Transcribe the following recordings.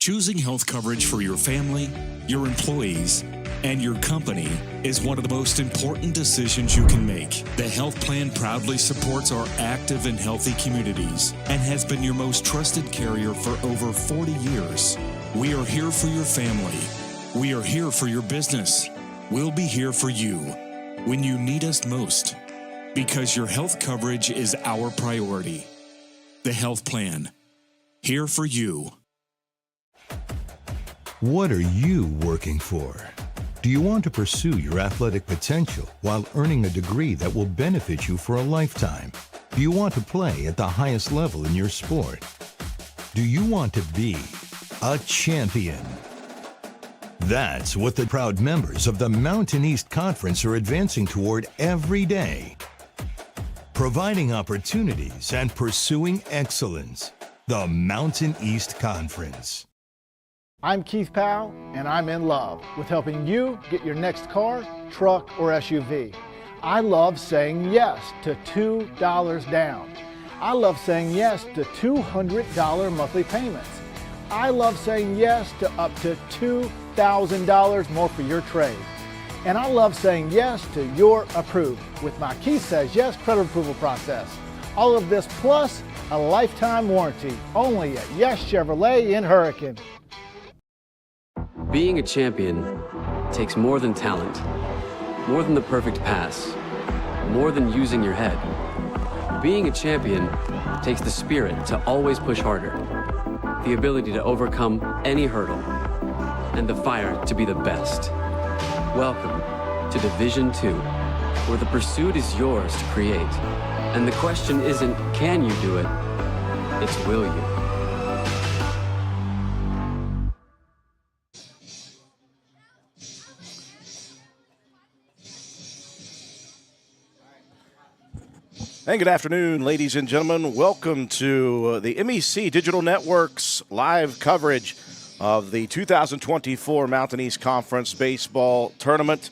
Choosing health coverage for your family, your employees, and your company is one of the most important decisions you can make. The health plan proudly supports our active and healthy communities and has been your most trusted carrier for over 40 years. We are here for your family. We are here for your business. We'll be here for you when you need us most, because your health coverage is our priority. The health plan, here for you. What are you working for? Do you want to pursue your athletic potential while earning a degree that will benefit you for a lifetime? Do you want to play at the highest level in your sport? Do you want to be a champion? That's what the proud members of the Mountain East Conference are advancing toward every day. Providing opportunities and pursuing excellence. The Mountain East Conference. I'm Keith Powell, and I'm in love with helping you get your next car, truck, or SUV. I love saying yes to $2 down. I love saying yes to $200 monthly payments. I love saying yes to up to $2,000 more for your trade. And I love saying yes to your approved with my Keith Says Yes credit approval process. All of this plus a lifetime warranty only at Yes Chevrolet in Hurricane. Being a champion takes more than talent, more than the perfect pass, more than using your head. Being a champion takes the spirit to always push harder, the ability to overcome any hurdle, and the fire to be the best. Welcome to Division 2, where the pursuit is yours to create. And the question isn't, can you do it? It's, will you? And good afternoon, ladies and gentlemen. Welcome to the MEC Digital Network's live coverage of the 2024 Mountain East Conference Baseball Tournament.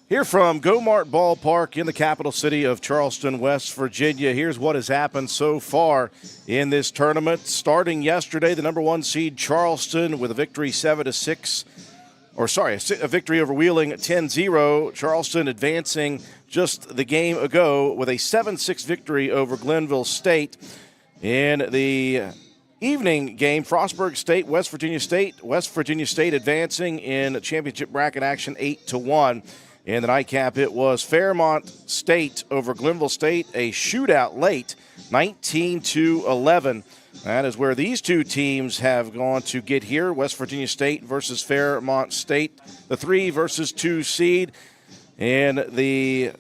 Here from Go-Mart Ballpark in the capital city of Charleston, West Virginia. Here's what has happened so far in this tournament. Starting yesterday, the number 1 seed Charleston with a victory 7-6. A victory over Wheeling 10-0. Charleston advancing just the game ago with a 7-6 victory over Glenville State. In the evening game, Frostburg State, West Virginia State advancing in championship bracket action 8-1. In the nightcap, it was Fairmont State over Glenville State, a shootout late, 19-11. That is where these two teams have gone to get here. West Virginia State versus Fairmont State, the 3 versus 2 seed. In the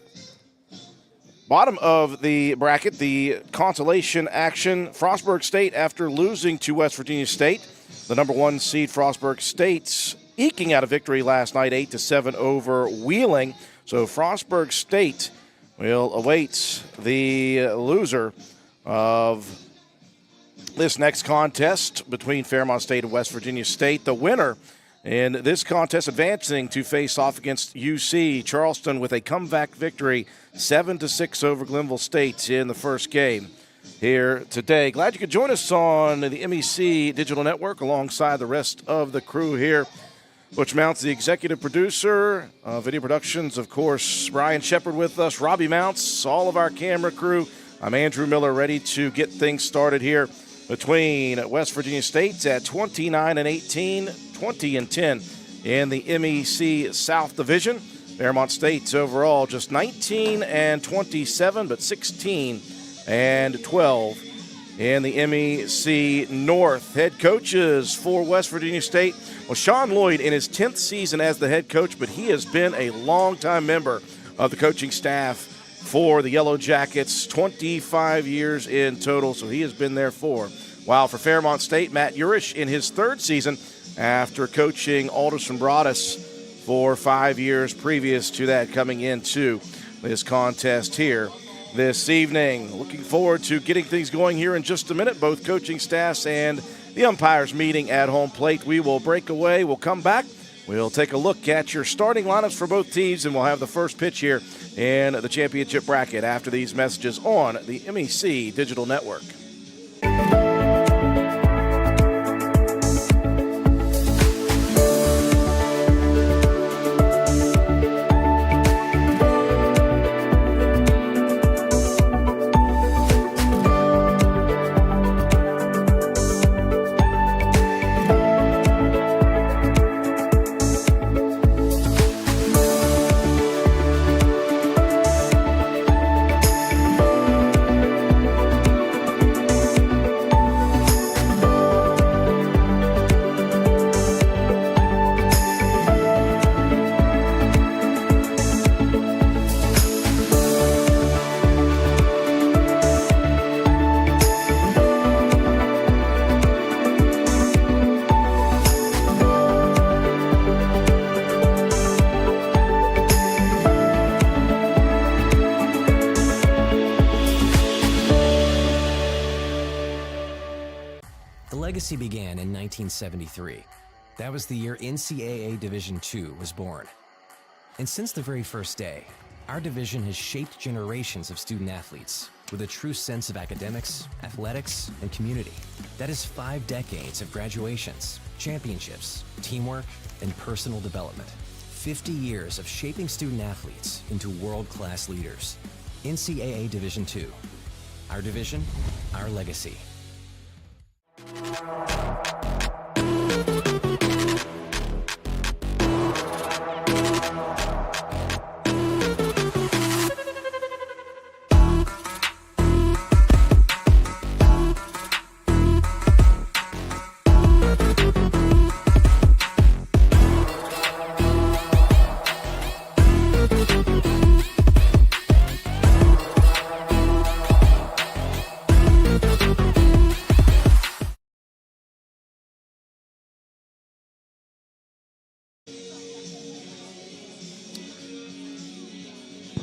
bottom of the bracket, the consolation action, Frostburg State, after losing to West Virginia State, the number 1 seed Frostburg State's eking out a victory last night, 8-7 over Wheeling. So Frostburg State will await the loser of this next contest between Fairmont State and West Virginia State. The winner in this contest advancing to face off against UC Charleston with a comeback victory, 7-6 over Glenville State in the first game here today. Glad you could join us on the MEC Digital Network alongside the rest of the crew here. Butch Mounts, the executive producer, video productions, of course, Brian Shepard with us, Robbie Mounts, all of our camera crew. I'm Andrew Miller, ready to get things started here between West Virginia State at 29-18, 20-10 in the MEC South Division. Fairmont State's overall just 19-27, but 16-12 in the MEC North. Head coaches for West Virginia State. Well, Sean Lloyd in his 10th season as the head coach, but he has been a longtime member of the coaching staff for the Yellow Jackets, 25 years in total, so he has been there for. While for Fairmont State, Matt Urish in his 3rd season after coaching Alderson Broadus for 5 years previous to that, coming into this contest here this evening. Looking forward to getting things going here in just a minute, both coaching staffs and the umpires meeting at home plate. We will break away. We'll come back. We'll take a look at your starting lineups for both teams, and we'll have the first pitch here in the championship bracket after these messages on the MEC Digital Network. legacy began in 1973. That was the year NCAA Division II was born. And since the very first day, our division has shaped generations of student athletes with a true sense of academics, athletics, and community. That is 5 decades of graduations, championships, teamwork, and personal development. 50 years of shaping student athletes into world-class leaders. NCAA Division II. Our division, our legacy.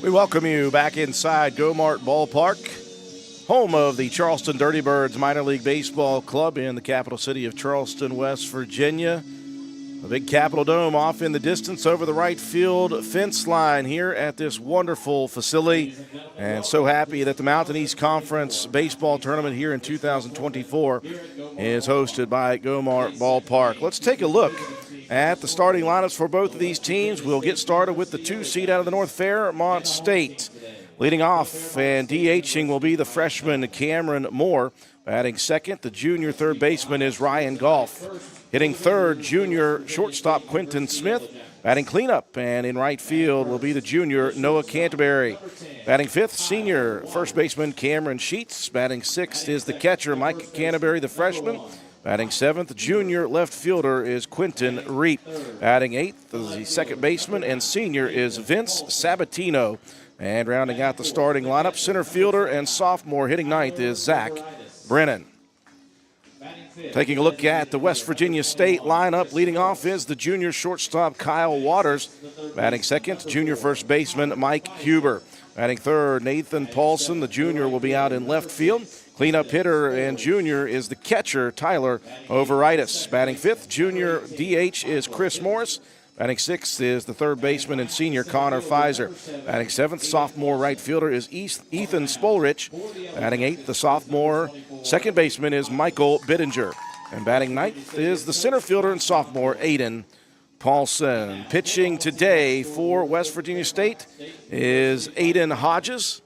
We welcome you back inside Go-Mart Ballpark, home of the Charleston Dirty Birds Minor League Baseball Club in the capital city of Charleston, West Virginia. A big Capitol Dome off in the distance over the right field fence line here at this wonderful facility. And so happy that the Mountain East Conference baseball tournament here in 2024 is hosted by Go-Mart Ballpark. Let's take a look at the starting lineups for both of these teams. We'll get started with the 2 seed out of the North, Fairmont State. Leading off and DHing will be the freshman Cameron Moore. Batting second, the junior third baseman is Ryan Goff. Hitting third, junior shortstop Quentin Smith. Batting cleanup and in right field will be the junior Noah Canterbury. Batting fifth, senior first baseman Cameron Sheets. Batting sixth is the catcher Mike Canterbury, the freshman. Batting seventh, junior left fielder is Quentin Reap. Batting eighth, the second baseman and senior is Vince Sabatino. And rounding out the starting lineup, center fielder and sophomore hitting ninth is Zach Brennan. Taking a look at the West Virginia State lineup, leading off is the junior shortstop Kyle Waters. Batting second, junior first baseman Mike Huber. Batting third, Nathan Paulson, the junior, will be out in left field. Cleanup hitter and junior is the catcher, Tyler Overitis. Batting fifth, junior DH is Chris Morris. Batting sixth is the third baseman and senior Connor Pfizer. Batting seventh, sophomore right fielder is Ethan Spolrich. Batting eighth, the sophomore second baseman is Michael Bittinger. And batting ninth is the center fielder and sophomore Aiden Paulson. Pitching today for West Virginia State is Aiden Hodges.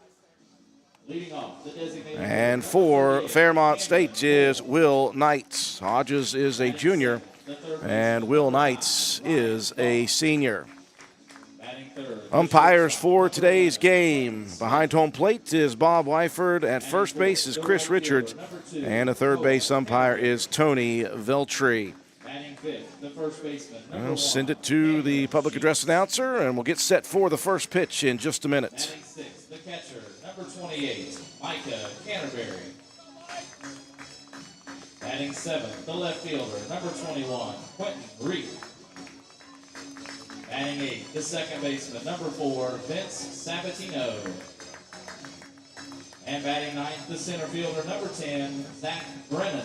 And for Fairmont State is Will Knights. Hodges is a junior, and Will Knights is a senior. Umpires for today's game. Behind home plate is Bob Wyford. At first base is Chris Richards. And a third base umpire is Tony Veltri. We'll send it to the public address announcer, and we'll get set for the first pitch in just a minute. The catcher, number 28, Micah Canterbury. Batting seventh, the left fielder, number 21, Quentin Reap. Batting eighth, the second baseman, number 4, Vince Sabatino. And batting ninth, the center fielder, number 10, Zach Brennan.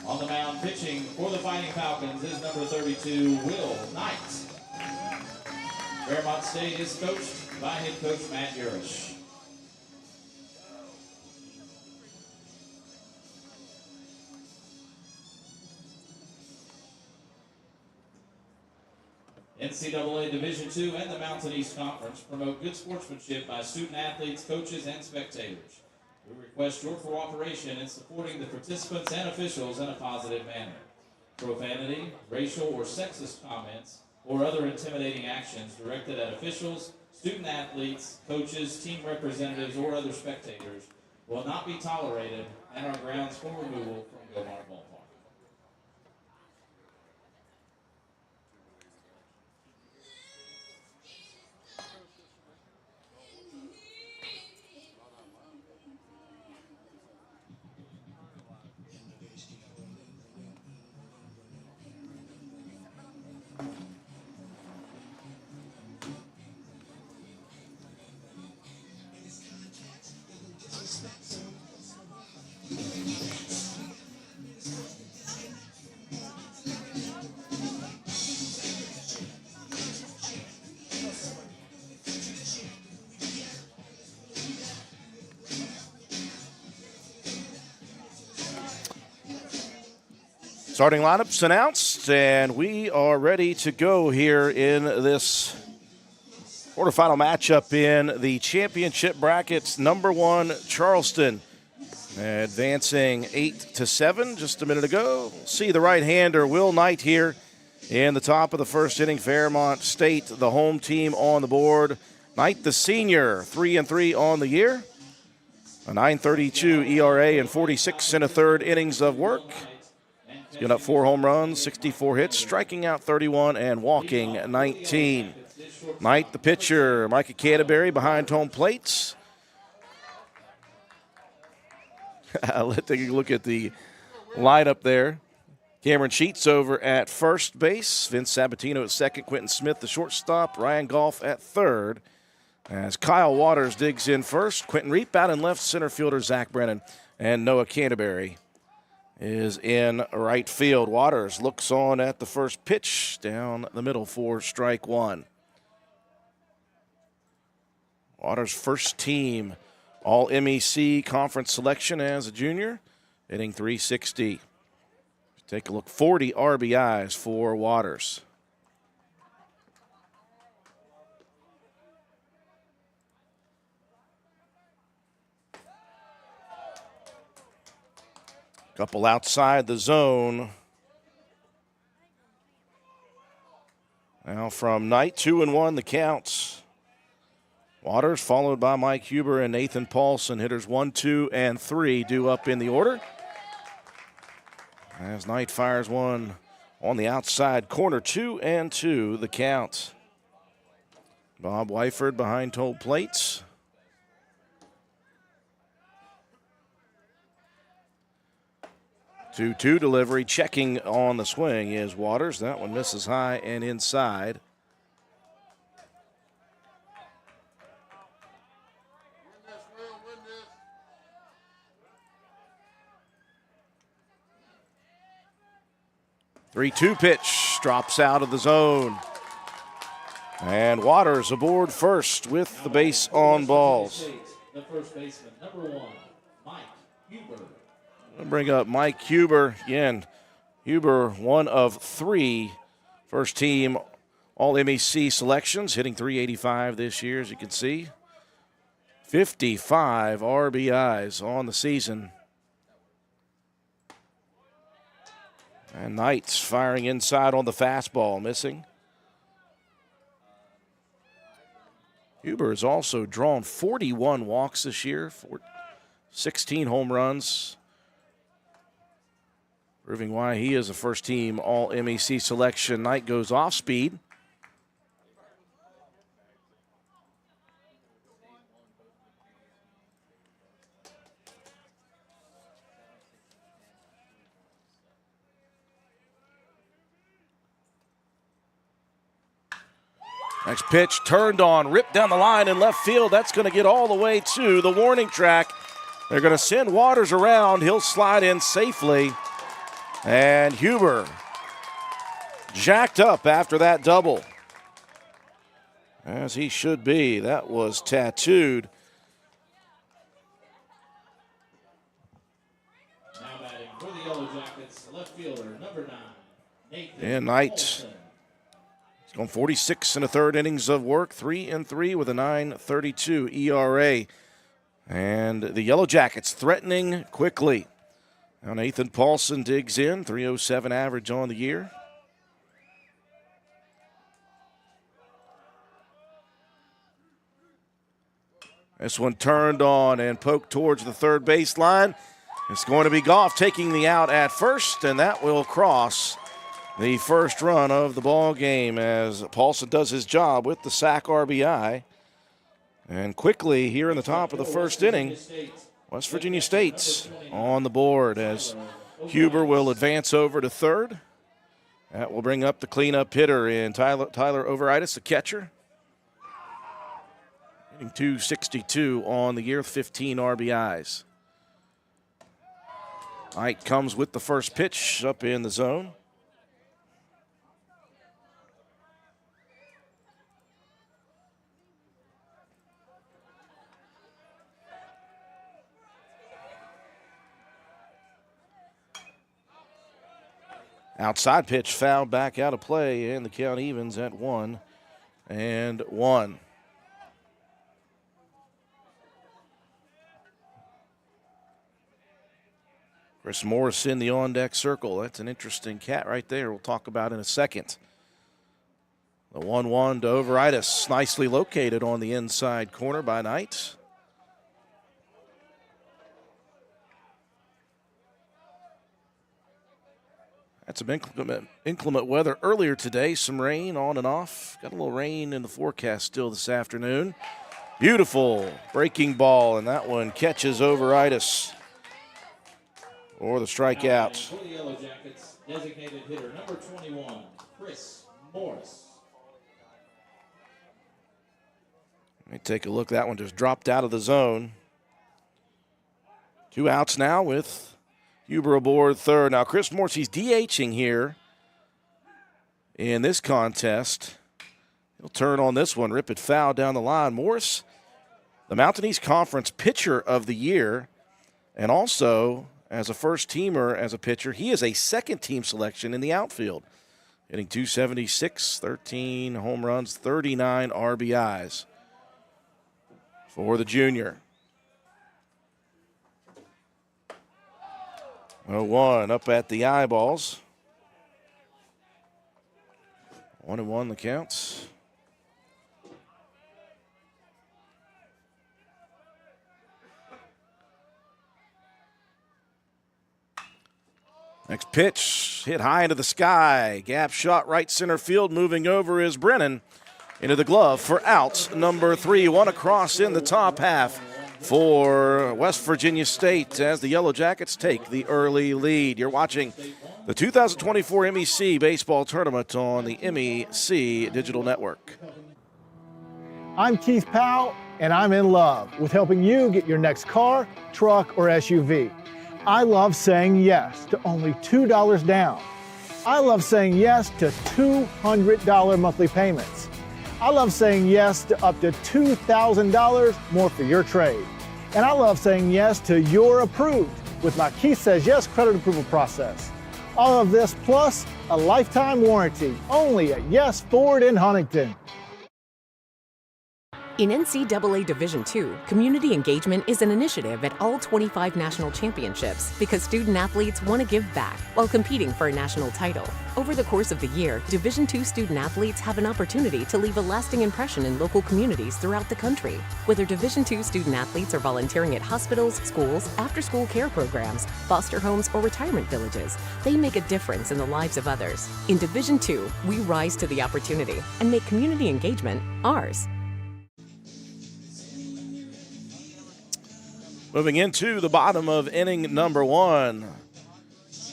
On the mound, pitching for the Fighting Falcons is number 32, Will Knight. Fairmont State is coached by head coach Matt Urish. NCAA Division II and the Mountain East Conference promote good sportsmanship by student athletes, coaches, and spectators. We request your cooperation in supporting the participants and officials in a positive manner. Profanity, racial or sexist comments, or other intimidating actions directed at officials, student athletes, coaches, team representatives, or other spectators will not be tolerated and are grounds for removal from Go-Mart Ballpark. Starting lineups announced, and we are ready to go here in this quarterfinal matchup in the championship brackets. Number 1, Charleston, advancing 8-7 just a minute ago. See the right-hander, Will Knight, here in the top of the first inning. Fairmont State, the home team, on the board. Knight, the senior, 3-3 on the year. A 9.32 ERA and 46 1/3 innings of work. He's given up 4 home runs, 64 hits, striking out 31 and walking 19. Knight, the pitcher, Micah Canterbury behind home plates. Let's take a look at the lineup there. Cameron Sheets over at first base. Vince Sabatino at second. Quentin Smith, the shortstop. Ryan Goff at third. As Kyle Waters digs in first. Quentin Reap out in left. Center fielder Zach Brennan. And Noah Canterbury is in right field. Waters looks on at the first pitch. Down the middle for strike one. Waters' first team All MEC conference selection as a junior. Hitting .360. Take a look. 40 RBIs for Waters. Couple outside the zone. Now from Knight, 2-1 the counts. Waters followed by Mike Huber and Nathan Paulson. Hitters 1, 2, and 3 due up in the order. As Knight fires one on the outside corner, 2-2 the count. Bob Wyford behind home plates. Two delivery, checking on the swing is Waters. That one misses high and inside. Three-two pitch drops out of the zone. And Waters aboard first with the base on balls. The first baseman, number 1, Mike Huber. I'll bring up Mike Huber again. Huber, one of 3 first team All MEC selections, hitting .385 this year, as you can see. 55 RBIs on the season. And Knight's firing inside on the fastball, missing. Huber has also drawn 41 walks this year, 16 home runs, proving why he is a first-team All-MEC selection. Knight goes off speed. Next pitch turned on, ripped down the line in left field. That's going to get all the way to the warning track. They're going to send Waters around. He'll slide in safely. And Huber jacked up after that double. As he should be. That was tattooed. Now batting for the Yellow Jackets, left fielder, number 9, Nathan And Knight. Paulson. He's gone 46 1/3 innings of work, 3-3 with a 9.32 ERA. And the Yellow Jackets threatening quickly. Now Nathan Paulson digs in, 307 average on the year. This one turned on and poked towards the third baseline. It's going to be Goff taking the out at first, and that will cross the first run of the ball game as Paulson does his job with the sac RBI. And quickly here in the top of the first inning, West Virginia State's on the board as Huber will advance over to third. That will bring up the cleanup hitter in Tyler Overitis, the catcher. Hitting .262 on the year, 15 RBIs. Knight comes with the first pitch up in the zone. Outside pitch fouled back out of play, and the count evens at 1-1. Chris Morris in the on-deck circle. That's an interesting cat right there we'll talk about in a second. The 1-1 to Overitis, nicely located on the inside corner by Knight. Had some inclement weather earlier today. Some rain on and off. Got a little rain in the forecast still this afternoon. Beautiful breaking ball, and that one catches Overitis for the strikeout. For the Yellow Jackets, designated hitter number 21, Chris Morris. Let me take a look. That one just dropped out of the zone. 2 outs now with Huber aboard third. Now, Chris Morris, he's DHing here in this contest. He'll turn on this one, rip it foul down the line. Morris, the Mountain East Conference Pitcher of the Year, and also as a first-teamer as a pitcher, he is a second-team selection in the outfield, hitting .276, 13 home runs, 39 RBIs for the junior. 0-1 up at the eyeballs. 1-1 the counts. Next pitch, hit high into the sky. Gap shot right center field. Moving over is Brennan into the glove for out number 3. One across in the top half for West Virginia State as the Yellow Jackets take the early lead. You're watching the 2024 MEC Baseball Tournament on the MEC Digital Network. I'm Keith Powell, and I'm in love with helping you get your next car, truck, or SUV. I love saying yes to only $2 down. I love saying yes to $200 monthly payments. I love saying yes to up to $2,000 more for your trade. And I love saying yes to You're Approved with my Keith Says Yes credit approval process. All of this plus a lifetime warranty only at Yes Ford in Huntington. In NCAA Division II, community engagement is an initiative at all 25 national championships because student-athletes want to give back while competing for a national title. Over the course of the year, Division II student-athletes have an opportunity to leave a lasting impression in local communities throughout the country. Whether Division II student-athletes are volunteering at hospitals, schools, after-school care programs, foster homes, or retirement villages, they make a difference in the lives of others. In Division II, we rise to the opportunity and make community engagement ours. Moving into the bottom of inning number 1.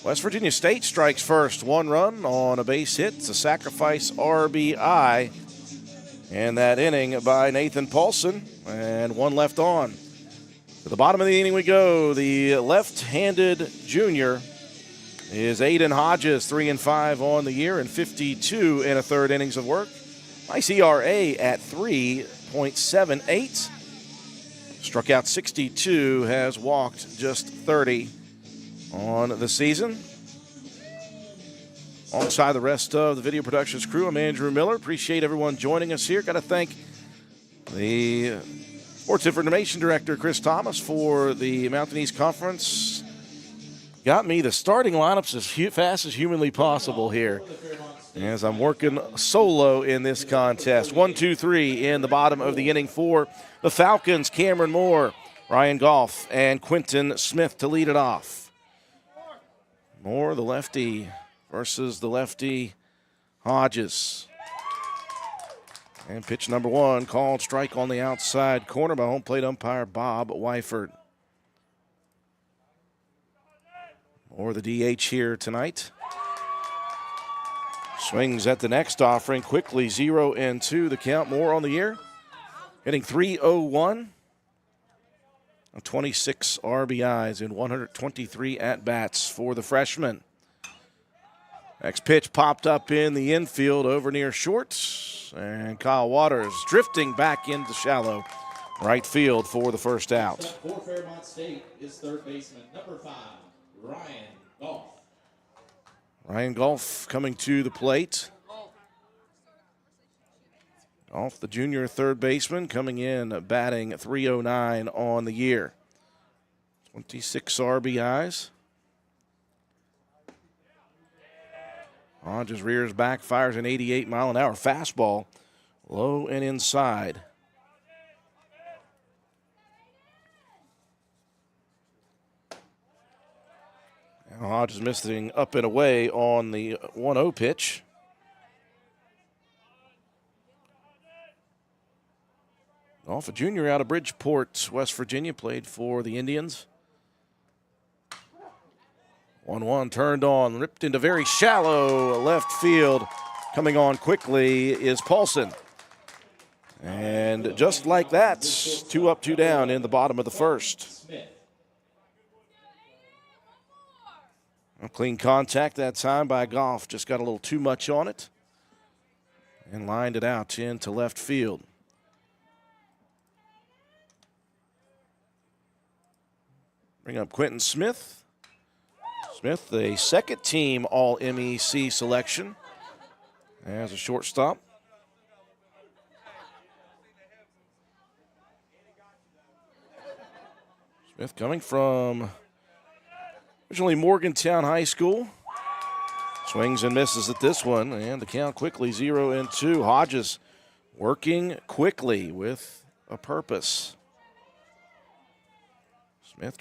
West Virginia State strikes first. 1 run on a base hit. It's a sacrifice RBI. And that inning by Nathan Paulson. And 1 left on. To the bottom of the inning we go. The left-handed junior is Aiden Hodges, 3-5 on the year and 52 and a third innings of work. Nice ERA at 3.78. Struck out 62, has walked just 30 on the season. Alongside the rest of the video productions crew, I'm Andrew Miller. Appreciate everyone joining us here. Got to thank the Sports Information Director, Chris Thomas, for the Mountain East Conference. Got me the starting lineups as fast as humanly possible here as I'm working solo in this contest. 1, 2, 3 in the bottom of the inning for the Falcons. Cameron Moore, Ryan Goff, and Quentin Smith to lead it off. Moore, the lefty, versus the lefty Hodges. And pitch number 1, called strike on the outside corner by home plate umpire Bob Wyford. Moore, the DH here tonight. Swings at the next offering, quickly 0-2 the count. Moore on the year, hitting .301, 26 RBIs in 123 at-bats for the freshman. Next pitch popped up in the infield over near short, and Kyle Waters drifting back into shallow right field for the first out. For Fairmont State is third baseman number 5, Ryan Goff. Ryan Golf coming to the plate. Golf, the junior third baseman, coming in batting .309 on the year. 26 RBIs. Hodges rears back, fires an 88-mile-an-hour fastball, low and inside. Now Hodges missing up and away on the 1-0 pitch. Golf, a junior out of Bridgeport, West Virginia, played for the Indians. 1-1 turned on, ripped into very shallow left field. Coming on quickly is Paulson. And just like that, 2 up, 2 down in the bottom of the first. A clean contact that time by Golf. Just got a little too much on it and lined it out into left field. Bring up Quentin Smith. Smith, a second-team All-MEC selection as a shortstop. Smith coming from originally Morgantown High School. Swings and misses at this one, and the count quickly 0-2. Hodges working quickly with a purpose. Smith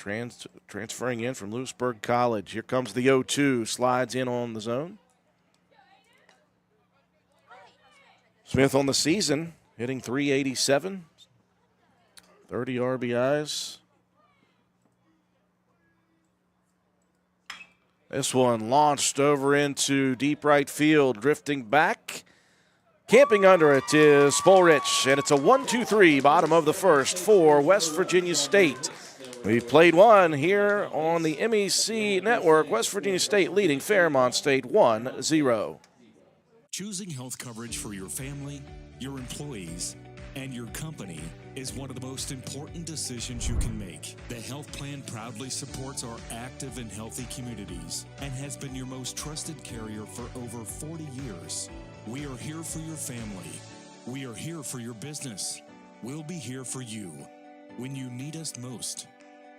transferring in from Lewisburg College. Here comes the 0-2, slides in on the zone. Smith on the season, hitting .387, 30 RBIs. This one launched over into deep right field, drifting back. Camping under it is Spolrich, and it's a 1-2-3, bottom of the first for West Virginia State. We've played one here on the MEC Network. West Virginia State leading Fairmont State 1-0. Choosing health coverage for your family, your employees, and your company is one of the most important decisions you can make. The health plan proudly supports our active and healthy communities and has been your most trusted carrier for over 40 years. We are here for your family. We are here for your business. We'll be here for you when you need us most,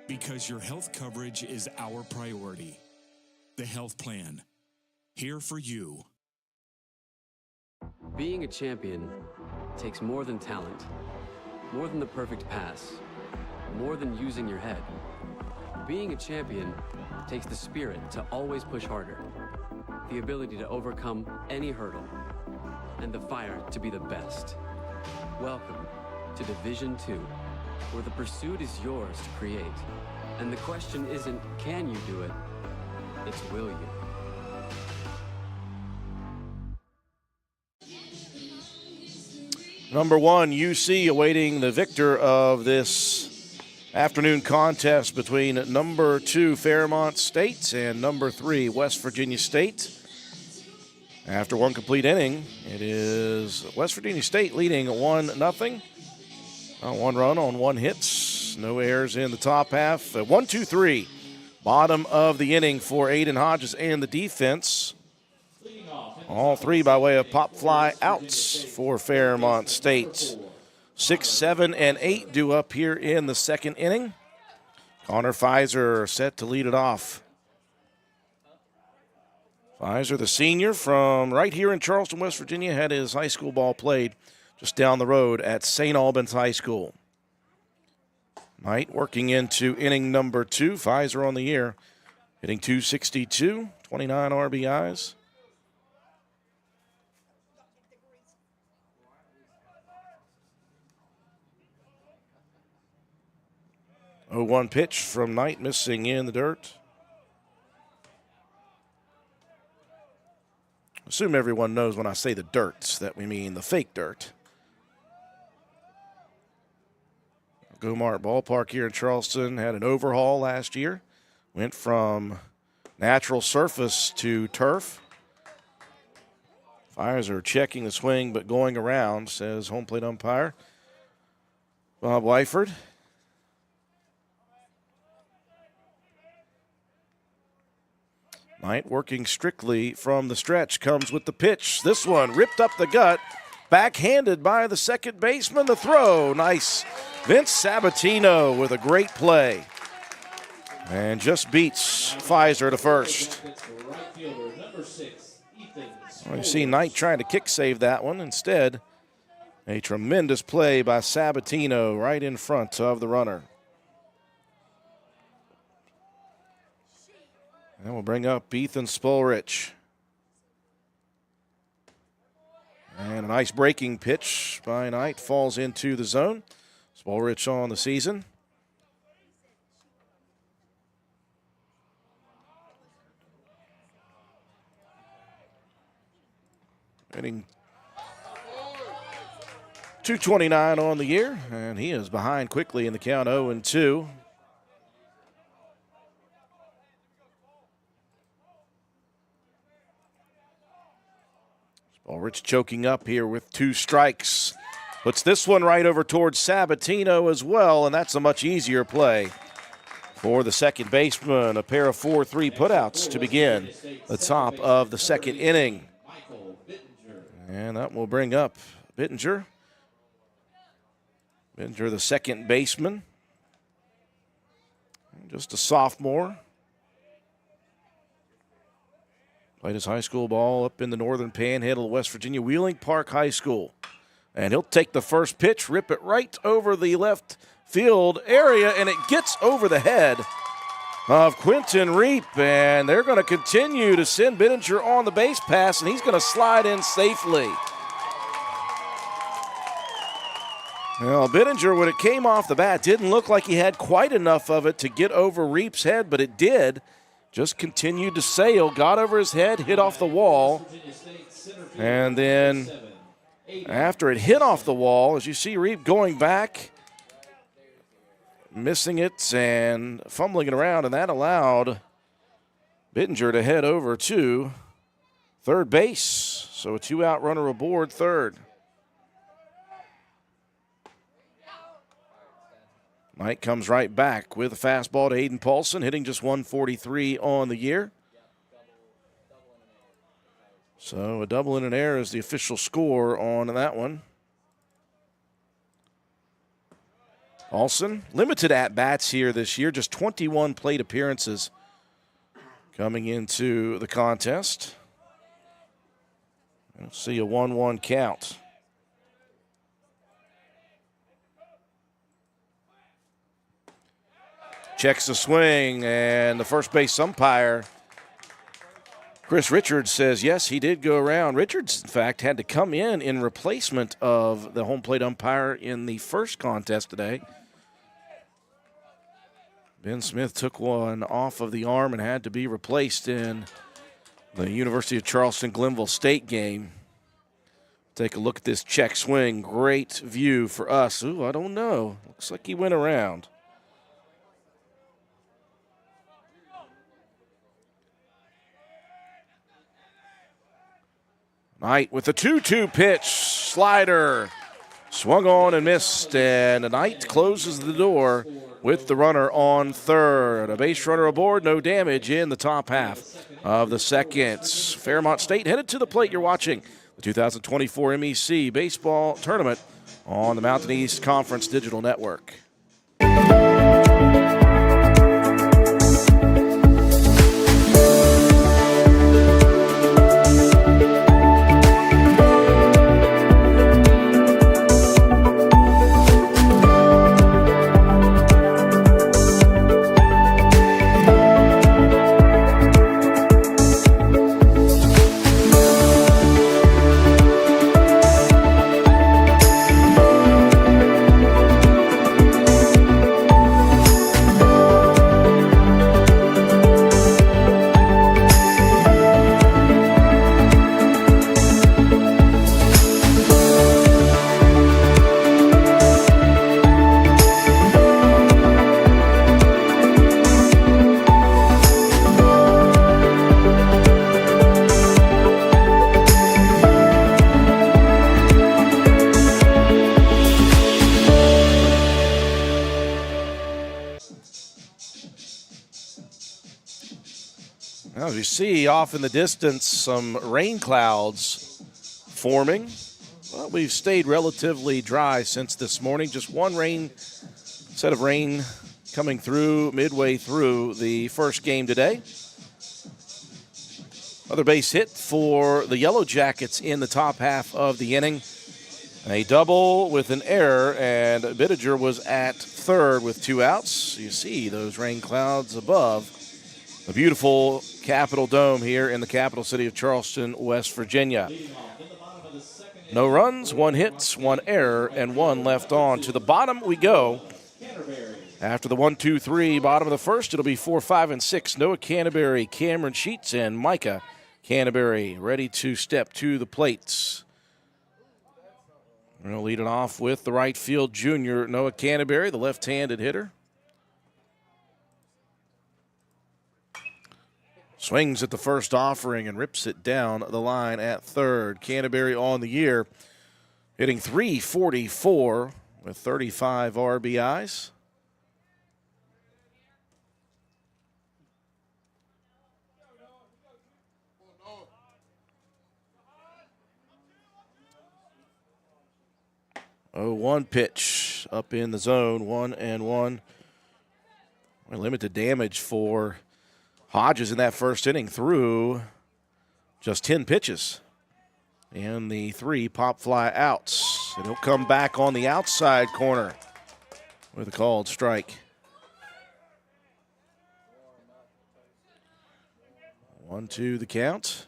because your health coverage is our priority. The health plan, here for you. Being a champion takes more than talent, more than the perfect pass, more than using your head. Being a champion takes the spirit to always push harder, the ability to overcome any hurdle, and the fire to be the best. Welcome to Division II, where the pursuit is yours to create. And the question isn't, can you do it? It's, will you? Number 1, UC awaiting the victor of this afternoon contest between number 2, Fairmont State, and number 3, West Virginia State. After one complete inning, it is West Virginia State leading 1-0. 1 run on 1 hit. No errors in the top half. 1-2-3. Bottom of the inning for Aiden Hodges and the defense. All 3 by way of pop fly outs for Fairmont State. 6, 7, and 8 due up here in the second inning. Connor Pfizer set to lead it off. Pfizer, the senior from right here in Charleston, West Virginia, had his high school ball played just down the road at St. Albans High School. Knight working into inning number 2. Pfizer on the year, hitting .262, 29 RBIs. Oh, 1 pitch from Knight, missing in the dirt. Assume everyone knows when I say the dirt that we mean the fake dirt. Gomart Ballpark here in Charleston had an overhaul last year. Went from natural surface to turf. Fires are checking the swing but going around, says home plate umpire Bob Wyford. Knight working strictly from the stretch, comes with the pitch. This one ripped up the gut, backhanded by the second baseman. The throw, nice. Vince Sabatino with a great play. And just beats Pfizer to first. Well, you see Knight trying to kick save that one. Instead, a tremendous play by Sabatino right in front of the runner. And we'll bring up Ethan Spolrich. And a nice breaking pitch by Knight falls into the zone. Spolrich on the season. Hitting .229 on the year, and he is behind quickly in the count 0-2. Spolrich choking up here with 2 strikes. Puts this one right over towards Sabatino as well, and that's a much easier play for the second baseman. A pair of 4-3 putouts to begin the top of the second inning. And that will bring up Bittinger. Bittinger, the second baseman. Just a sophomore. Played his high school ball up in the northern panhandle of West Virginia, Wheeling Park High School. And he'll take the first pitch, rip it right over the left field area, and it gets over the head of Quentin Reap. And they're going to continue to send Bittinger on the base pass, and he's going to slide in safely. Well, Bittinger, when it came off the bat, didn't look like he had quite enough of it to get over Reap's head, but it did. Just continued to sail, got over his head, hit off the wall. And then after it hit off the wall, as you see Reap going back, missing it and fumbling it around, and that allowed Bittinger to head over to third base. So a 2-out runner aboard third. Knight comes right back with a fastball to Aiden Paulson, hitting just 143 on the year. So a double and an error is the official score on that one. Paulson, limited at-bats here this year, just 21 plate appearances coming into the contest. Let's see a 1-1 count. Checks the swing, and the first base umpire, Chris Richards, says yes, he did go around. Richards, in fact, had to come in replacement of the home plate umpire in the first contest today. Ben Smith took one off of the arm and had to be replaced in the University of Charleston-Glenville State game. Take a look at this check swing. Great view for us. Ooh, I don't know. Looks like he went around. Knight with a 2-2 pitch, slider, swung on and missed, and Knight closes the door with the runner on third. A base runner aboard, no damage in the top half of the second. Fairmont State headed to the plate. You're watching the 2024 MEC Baseball Tournament on the Mountain East Conference Digital Network. we see off in the distance some rain clouds forming. Well, we've stayed relatively dry since this morning. Just one set of rain coming through midway through the first game today. Another base hit for the Yellow Jackets in the top half of the inning. A double with an error, and Bittiger was at third with 2 outs. You see those rain clouds above the beautiful Capitol Dome here in the capital city of Charleston, West Virginia. No runs, 1 hit, 1 error, and 1 left on. To the bottom we go. After the 1, 2, 3, bottom of the first, it'll be 4, 5, and 6. Noah Canterbury, Cameron Sheets, and Micah Canterbury ready to step to the plates. We're going to lead it off with the right field junior, Noah Canterbury, the left-handed hitter. Swings at the first offering and rips it down the line at third. Canterbury on the year, hitting .344 with 35 RBIs. Oh, 1 pitch up in the zone, 1-1. Limited damage for Hodges in that first inning through just 10 pitches. And the 3 pop fly outs. And he'll come back on the outside corner with a called strike. 1-2 the count.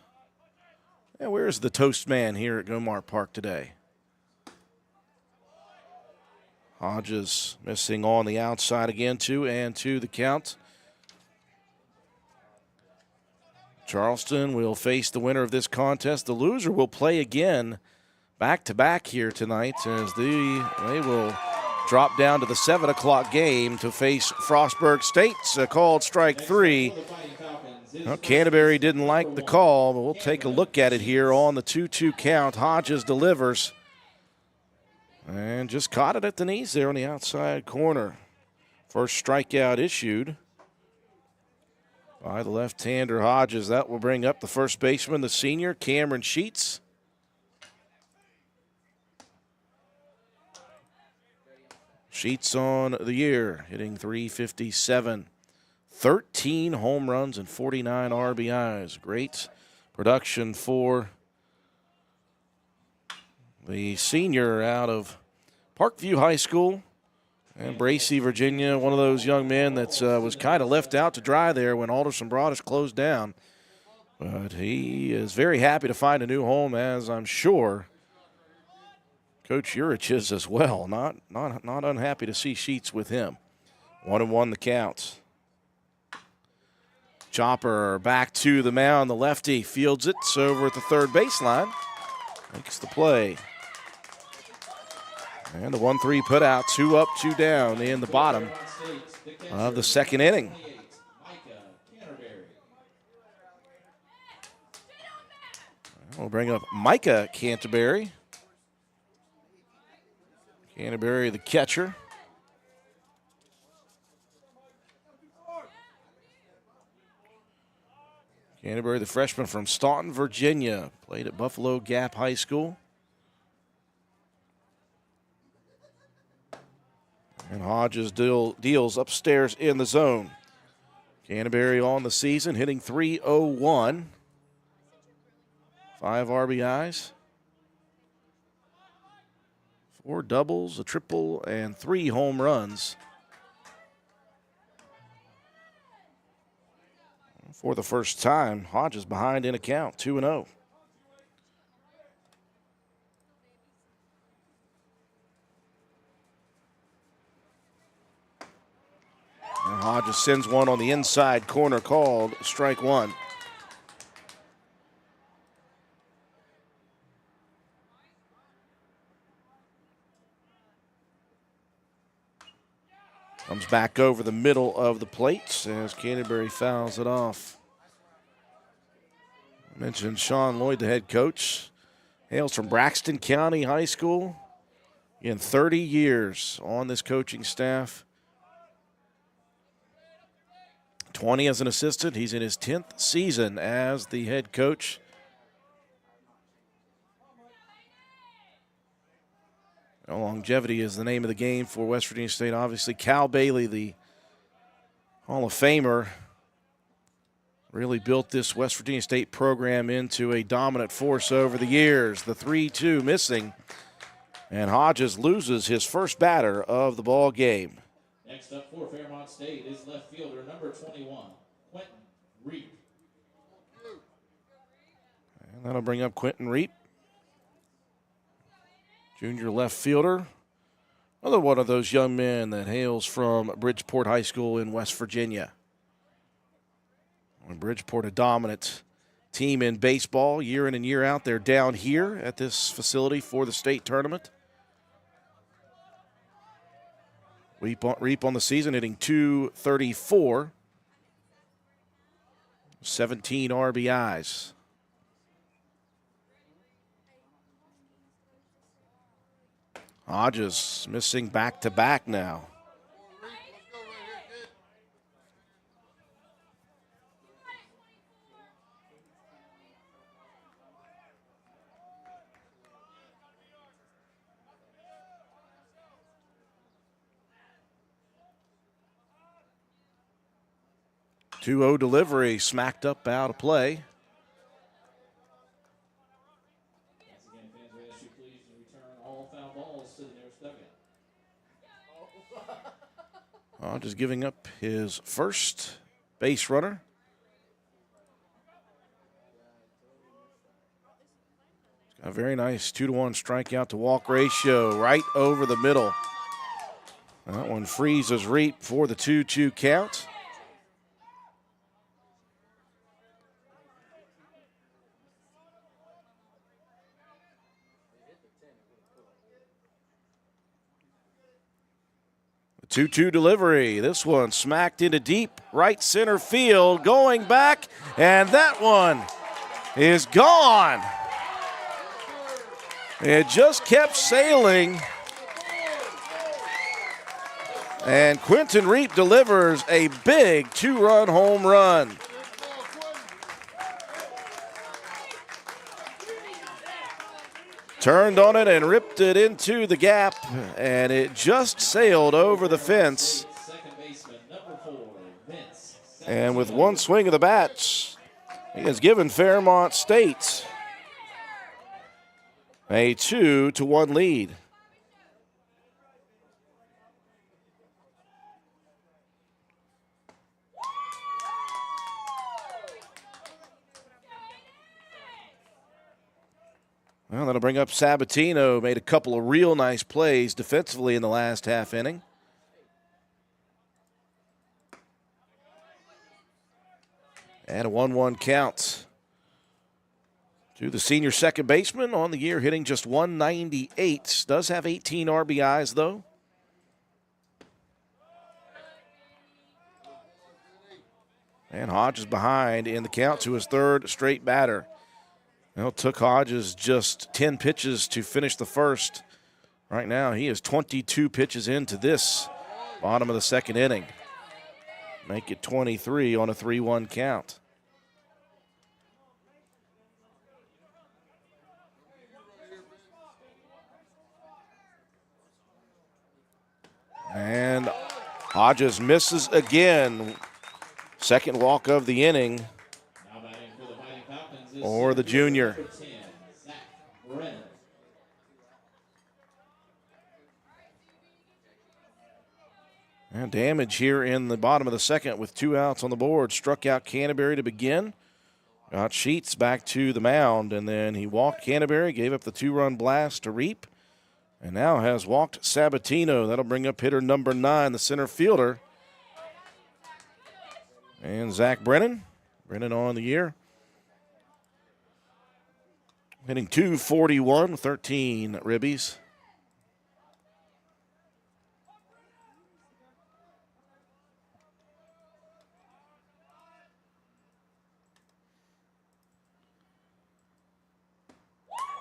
And where's the toast man here at Gomar Park today? Hodges missing on the outside again, 2-2 the count. Charleston will face the winner of this contest. The loser will play again back-to-back here tonight as they will drop down to the 7 o'clock game to face Frostburg State. A called strike 3. Well, Canterbury didn't like the call, but we'll take a look at it here on the 2-2 count. Hodges delivers. And just caught it at the knees there on the outside corner. First strikeout issued by the left-hander Hodges. That will bring up the first baseman, the senior, Cameron Sheets. Sheets on the year, hitting .357. 13 home runs and 49 RBIs. Great production for the senior out of Parkview High School and Bracy, Virginia, one of those young men that was kind of left out to dry there when Alderson Broadish closed down. But he is very happy to find a new home, as I'm sure Coach Urich is as well. Not unhappy to see Sheets with him. 1-1 the count. Chopper back to the mound. The lefty fields it. It's over at the third baseline. Makes the play. And the 1-3 put out, 2 up, 2 down in the bottom of the second inning. We'll bring up Micah Canterbury. Canterbury, the catcher. Canterbury, the freshman from Staunton, Virginia, played at Buffalo Gap High School. And Hodges deals upstairs in the zone. Canterbury on the season, hitting .301. 5 RBIs. 4 doubles, a triple, and 3 home runs. For the first time, Hodges behind in a count, 2-0. And Hodges sends one on the inside corner, called strike 1. Comes back over the middle of the plate as Canterbury fouls it off. I mentioned Sean Lloyd, the head coach, hails from Braxton County High School. In 30 years on this coaching staff. 20 as an assistant. He's in his 10th season as the head coach. Longevity is the name of the game for West Virginia State. Obviously, Cal Bailey, the Hall of Famer, really built this West Virginia State program into a dominant force over the years. The 3-2 missing, and Hodges loses his first batter of the ball game. Next up for Fairmont State is left fielder number 21, Quentin Reap. And that'll bring up Quentin Reap, junior left fielder. Another one of those young men that hails from Bridgeport High School in West Virginia. Bridgeport, a dominant team in baseball year in and year out. They're down here at this facility for the state tournament. Reap on the season hitting .234, 17 RBIs. Hodges missing back-to-back now. .2-0 delivery, smacked up out of play. Just giving up his first base runner. Got a very nice 2-to-1 strikeout to walk ratio right over the middle. That one freezes Reap for the 2-2 count. The 2-2 delivery. This one smacked into deep right center field, going back, and that one is gone. It just kept sailing. And Quentin Reap delivers a big 2-run home run. Turned on it and ripped it into the gap, and it just sailed over the fence. And with one swing of the bat, he has given Fairmont State a 2-1 lead. Well, that'll bring up Sabatino. Made a couple of real nice plays defensively in the last half inning. And a 1-1 count to the senior second baseman on the year, hitting just .198. Does have 18 RBIs, though. And Hodges behind in the count to his third straight batter. Well, it took Hodges just 10 pitches to finish the first. Right now, he is 22 pitches into this bottom of the second inning. Make it 23 on a 3-1 count. And Hodges misses again. Second walk of the inning. Or the junior. And damage here in the bottom of the second with 2 outs on the board. Struck out Canterbury to begin. Got Sheets back to the mound, and then he walked Canterbury, gave up the 2-run blast to Reap, and now has walked Sabatino. That'll bring up hitter number 9, the center fielder. And Zach Brennan. Brennan on the year. Hitting .241, 13 ribbies.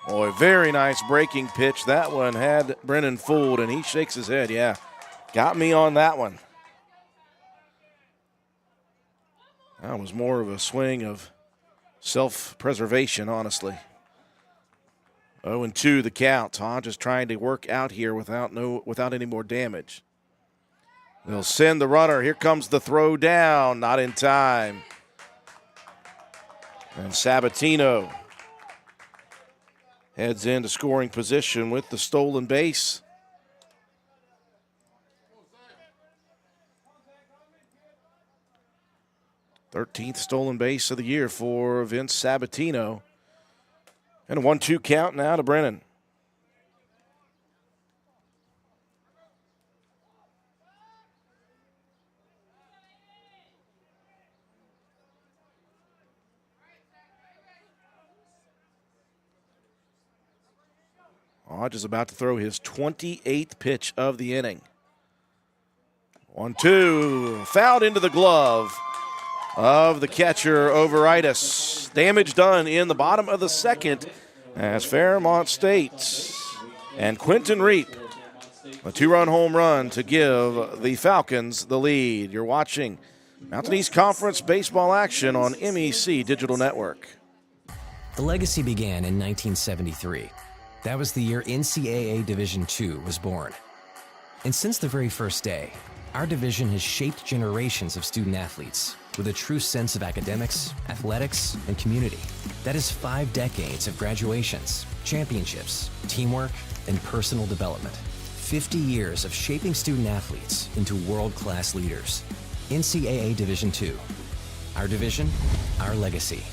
Boy, very nice breaking pitch. That one had Brennan fooled, and he shakes his head. Yeah, got me on that one. That was more of a swing of self-preservation, honestly. 0-2 the count. Hodges trying to work out here without any more damage. They'll send the runner. Here comes the throw down. Not in time. And Sabatino heads into scoring position with the stolen base. Thirteenth stolen base of the year for Vince Sabatino. And a 1-2 count now to Brennan. Hodge is about to throw his 28th pitch of the inning. 1-2, fouled into the glove of the catcher, Overitis. Damage done in the bottom of the second as Fairmont State and Quentin Reap, a 2-run home run to give the Falcons the lead. You're watching Mountain East Conference baseball action on MEC Digital Network. The legacy began in 1973. That was the year NCAA Division II was born. And since the very first day, our division has shaped generations of student athletes with a true sense of academics, athletics, and community. That is 5 decades of graduations, championships, teamwork, and personal development. 50 years of shaping student athletes into world-class leaders. NCAA Division II. Our division, our legacy.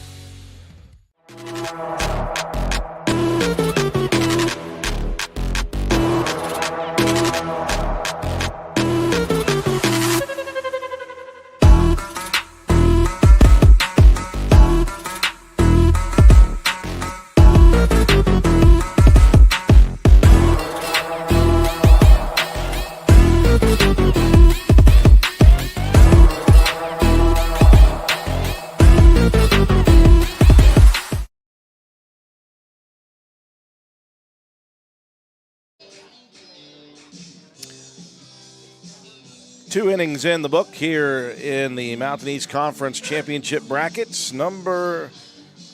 Two innings in the book here in the Mountain East Conference Championship brackets. Number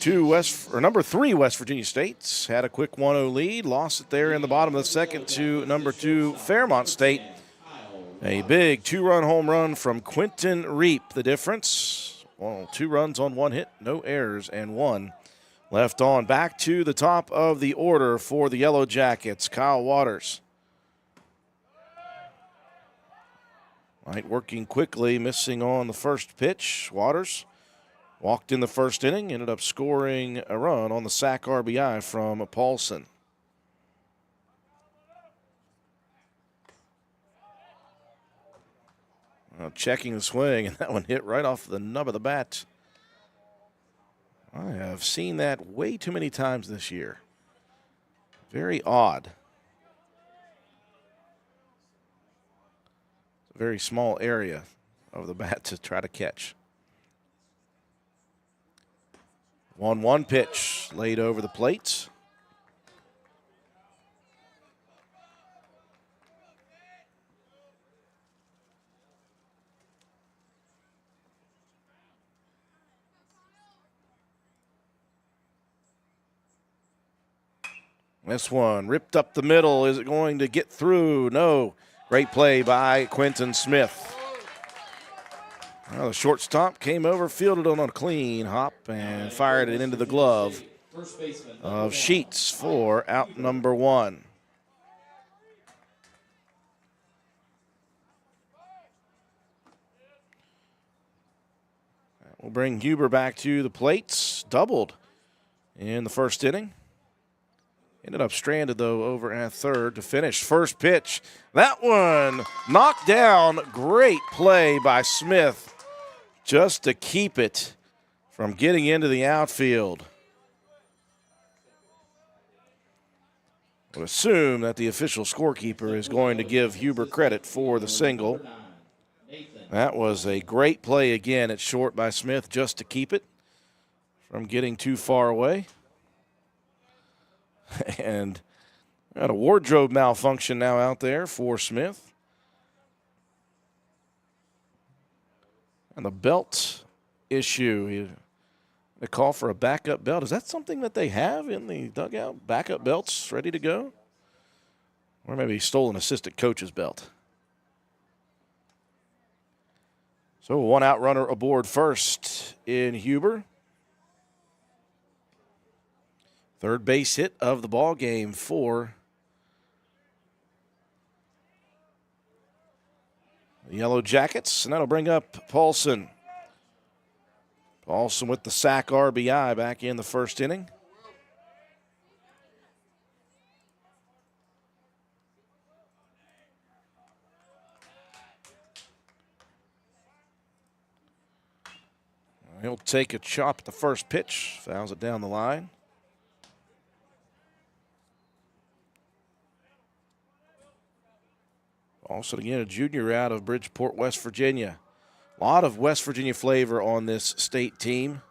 3 West Virginia State had a quick 1-0 lead, lost it there in the bottom of the second to number 2 Fairmont State. A big 2-run home run from Quentin Reap. The difference, well, 2 runs on 1 hit, no errors, and 1 left on. Back to the top of the order for the Yellow Jackets, Kyle Waters. Right, working quickly, missing on the first pitch. Waters walked in the first inning, ended up scoring a run on the sac RBI from Paulson. Checking the swing, and that one hit right off the nub of the bat. I have seen that way too many times this year. Very odd. Very small area of the bat to try to catch. 1-1 pitch laid over the plate. This one ripped up the middle. Is it going to get through? No. Great play by Quentin Smith. Well, the shortstop came over, fielded on a clean hop, and fired it into the glove of Sheets for out number 1. We'll bring Huber back to the plates. Doubled in the first inning. Ended up stranded, though, over at third to finish. First pitch. That one knocked down. Great play by Smith just to keep it from getting into the outfield. I would assume that the official scorekeeper is going to give Huber credit for the single. That was a great play again at short by Smith just to keep it from getting too far away. And got a wardrobe malfunction now out there for Smith. And the belt issue. A call for a backup belt. Is that something that they have in the dugout? Backup belts ready to go? Or maybe he stole an assistant coach's belt. So one out runner aboard first in Huber. Third base hit of the ball game for the Yellow Jackets, and that'll bring up Paulson. Paulson with the sack RBI back in the first inning. He'll take a chop at the first pitch, fouls it down the line. Also, again, a junior out of Bridgeport, West Virginia. A lot of West Virginia flavor on this state team.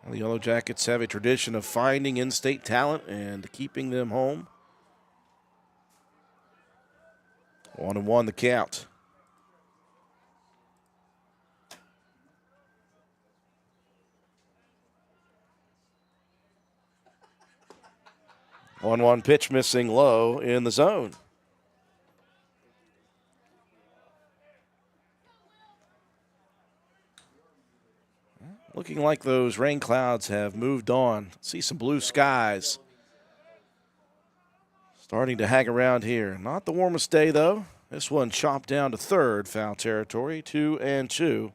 The Yellow Jackets have a tradition of finding in-state talent and keeping them home. 1-1 the count. One pitch missing low in the zone. Looking like those rain clouds have moved on. See some blue skies starting to hang around here. Not the warmest day, though. This one chopped down to third, foul territory, 2-2.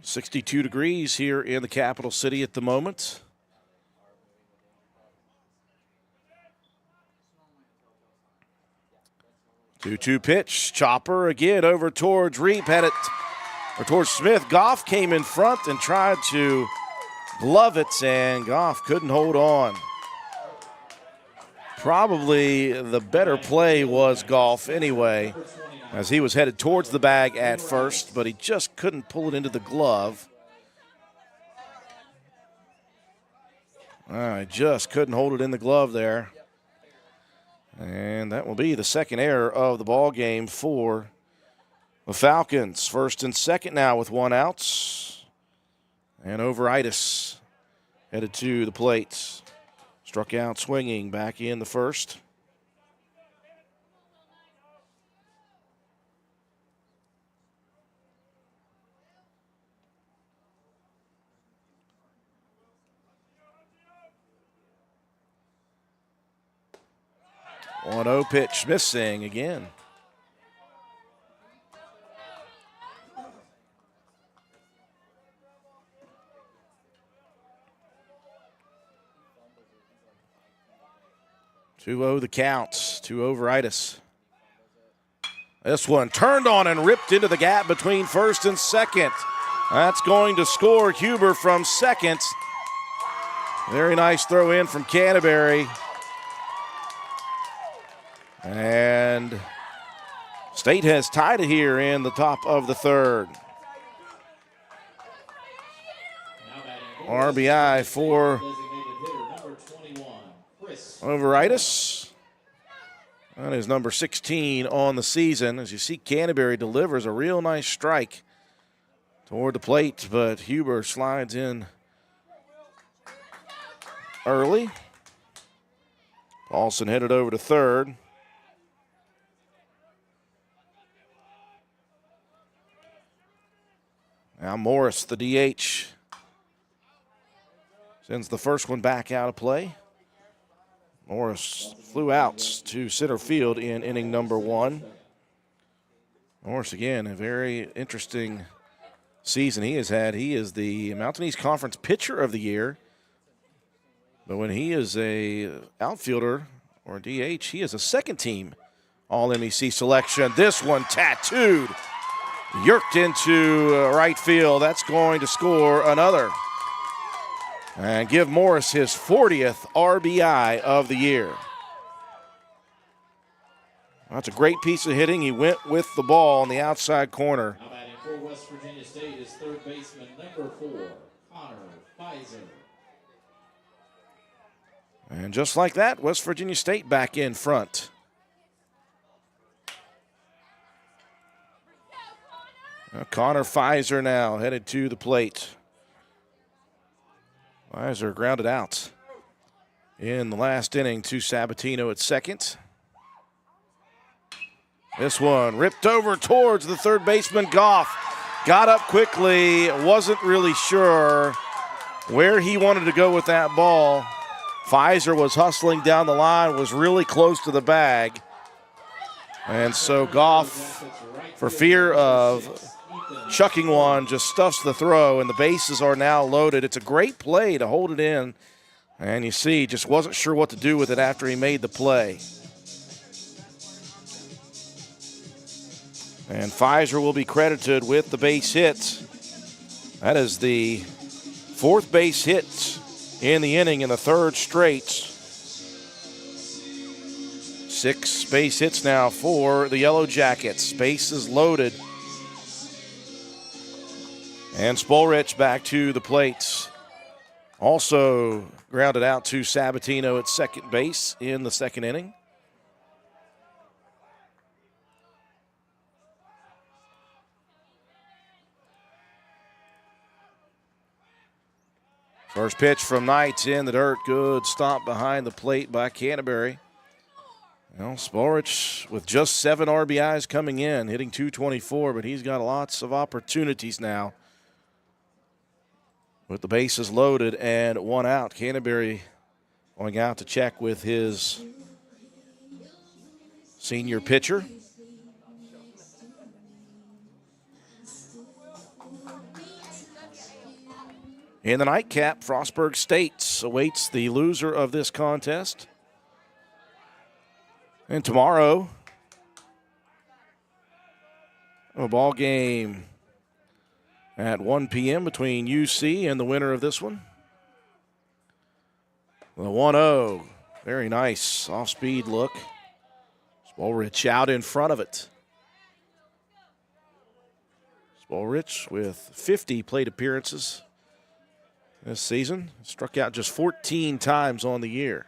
.62 degrees here in the capital city at the moment. Two pitch, chopper again over towards Reap, had it or towards Smith. Goff came in front and tried to glove it, and Goff couldn't hold on. Probably the better play was Goff anyway, as he was headed towards the bag at first, but he just couldn't pull it into the glove. Just couldn't hold it in the glove there. And that will be the second error of the ball game for the Falcons. First and second now with one out. And Overitis headed to the plate. Struck out swinging back in the first. One 0 pitch missing again. The count to Overitis. This one turned on and ripped into the gap between first and second. That's going to score Huber from second. Very nice throw in from Canterbury. And State has tied it here in the top of the third. RBI for Overitis. That is number 16 on the season. As you see, Canterbury delivers a real nice strike toward the plate, but Huber slides in early. Paulson headed over to third. Now Morris, the DH, sends the first one back out of play. Morris flew out to center field in inning number one. Morris, again, a very interesting season he has had. He is the Mountain East Conference Pitcher of the Year. But when he is a outfielder or DH, he is a second-team All-MEC selection. This one tattooed. Yerked into right field. That's going to score another. And give Morris his 40th RBI of the year. That's a great piece of hitting. He went with the ball on the outside corner. Now batting for West Virginia State is third baseman number 4, Connor Pfizer. And just like that, West Virginia State back in front. Now Connor Pfizer now headed to the plate. Pfizer grounded out in the last inning to Sabatino at second. This one ripped over towards the third baseman, Goff. Got up quickly, wasn't really sure where he wanted to go with that ball. Pfizer was hustling down the line, was really close to the bag. And so Goff, for fear of chucking one, just stuffs the throw, and the bases are now loaded. It's a great play to hold it in. And you see, just wasn't sure what to do with it after he made the play. And Pfizer will be credited with the base hit. That is the 4th base hit in the inning in the 3rd straight. 6 base hits now for the Yellow Jackets. Bases loaded. And Spolrich back to the plate. Also grounded out to Sabatino at second base in the 2nd inning. First pitch from Knight's in the dirt. Good stop behind the plate by Canterbury. Well, Spolrich with just 7 RBIs coming in, hitting .224, but he's got lots of opportunities now. With the bases loaded and 1 out, Canterbury going out to check with his senior pitcher. In the nightcap, Frostburg State awaits the loser of this contest. And tomorrow, a ball game at 1 p.m. between UC and the winner of this one. The 1-0, very nice off-speed look. Spolrich out in front of it. Spolrich with 50 plate appearances this season. Struck out just 14 times on the year.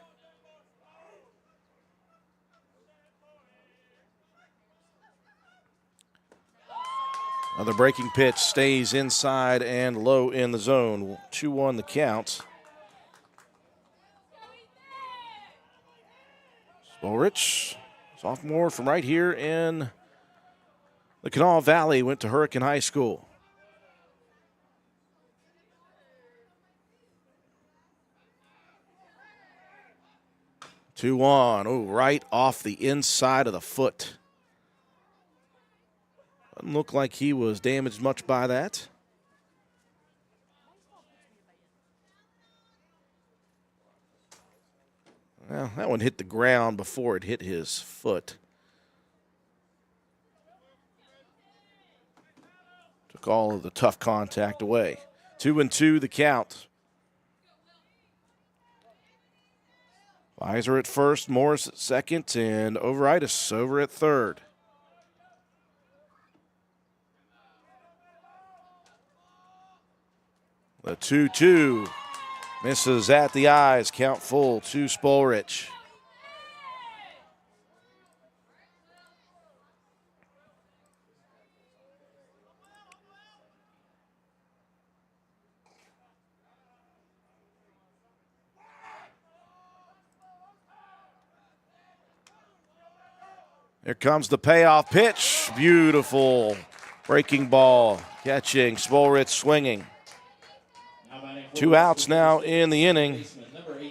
Another breaking pitch stays inside and low in the zone. 2-1 the count. Spolrich, sophomore from right here in the Kanawha Valley, went to Hurricane High School. Two on, right off the inside of the foot. Doesn't look like he was damaged much by that. Well, that one hit the ground before it hit his foot. Took all of the tough contact away. 2-2 the count. Pfizer at first, Morris at second, and Overitis over at third. The 2-2 misses at the eyes, count full to Spolrich. Here comes the payoff pitch. Beautiful breaking ball, catching, Spolrich swinging. 2 outs now in the inning.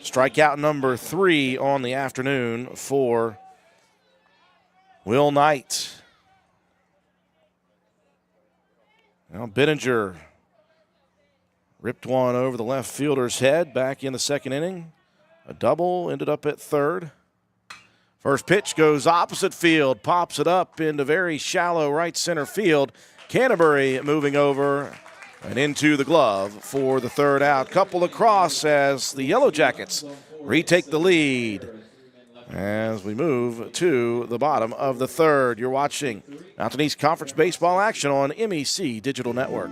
Strikeout number 3 on the afternoon for Will Knight. Now Bittinger ripped one over the left fielder's head back in the 2nd inning. A double, ended up at third. First pitch goes opposite field, pops it up into very shallow right center field. Canterbury moving over and into the glove for the 3rd out. Couple across as the Yellow Jackets retake the lead as we move to the bottom of the third. You're watching Mountain East Conference baseball action on MEC Digital Network.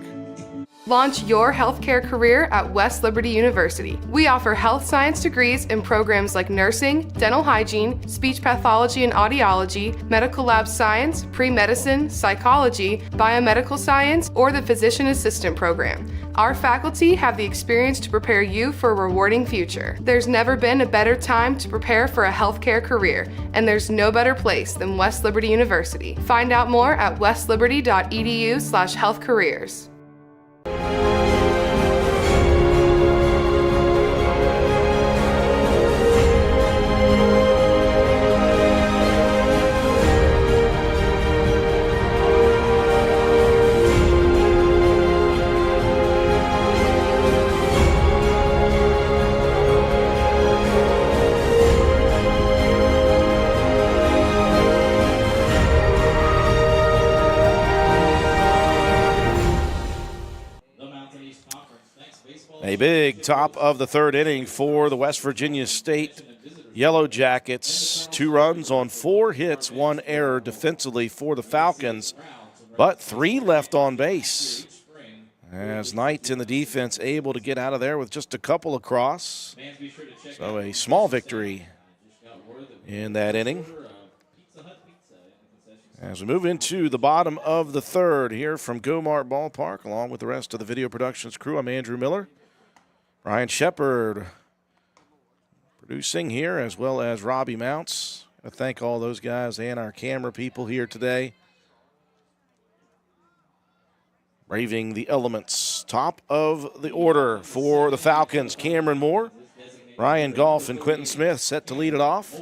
Launch your healthcare career at West Liberty University. We offer health science degrees in programs like nursing, dental hygiene, speech pathology and audiology, medical lab science, pre-medicine, psychology, biomedical science, or the physician assistant program. Our faculty have the experience to prepare you for a rewarding future. There's never been a better time to prepare for a healthcare career, and there's no better place than West Liberty University. Find out more at westliberty.edu/healthcareers. A big top of the third inning for the West Virginia State Yellow Jackets. 2 runs on 4 hits, 1 error defensively for the Falcons, but 3 left on base. As Knight in the defense able to get out of there with just a couple across. So a small victory in that inning. As we move into the bottom of the third here from Gomart Ballpark, along with the rest of the video productions crew, I'm Andrew Miller. Brian Shepard producing here, as well as Robbie Mounts. I thank all those guys and our camera people here today. Braving the elements. Top of the order for the Falcons, Cameron Moore, Ryan Goff, and Quentin Smith set to lead it off.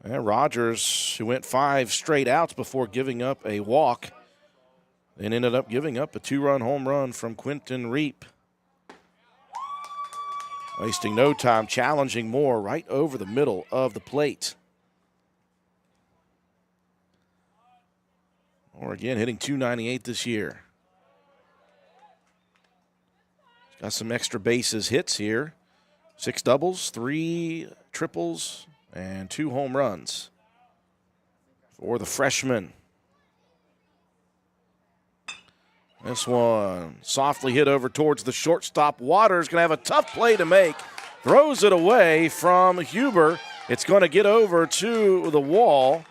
And Rogers, who went 5 straight outs before giving up a walk, and ended up giving up a 2-run home run from Quentin Reap. Wasting no time, challenging Moore right over the middle of the plate. Moore again hitting .298 this year. Got some extra bases hits here. 6 doubles, 3 triples, and 2 home runs for the freshman. This one softly hit over towards the shortstop. Waters going to have a tough play to make. Throws it away from Huber. It's going to get over to the wall.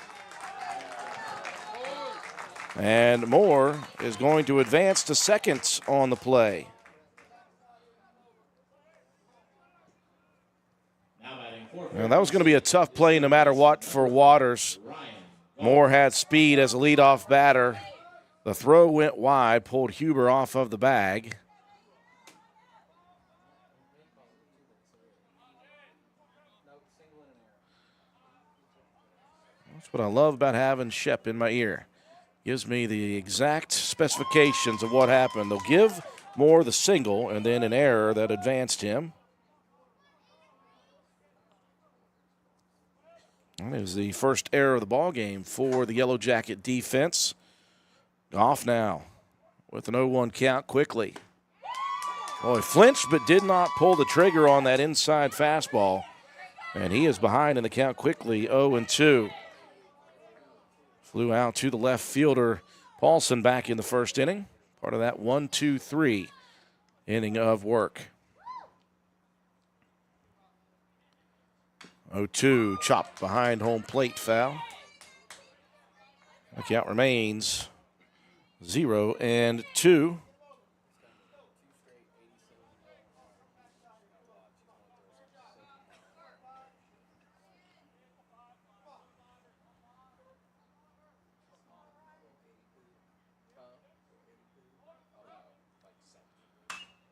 And Moore is going to advance to second on the play. And that was going to be a tough play no matter what for Waters. Moore had speed as a leadoff batter. The throw went wide, pulled Huber off of the bag. That's what I love about having Shep in my ear. Gives me the exact specifications of what happened. They'll give Moore the single and then an error that advanced him. That is the first error of the ball game for the Yellow Jacket defense. Off now with an 0-1 count quickly. Boy, flinched but did not pull the trigger on that inside fastball. And he is behind in the count quickly, 0-2. Flew out to the left fielder, Paulson, back in the first inning. Part of that 1-2-3 inning of work. 0-2, chopped behind home plate foul. The count remains 0-2.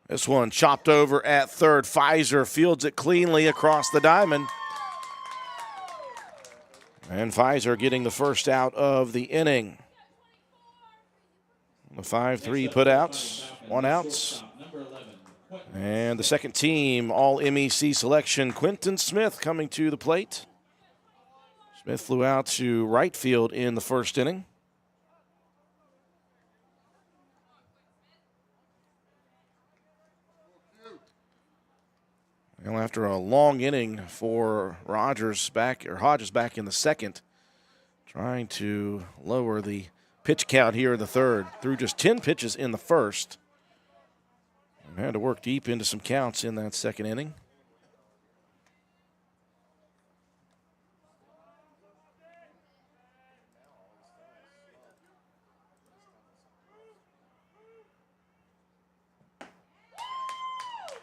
This one chopped over at third. Pfizer fields it cleanly across the diamond. And Pfizer getting the first out of the inning. The 5-3 put outs, 1 out. And the second team, all MEC selection, Quentin Smith coming to the plate. Smith flew out to right field in the first inning. Well, after a long inning for Hodges back in the second, trying to lower the pitch count here in the third. Threw just 10 pitches in the first. And had to work deep into some counts in that second inning.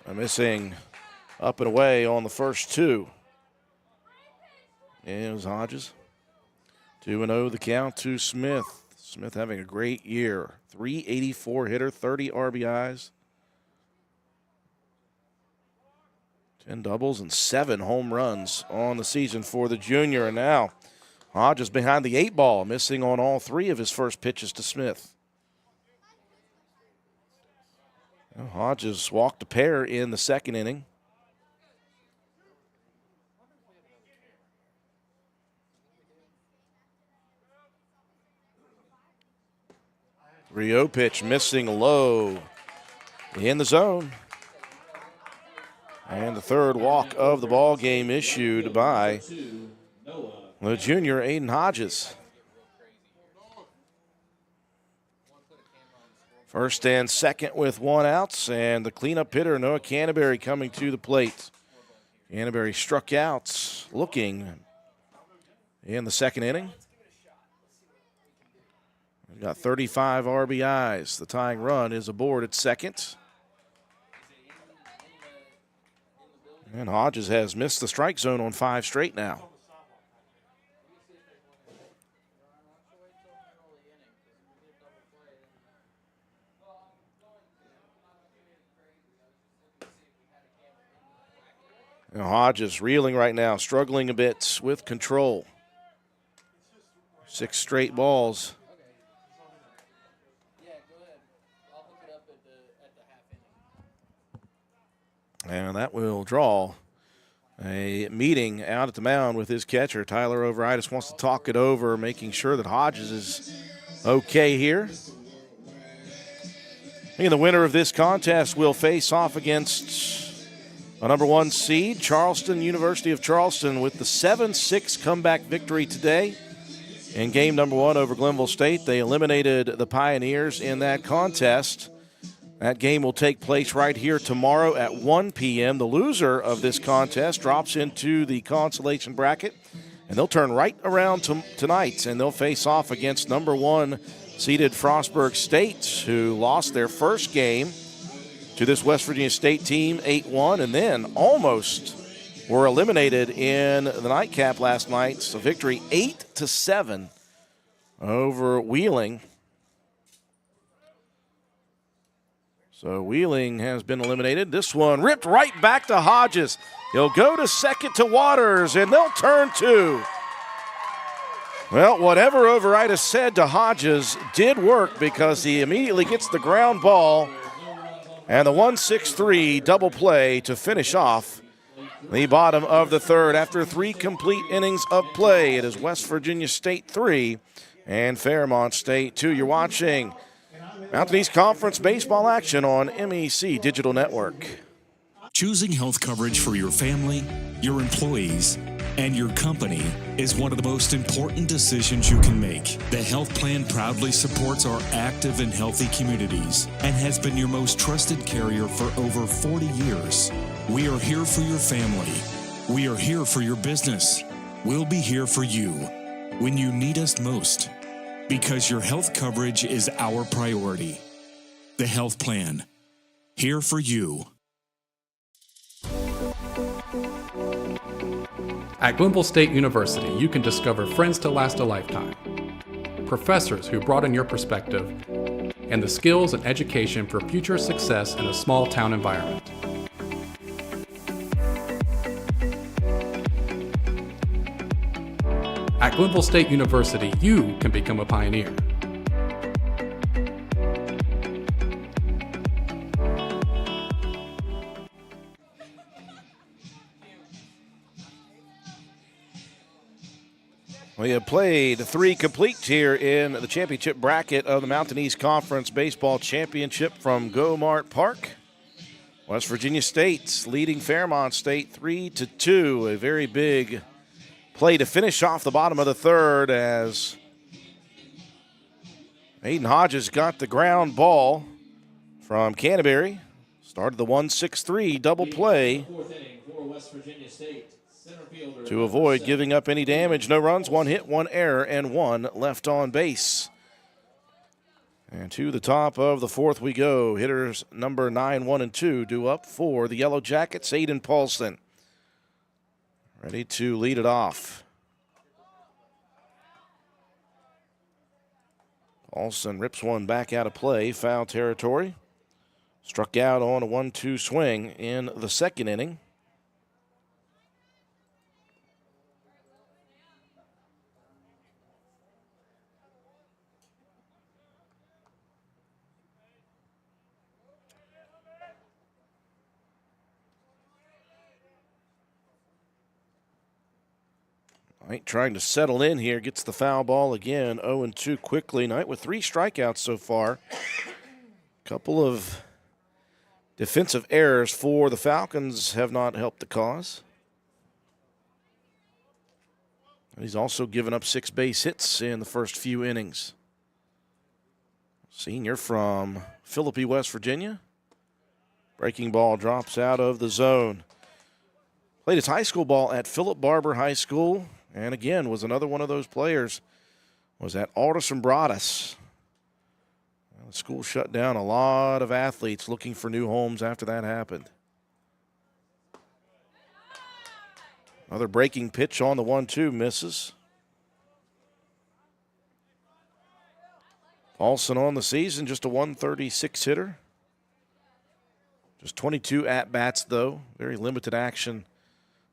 Missing up and away on the first two. And it was Hodges. 2-0 the count to Smith. Smith having a great year. 384 hitter, 30 RBIs. 10 doubles and 7 home runs on the season for the junior. And now Hodges behind the 8 ball, missing on all 3 of his first pitches to Smith. Well, Hodges walked a pair in the second inning. Rio pitch missing low in the zone. And the third walk of the ball game issued by the junior Aiden Hodges. First and second with 1 out, and the cleanup hitter, Noah Canterbury, coming to the plate. Canterbury struck out looking in the second inning. He got 35 RBIs. The tying run is aboard at second. And Hodges has missed the strike zone on 5 straight now. Hodges reeling right now, struggling a bit with control. 6 straight balls. And that will draw a meeting out at the mound with his catcher. Tyler Overitis wants to talk it over, making sure that Hodges is okay here. And the winner of this contest will face off against a number 1 seed, Charleston, University of Charleston, with the 7-6 comeback victory today in game number 1 over Glenville State. They eliminated the Pioneers in that contest. That game will take place right here tomorrow at 1 p.m. The loser of this contest drops into the consolation bracket, and they'll turn right around tonight, and they'll face off against number 1 seeded Frostburg State, who lost their first game to this West Virginia State team 8-1, and then almost were eliminated in the nightcap last night. So victory 8-7 over Wheeling. So Wheeling has been eliminated. This one ripped right back to Hodges. He'll go to second to Waters, and they'll turn 2. Well, whatever Overitis said to Hodges did work, because he immediately gets the ground ball and the 1-6-3 double play to finish off the bottom of the third. After 3 complete innings of play, it is West Virginia State 3 and Fairmont State 2. You're watching Mountain East Conference baseball action on MEC Digital Network. Choosing health coverage for your family, your employees, and your company is one of the most important decisions you can make. The health plan proudly supports our active and healthy communities and has been your most trusted carrier for over 40 years. We are here for your family. We are here for your business. We'll be here for you when you need us most, because your health coverage is our priority. The health plan, here for you. At Glenville State University, you can discover friends to last a lifetime, professors who broaden your perspective, and the skills and education for future success in a small town environment. At Glenville State University, you can become a pioneer. We have played 3 complete here in the championship bracket of the Mountain East Conference Baseball Championship from Go-Mart Park. West Virginia State leading Fairmont State 3-2. A very big play to finish off the bottom of the third as Aiden Hodges got the ground ball from Canterbury. Started the 1-6-3 double play to avoid giving up any damage. No runs, 1 hit, 1 error, and 1 left on base. And to the top of the fourth we go. Hitters number 9, 1, and 2 due up for the Yellow Jackets. Aiden Paulson ready to lead it off. Paulson rips one back out of play, foul territory. Struck out on a 1-2 swing in the second inning. Knight trying to settle in here, gets the foul ball again. 0-2 quickly. Knight with 3 strikeouts so far. Couple of defensive errors for the Falcons have not helped the cause. He's also given up 6 base hits in the first few innings. Senior from Philippi, West Virginia. Breaking ball drops out of the zone. Played his high school ball at Philip Barber High School. And again, was another one of those players. Was at Alderson Broadus. Well, the school shut down a lot of athletes looking for new homes after that happened. Another breaking pitch on the 1-2 misses. Paulson on the season, just a 136 hitter. Just 22 at-bats, though. Very limited action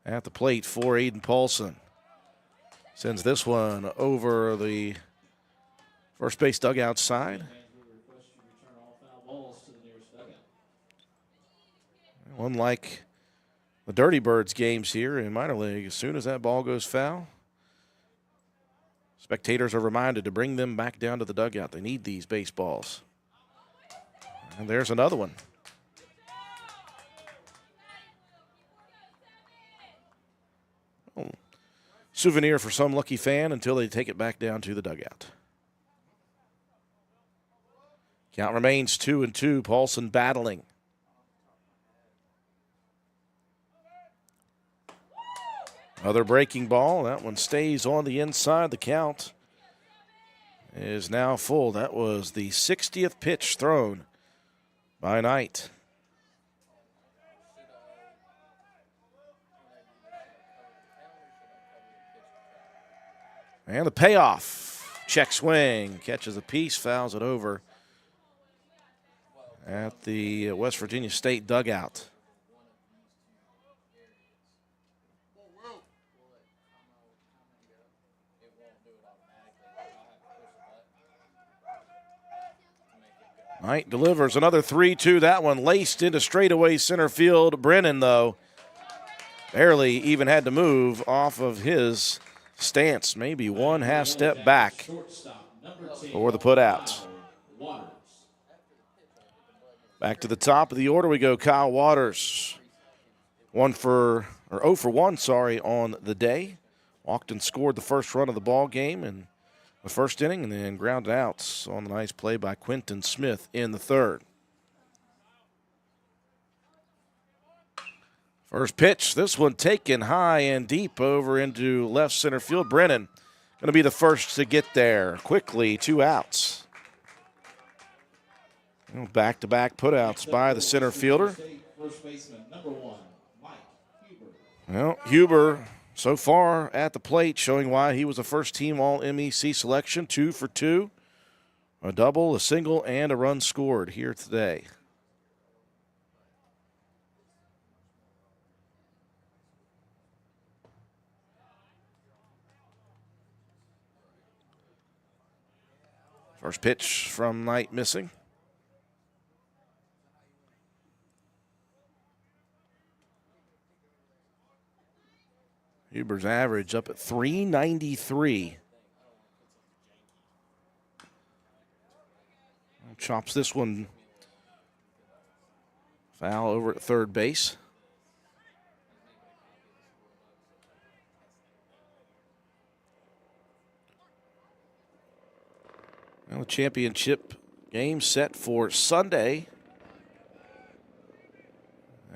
at the plate for Aiden Paulson. Sends this one over the first base dugout side. Unlike the Dirty Birds games here in minor league, as soon as that ball goes foul, spectators are reminded to bring them back down to the dugout. They need these baseballs. And there's another one. Oh. Souvenir for some lucky fan until they take it back down to the dugout. Count remains 2-2. Paulson battling. Another breaking ball. That one stays on the inside. The count is now full. That was the 60th pitch thrown by Knight. And the payoff. Check swing. Catches a piece, fouls it over at the West Virginia State dugout. Knight delivers another 3-2. That one laced into straightaway center field. Brennan, though, barely even had to move off of his stance. Maybe one half step back for the putouts. Back to the top of the order we go. Kyle Waters, 0 for 1, on the day. Walked and scored the first run of the ball game in the first inning and then grounded out on the nice play by Quentin Smith in the third. First pitch, this one taken high and deep over into left center field. Brennan going to be the first to get there. Quickly, 2 outs. Back-to-back putouts by the center fielder. Well, Huber so far at the plate showing why he was a first-team All-MEC selection. 2 for 2. A double, a single, and a run scored here today. First pitch from Knight missing. Huber's average up at 393. Chops this one Foul over at third base. Well, the championship game set for Sunday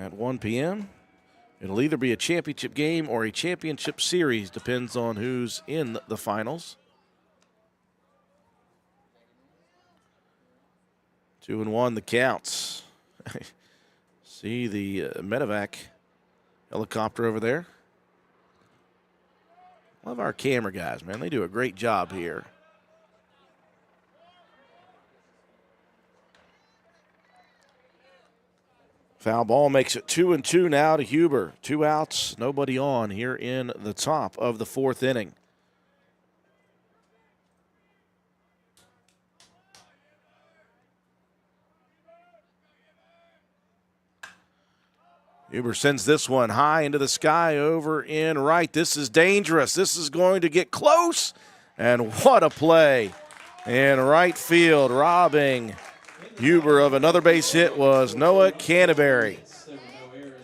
at 1 p.m. It'll either be a championship game or a championship series, depends on who's in the finals. 2-1 the counts. See the medevac helicopter over there. Love our camera guys, man. They do a great job here. Foul ball makes it 2-2 now to Huber. 2 outs, nobody on here in the top of the 4th inning. Huber sends this one high into the sky over in right. This is dangerous. This is going to get close. And what a play in right field, robbing Huber of another base hit was Noah Canterbury.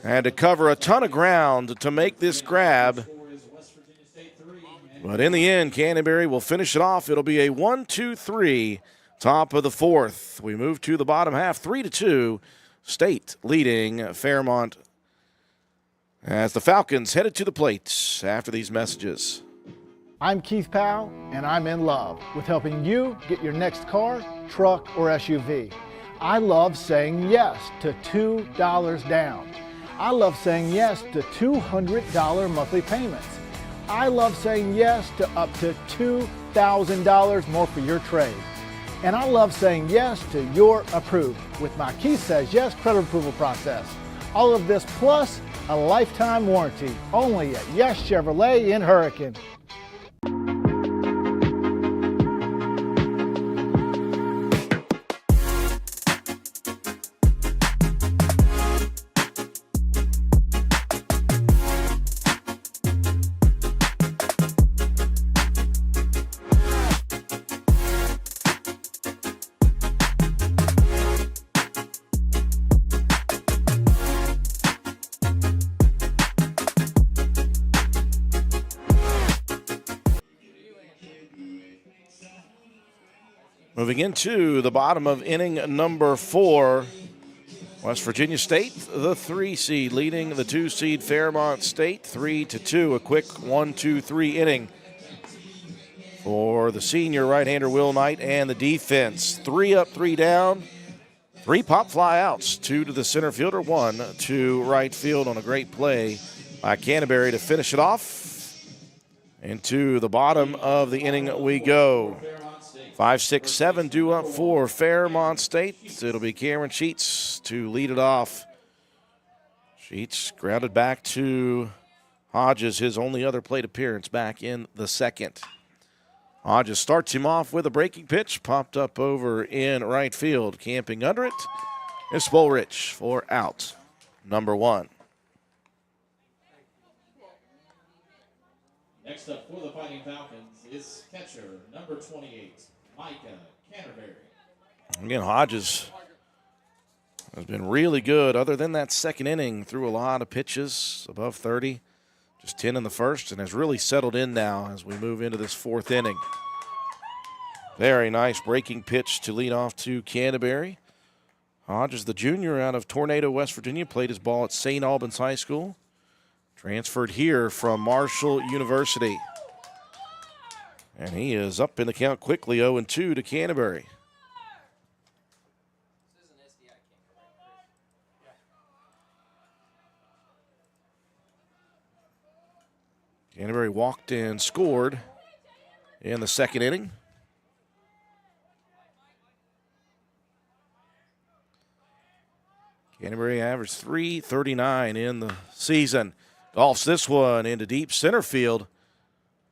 Had to cover a ton of ground to make this grab. But in the end, Canterbury will finish it off. It'll be a 1-2-3, top of the 4th. We move to the bottom half, 3-2. State leading Fairmont as the Falcons headed to the plate after these messages. I'm Keith Powell, and I'm in love with helping you get your next car, truck, or SUV. I love saying yes to $2 down. I love saying yes to $200 monthly payments. I love saying yes to up to $2,000 more for your trade. And I love saying yes to your approved with my Keith Says Yes credit approval process. All of this plus a lifetime warranty only at Yes Chevrolet in Hurricane. Moving into the bottom of inning number 4, West Virginia State, the 3 seed, leading the 2 seed Fairmont State, 3-2. A quick 1-2-3 inning for the senior right-hander Will Knight and the defense. 3 up, 3 down, 3 pop fly outs, 2 to the center fielder, 1 to right field on a great play by Canterbury to finish it off. Into the bottom of the inning we go. 5, 6, 7 due up for Fairmont State. It'll be Cameron Sheets to lead it off. Sheets grounded back to Hodges, his only other plate appearance back in the 2nd. Hodges starts him off with a breaking pitch, popped up over in right field. Camping under it is Spolrich for out number 1. Next up for the Fighting Falcons is catcher number 28, Micah Canterbury. Again, Hodges has been really good. Other than that 2nd inning, threw a lot of pitches above 30, just 10 in the 1st, and has really settled in now as we move into this 4th inning. Very nice breaking pitch to lead off to Canterbury. Hodges, the junior out of Tornado, West Virginia, played his ball at St. Albans High School. Transferred here from Marshall University. And he is up in the count quickly, 0-2 to Canterbury. Canterbury walked and scored in the 2nd inning. Canterbury averaged .339 in the season. Golfs this one into deep center field.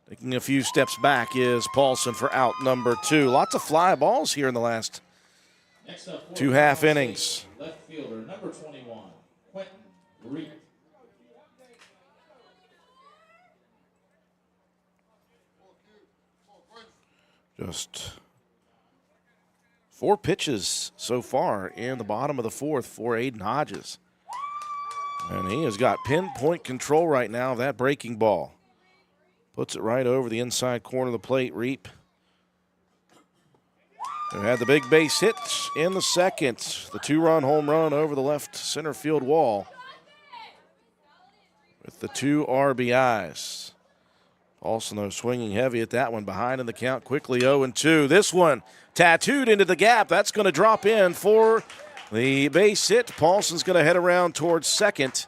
Taking a few steps back is Paulson for out number 2. Lots of fly balls here in the last 2 half innings. Left fielder number 21, Quentin Reed. Just 4 pitches so far in the bottom of the 4th for Aiden Hodges. And he has got pinpoint control right now of that breaking ball. Puts it right over the inside corner of the plate. Reap, who had the big base hit in the 2nd. The 2-run home run over the left center field wall with the 2 RBIs. Paulson, though, swinging heavy at that one. Behind in the count, quickly 0-2. This one tattooed into the gap. That's going to drop in for the base hit. Paulson's going to head around towards second.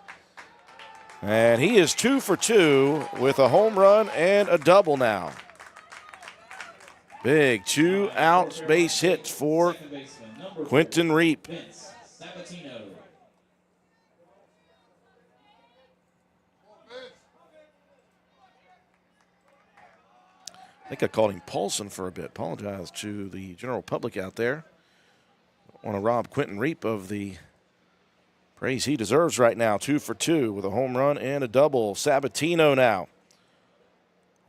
And he is 2 for 2 with a home run and a double now. Big 2-out base hit for Quentin Reap. I think I called him Paulson for a bit. Apologize to the general public out there. Don't want to rob Quentin Reap of the praise he deserves right now. 2 for 2 with a home run and a double. Sabatino now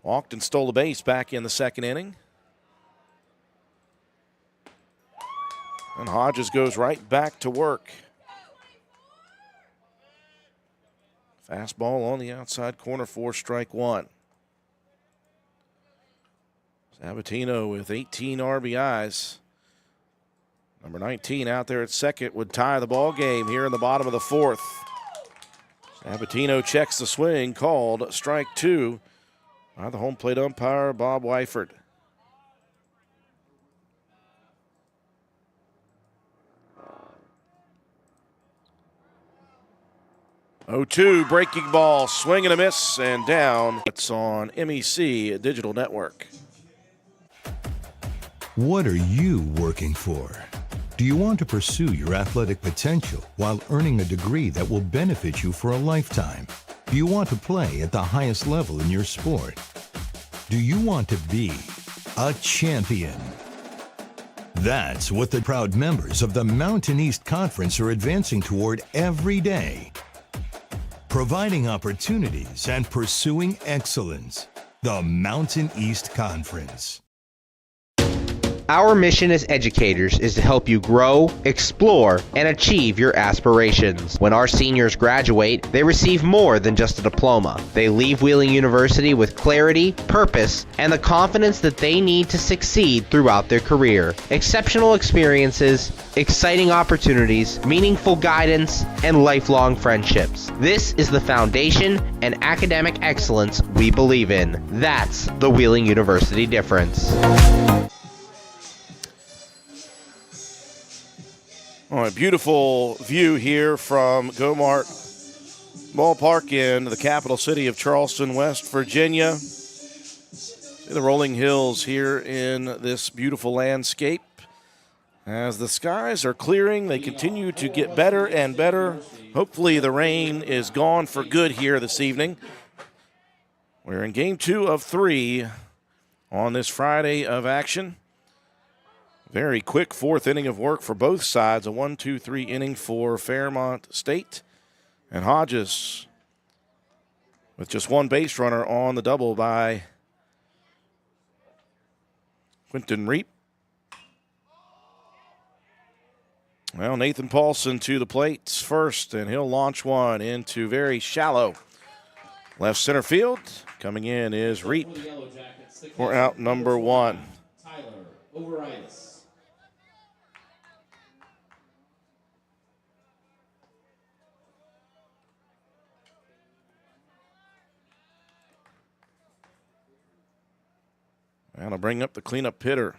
walked and stole a base back in the 2nd inning. And Hodges goes right back to work. Fastball on the outside corner for strike 1. Sabatino with 18 RBIs. Number 19 out there at second would tie the ball game here in the bottom of the 4th. Sabatino checks the swing, called strike 2 by the home plate umpire, Bob Wyford. Oh-2 breaking ball, swing and a miss, and down. It's on MEC Digital Network. What are you working for? Do you want to pursue your athletic potential while earning a degree that will benefit you for a lifetime? Do you want to play at the highest level in your sport? Do you want to be a champion? That's what the proud members of the Mountain East Conference are advancing toward every day. Providing opportunities and pursuing excellence. The Mountain East Conference. Our mission as educators is to help you grow, explore, and achieve your aspirations. When our seniors graduate, they receive more than just a diploma. They leave Wheeling University with clarity, purpose, and the confidence that they need to succeed throughout their career. Exceptional experiences, exciting opportunities, meaningful guidance, and lifelong friendships. This is the foundation and academic excellence we believe in. That's the Wheeling University difference. All right, beautiful view here from Gomart Ballpark in the capital city of Charleston, West Virginia. See the rolling hills here in this beautiful landscape. As the skies are clearing, they continue to get better and better. Hopefully the rain is gone for good here this evening. We're in game 2 of 3 on this Friday of action. Very quick 4th inning of work for both sides. A 1-2-3 inning for Fairmont State. And Hodges with just one base runner on the double by Quentin Reap. Well, Nathan Paulson to the plate first, and he'll launch one into very shallow left center field. Coming in is Reap for out number 1. And I'll bring up the cleanup hitter.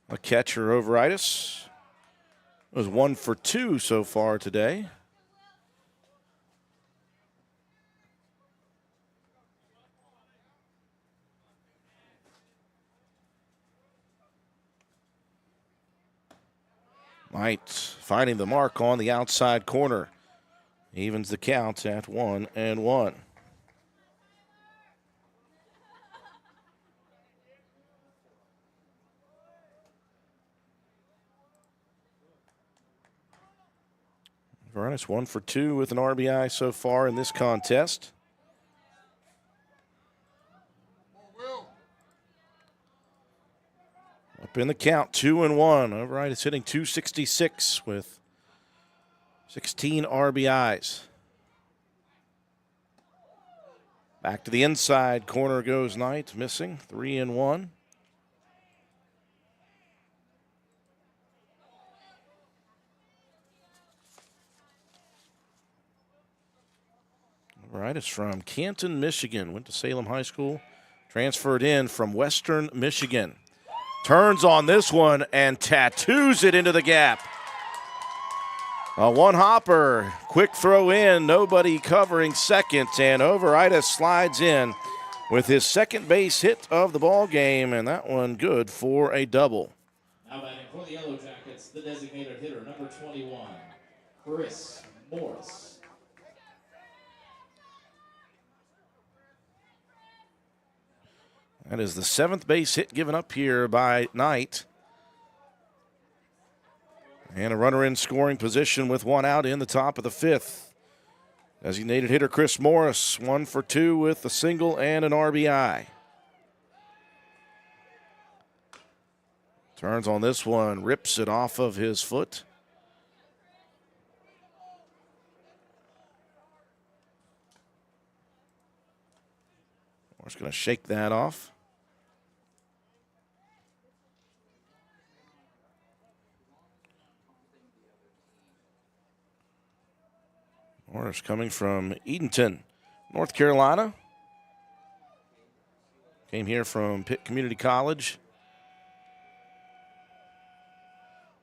A catcher, Overitis. It was 1 for 2 so far today. Might finding the mark on the outside corner. Evens the count at 1-1. Overitis 1 for 2 with an RBI so far in this contest. Up in the count, 2-1. Override is hitting .266 with 16 RBIs. Back to the inside corner goes Knight, missing, 3-1. All right, it's from Canton, Michigan. Went to Salem High School. Transferred in from Western Michigan. Turns on this one and tattoos it into the gap. A one-hopper, quick throw in, nobody covering second, and Overitis slides in with his second base hit of the ball game, and that one good for a double. Now batting for the Yellow Jackets, the designated hitter, number 21, Chris Morris. That is the seventh base hit given up here by Knight. And a runner in scoring position with one out in the top of the fifth. Designated hitter Chris Morris, 1 for 2 with a single and an RBI. Turns on this one, rips it off of his foot. Morris going to shake that off. Morris coming from Edenton, North Carolina. Came here from Pitt Community College.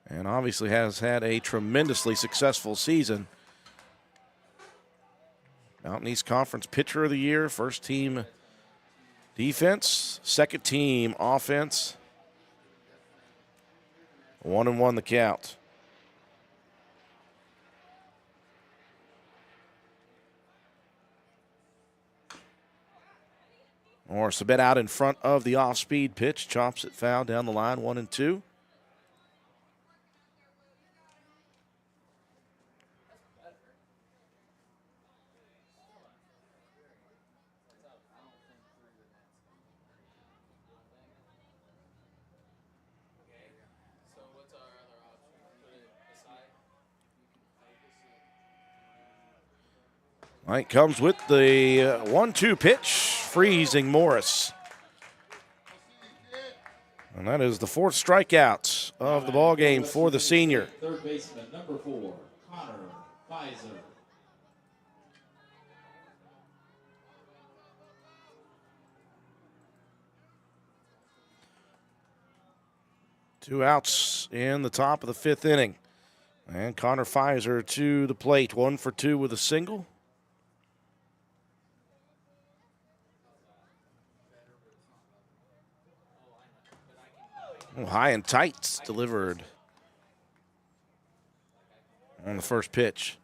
And obviously has had a tremendously successful season. Mountain East Conference Pitcher of the Year, first team defense, second team offense. 1-1 the count. Morris a bit out in front of the off-speed pitch. Chops it foul down the line, 1-2. Knight comes with the 1-2 pitch, freezing Morris. And that is the fourth strikeout of the ball game for the senior. Third baseman, number 4, Connor Pfizer. Two outs in the top of the fifth inning. And Connor Pfizer to the plate, 1 for 2 with a single. High and tight delivered on the first pitch.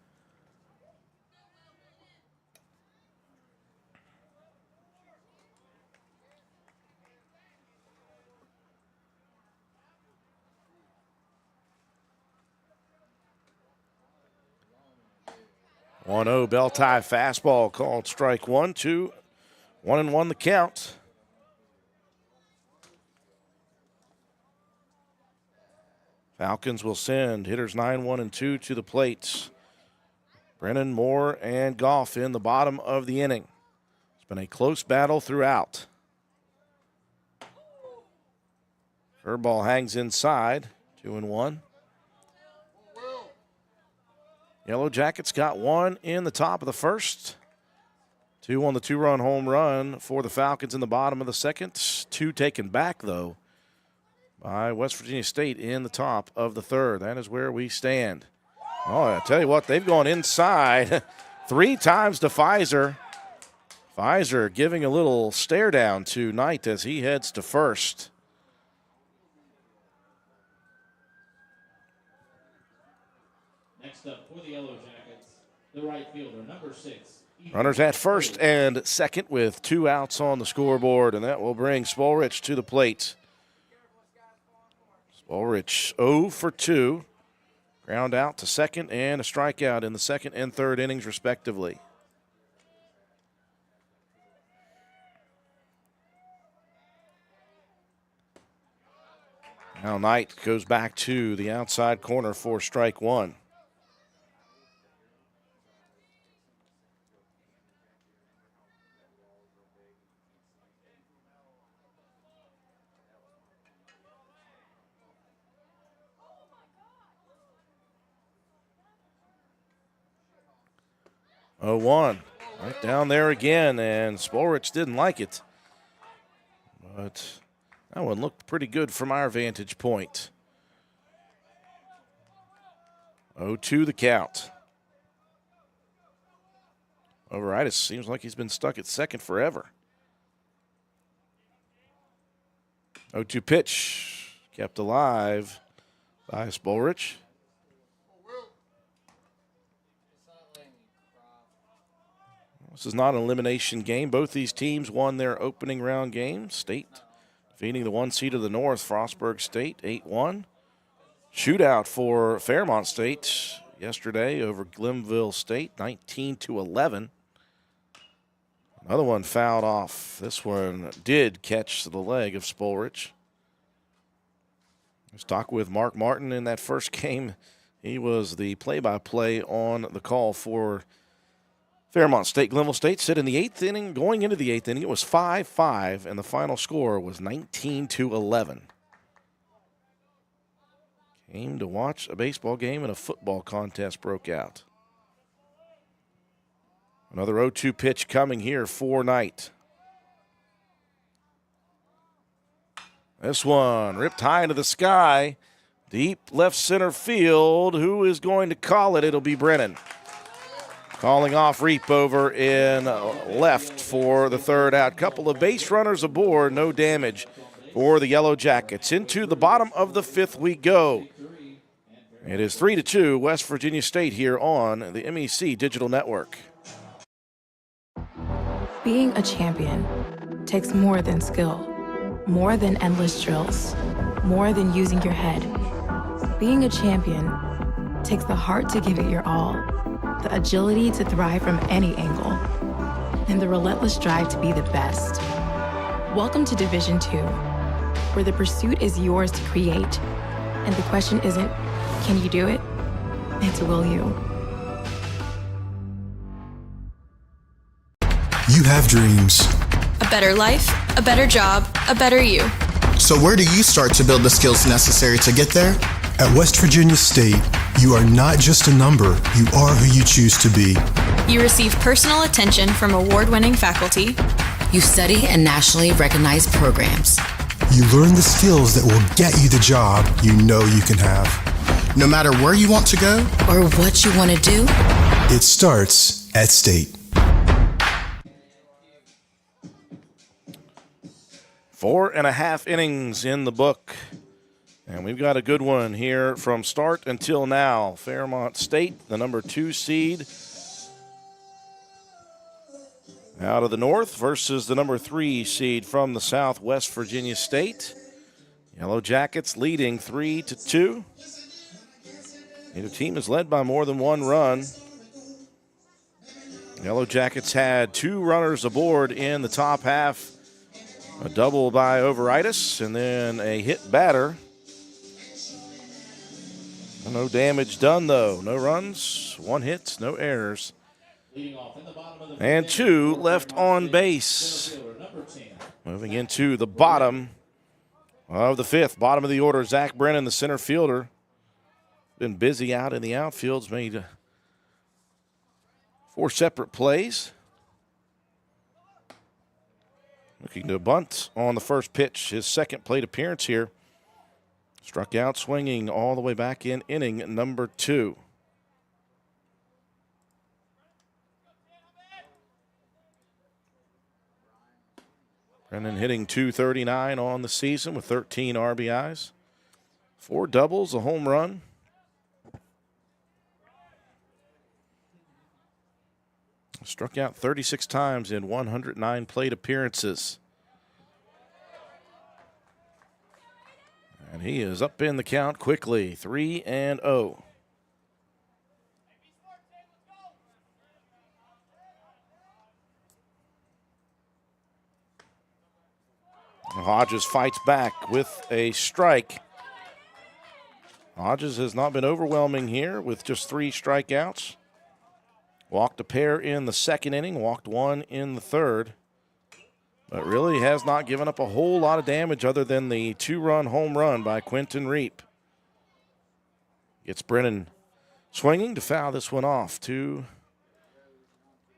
One 1-0 bell tie fastball called strike one, 1-1 the count. Falcons will send hitters 9, 1, and 2 to the plates. Brennan, Moore, and Goff in the bottom of the inning. It's been a close battle throughout. Curveball hangs inside, 2-1. Yellow Jackets got one in the top of the first. 2 on the 2-run home run for the Falcons in the bottom of the second. 2 taken back, though, by West Virginia State in the top of the third. That is where we stand. Oh, I tell you what, they've gone inside 3 times to Pfizer. Pfizer giving a little stare down to Knight as he heads to first. Next up for the Yellow Jackets, the right fielder, number 6. Runners at first and second with 2 outs on the scoreboard, and that will bring Spolrich to the plate. Spolrich 0 for 2. Ground out to second and a strikeout in the second and third innings, respectively. Now Knight goes back to the outside corner for strike one. Oh, 1. Right down there again, and Spolrich didn't like it. But that one looked pretty good from our vantage point. 0-2 the count. Overitis seems like he's been stuck at second forever. 0-2 pitch, kept alive by Spolrich. This is not an elimination game. Both these teams won their opening round game. State defeating the 1 seed of the North, Frostburg State, 8-1. Shootout for Fairmont State yesterday over Glenville State, 19-11. Another one fouled off. This one did catch the leg of Spolrich. Let's talk with Mark Martin in that first game. He was the play-by-play on the call for Fairmont State. Glenville State sit in the 8th inning. Going into the 8th inning, it was 5-5, and the final score was 19-11. Came to watch a baseball game and a football contest broke out. Another 0-2 pitch coming here for Knight. This one ripped high into the sky. Deep left center field. Who is going to call it? It'll be Brennan. Calling off Reap over in left for the third out. Couple of base runners aboard, no damage for the Yellow Jackets. Into the bottom of the 5th we go. It is 3-2 West Virginia State here on the MEC Digital Network. Being a champion takes more than skill, more than endless drills, more than using your head. Being a champion takes the heart to give it your all, the agility to thrive from any angle, and the relentless drive to be the best. Welcome to Division II, where the pursuit is yours to create, and the question isn't, can you do it? It's will you. You have dreams. A better life, a better job, a better you. So where do you start to build the skills necessary to get there? At West Virginia State, you are not just a number, you are who you choose to be. You receive personal attention from award-winning faculty. You study in nationally recognized programs. You learn the skills that will get you the job you know you can have. No matter where you want to go or what you want to do, it starts at State. 4.5 innings in the book. And we've got a good one here from start until now. Fairmont State, the number 2 seed out of the north versus the number 3 seed from the south, West Virginia State. Yellow Jackets leading 3-2. Neither team is led by more than 1 run. Yellow Jackets had 2 runners aboard in the top half. A double by Overitis and then a hit batter. No damage done, though. No runs, 1 hit, no errors. And 2 left on base. Moving into the bottom of the 5th. Bottom of the order, Zach Brennan, the center fielder. Been busy out in the outfields, made 4 separate plays. Looking to bunt on the first pitch, his second plate appearance here. Struck out swinging all the way back in inning number 2. Brennan hitting .239 on the season with 13 RBIs. 4 doubles, a home run. Struck out 36 times in 109 plate appearances. And he is up in the count quickly, 3-0. Hodges fights back with a strike. Hodges has not been overwhelming here with just 3 strikeouts. Walked a pair in the second inning, walked 1 in the third. But really has not given up a whole lot of damage other than the 2-run home run by Quentin Reap. Gets Brennan swinging to foul this one off. 2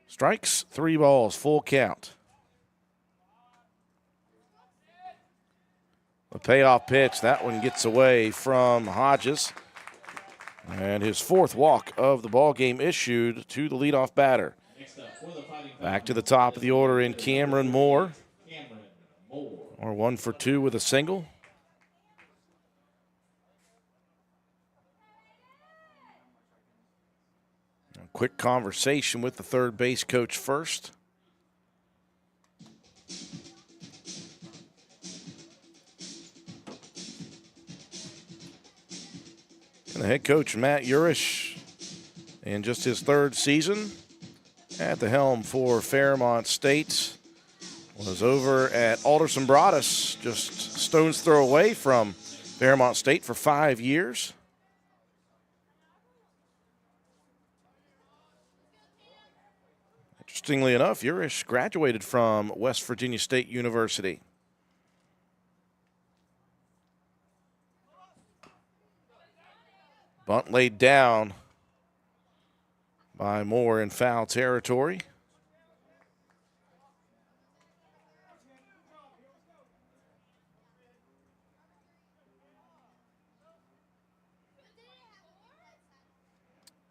strikes, 3 balls, full count. The payoff pitch, that one gets away from Hodges. And his 4th walk of the ball game issued to the leadoff batter. Back to the top of the order in Cameron Moore. Or 1 for 2 with a single. A quick conversation with the third base coach first. And the head coach, Matt Urish, in just his 3rd season at the helm for Fairmont State, was over at Alderson Broadus, just stone's throw away from Fairmont State for 5 years. Interestingly enough, Urish graduated from West Virginia State University. Bunt laid down by Moore in foul territory.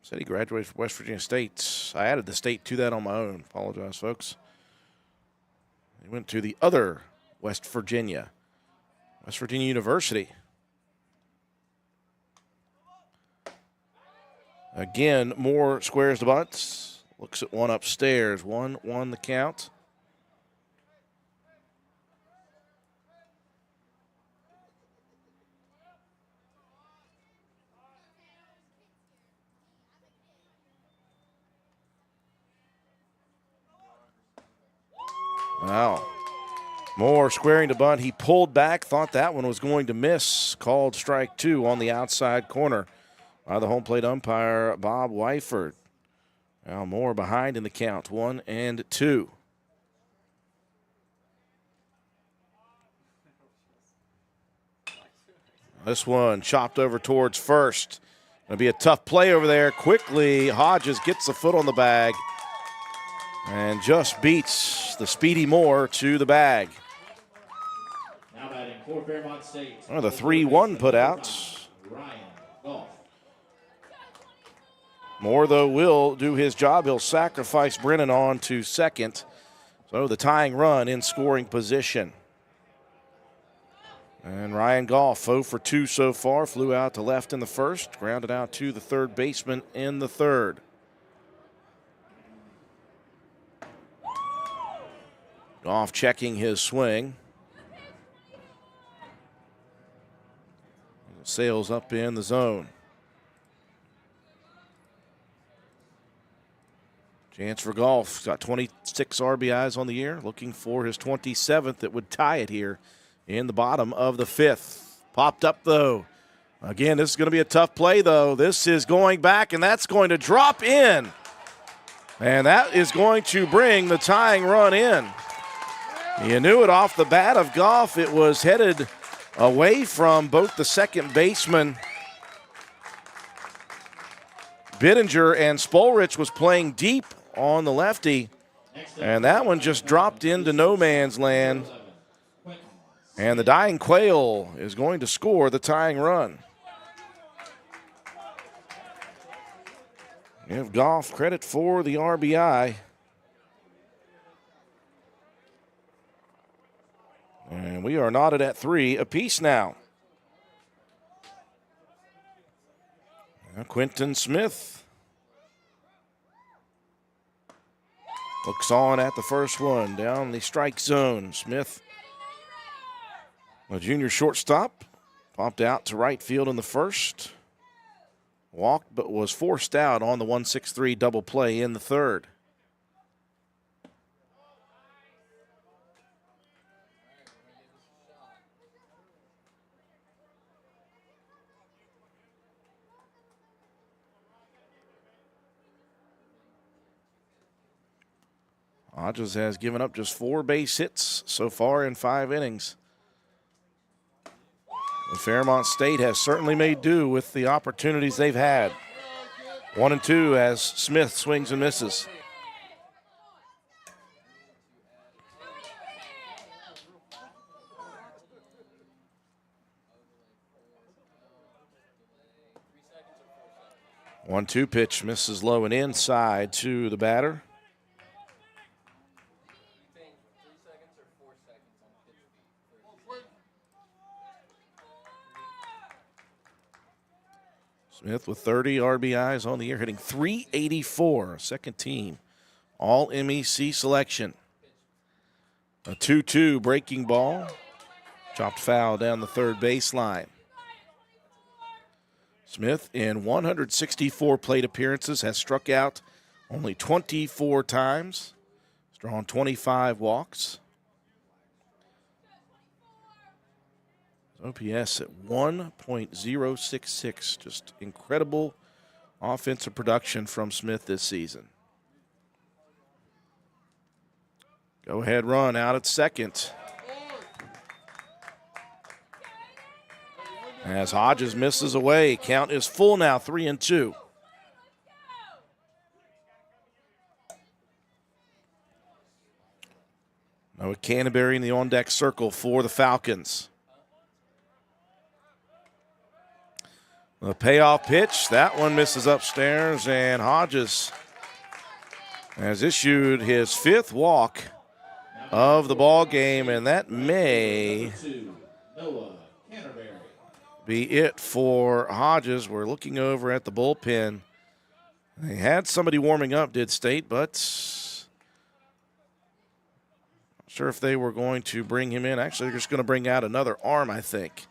Said he graduated from West Virginia State. I added the state to that on my own. Apologize, folks. He went to the other West Virginia University. Again, Moore squares the bunts. Looks at one upstairs. 1-1 the count. Wow. Moore squaring the bunt. He pulled back, thought that one was going to miss. Called strike 2 on the outside corner by the home plate umpire, Bob Wyford. Now Moore behind in the count, 1-2. This one chopped over towards first. Going to be a tough play over there. Quickly, Hodges gets the foot on the bag and just beats the speedy Moore to the bag. Now batting for Fairmont State. One of the 3-1 putouts. Ryan Goff. Moore, though, will do his job. He'll sacrifice Brennan on to second. So the tying run in scoring position. And Ryan Goff, 0 for 2 so far. Flew out to left in the first. Grounded out to the third baseman in the third. Goff checking his swing. Sails up in the zone. Chance for Goff. Got 26 RBIs on the year. Looking for his 27th that would tie it here in the bottom of the 5th. Popped up, though. Again, this is going to be a tough play, though. This is going back, and that's going to drop in. And that is going to bring the tying run in. You knew it off the bat of Goff. It was headed away from both the second baseman, Bittinger, and Spolrich was playing deep on the lefty. And that one just dropped into no man's land. And the Dying Quail is going to score the tying run. Give Goff credit for the RBI. And we are knotted at 3 apiece now. Quentin Smith looks on at the first one down the strike zone. Smith, a junior shortstop, popped out to right field in the first. Walked but was forced out on the 1-6-3 double play in the third. Hodges has given up just 4 base hits so far in 5 innings. And Fairmont State has certainly made do with the opportunities they've had. 1-2 as Smith swings and misses. One-two pitch misses low and inside to the batter. Smith with 30 RBIs on the year, hitting .384, second team, all MEC selection. A 2-2 breaking ball, chopped foul down the third baseline. Smith, in 164 plate appearances, has struck out only 24 times. He's drawn 25 walks. OPS at 1.066. Just incredible offensive production from Smith this season. Go-ahead run out at second. As Hodges misses away, count is full now, 3-2. Noah Canterbury in the on-deck circle for the Falcons. The payoff pitch, that one misses upstairs, and Hodges has issued his 5th walk of the ball game, and that may be it for Hodges. We're looking over at the bullpen. They had somebody warming up, did State, but not sure if they were going to bring him in. Actually, they're just going to bring out another arm, I think.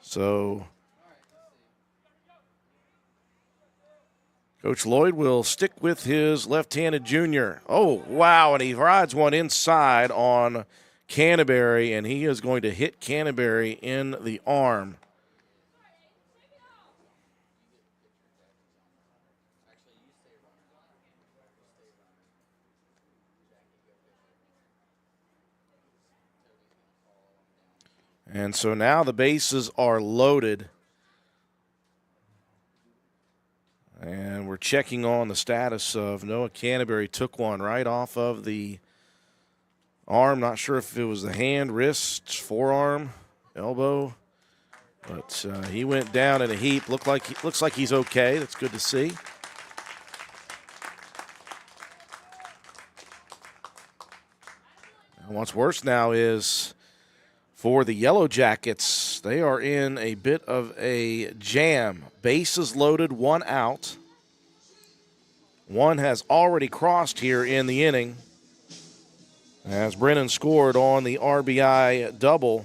So Coach Lloyd will stick with his left-handed junior. Oh, wow, and he rides one inside on Canterbury, and he is going to hit Canterbury in the arm. And so now the bases are loaded. And we're checking on the status of Noah Canterbury. Took one right off of the arm. Not sure if it was the hand, wrist, forearm, elbow. But he went down in a heap. Looks like he's okay. That's good to see. And what's worse now is for the Yellow Jackets, they are in a bit of a jam. Bases loaded, 1 out. One has already crossed here in the inning, as Brennan scored on the RBI double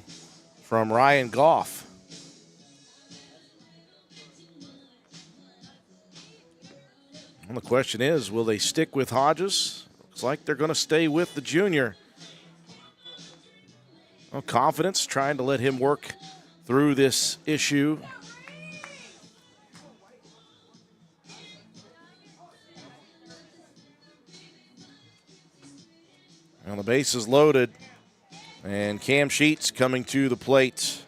from Ryan Goff. And the question is, will they stick with Hodges? Looks like they're going to stay with the junior. Well, confidence, trying to let him work through this issue. And the base is loaded, and Cam Sheets coming to the plate.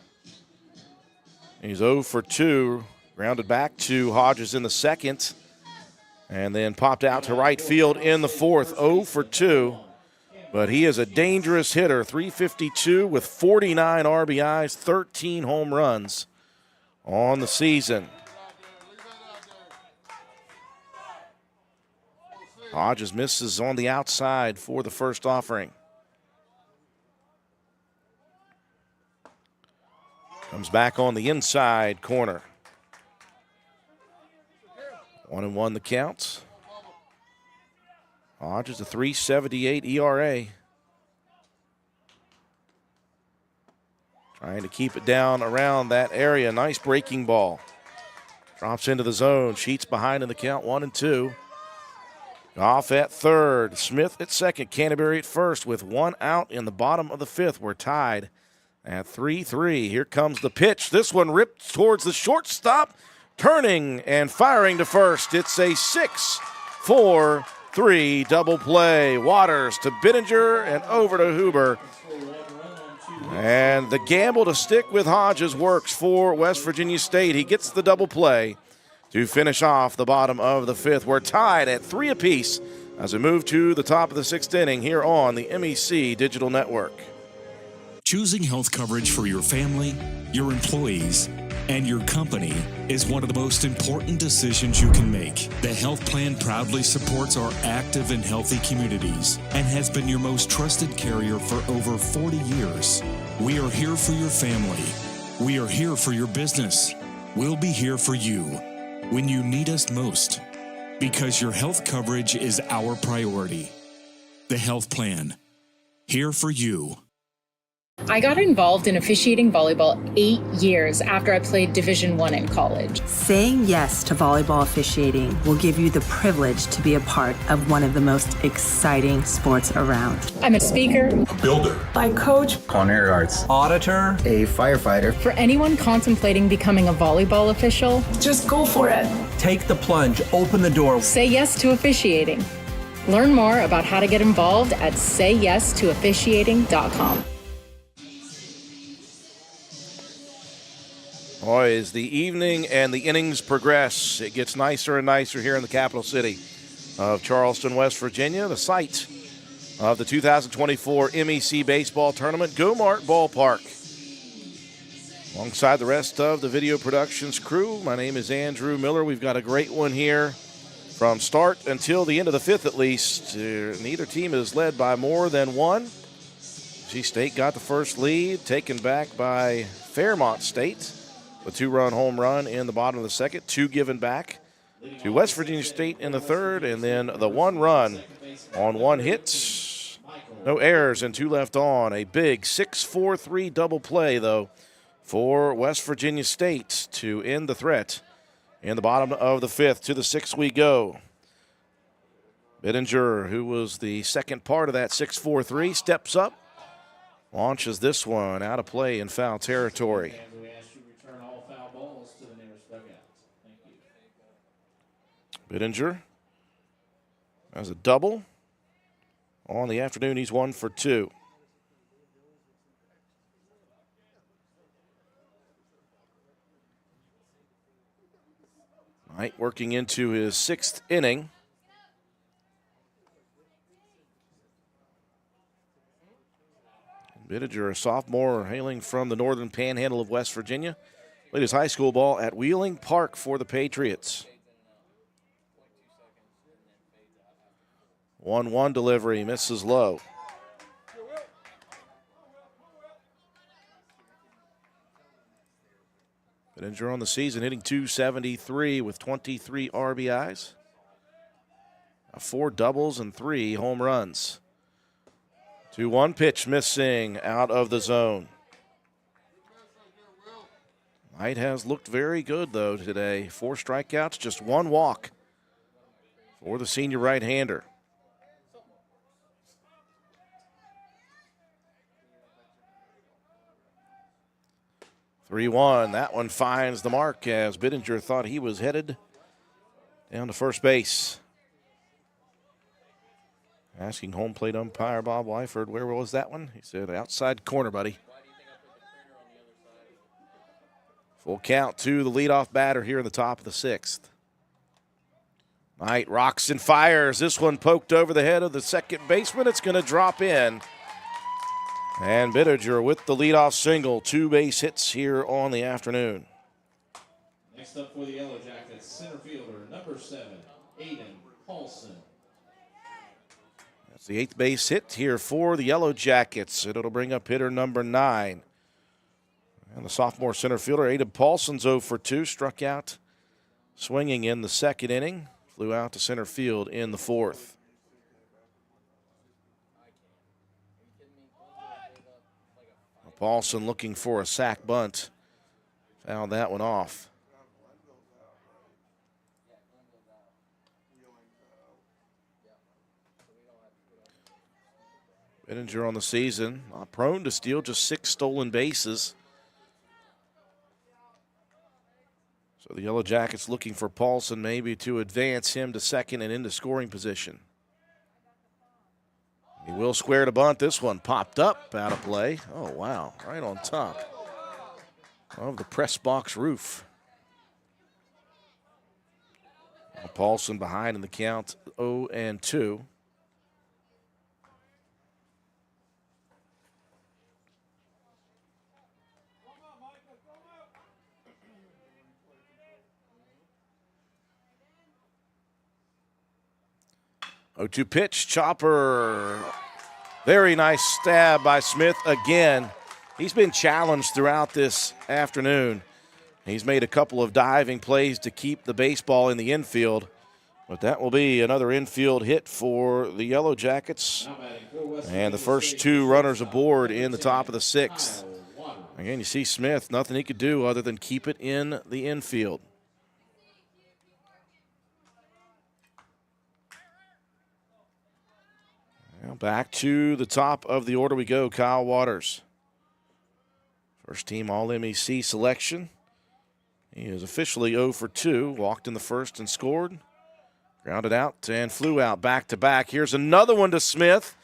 He's 0 for 2, grounded back to Hodges in the second, and then popped out to right field in the fourth, 0 for 2. But he is a dangerous hitter, .352 with 49 RBIs, 13 home runs on the season. Hodges misses on the outside for the first offering. Comes back on the inside corner. 1-1 the count. Hodges a .378 ERA. Trying to keep it down around that area. Nice breaking ball. Drops into the zone. Sheets behind in the count, 1-2. Goff at third. Smith at second. Canterbury at first with 1 out in the bottom of the 5th. We're tied at 3-3. Here comes the pitch. This one ripped towards the shortstop. Turning and firing to first. It's a 6-4 3, double play. Waters to Bittinger and over to Huber. And the gamble to stick with Hodges works for West Virginia State. He gets the double play to finish off the bottom of the 5th. We're tied at 3 apiece as we move to the top of the 6th inning here on the MEC Digital Network. Choosing health coverage for your family, your employees, and your company is one of the most important decisions you can make. The health plan proudly supports our active and healthy communities and has been your most trusted carrier for over 40 years. We are here for your family. We are here for your business. We'll be here for you when you need us most, because your health coverage is our priority. The health plan, here for you. I got involved in officiating volleyball 8 years after I played Division I in college. Saying yes to volleyball officiating will give you the privilege to be a part of one of the most exciting sports around. I'm a speaker, a builder, I coach, culinary arts, auditor, a firefighter. For anyone contemplating becoming a volleyball official, just go for it. Take the plunge, open the door. Say yes to officiating. Learn more about how to get involved at sayyes2officiating.com. Boy, as the evening and the innings progress, it gets nicer and nicer here in the capital city of Charleston, West Virginia, the site of the 2024 MEC Baseball Tournament, Go-Mart Ballpark. Alongside the rest of the video productions crew, my name is Andrew Miller. We've got a great one here from start until the end of the 5th at least. Neither team is led by more than one. NC State got the first lead, taken back by Fairmont State. A 2-run home run in the bottom of the 2nd, 2 given back to West Virginia State in the 3rd, and then the 1 run on 1 hit. No errors and 2 left on. A big 6-4-3 double play, though, for West Virginia State to end the threat in the bottom of the 5th. To the 6th we go. Bittinger, who was the second part of that 6-4-3, steps up, launches this one out of play in foul territory. Bittinger has a double. On the afternoon, he's 1 for 2. Knight working into his 6th inning. Bittinger, a sophomore hailing from the northern panhandle of West Virginia, played his high school ball at Wheeling Park for the Patriots. 1-1 delivery, misses low. Bittinger on the season hitting .273 with 23 RBIs, 4 doubles and 3 home runs. 2-1 pitch missing out of the zone. Knight has looked very good, though, today. 4 strikeouts, just 1 walk for the senior right-hander. 3-1, that one finds the mark as Bittinger thought he was headed down to first base. Asking home plate umpire Bob Wyford, where was that one? He said, outside corner, buddy. Full count to the leadoff batter here in the top of the 6th. Knight rocks and fires. This one poked over the head of the second baseman. It's going to drop in. And Bittinger with the leadoff single. 2 base hits here on the afternoon. Next up for the Yellow Jackets, center fielder, number 7, Aiden Paulson. That's the 8th base hit here for the Yellow Jackets. It'll bring up hitter number 9. And the sophomore center fielder, Aiden Paulson's 0 for 2, struck out swinging in the 2nd inning. Flew out to center field in the 4th. Paulson looking for a sac bunt. Fouled that one off. Bittinger on the season, not prone to steal, just 6 stolen bases. So the Yellow Jackets looking for Paulson maybe to advance him to second and into scoring position. He will square to bunt. This one popped up out of play. Oh, wow. Right on top of the press box roof. Paulson behind in the count, 0-2. Oh-2 pitch, chopper. Very nice stab by Smith again. He's been challenged throughout this afternoon. He's made a couple of diving plays to keep the baseball in the infield, but that will be another infield hit for the Yellow Jackets. And the first two runners aboard in the top of the sixth. Again, you see Smith, nothing he could do other than keep it in the infield. Now back to the top of the order we go, Kyle Waters. First team All-MEC selection. He is officially 0 for 2. Walked in the first and scored. Grounded out and flew out back-to-back. Here's another one to Smith.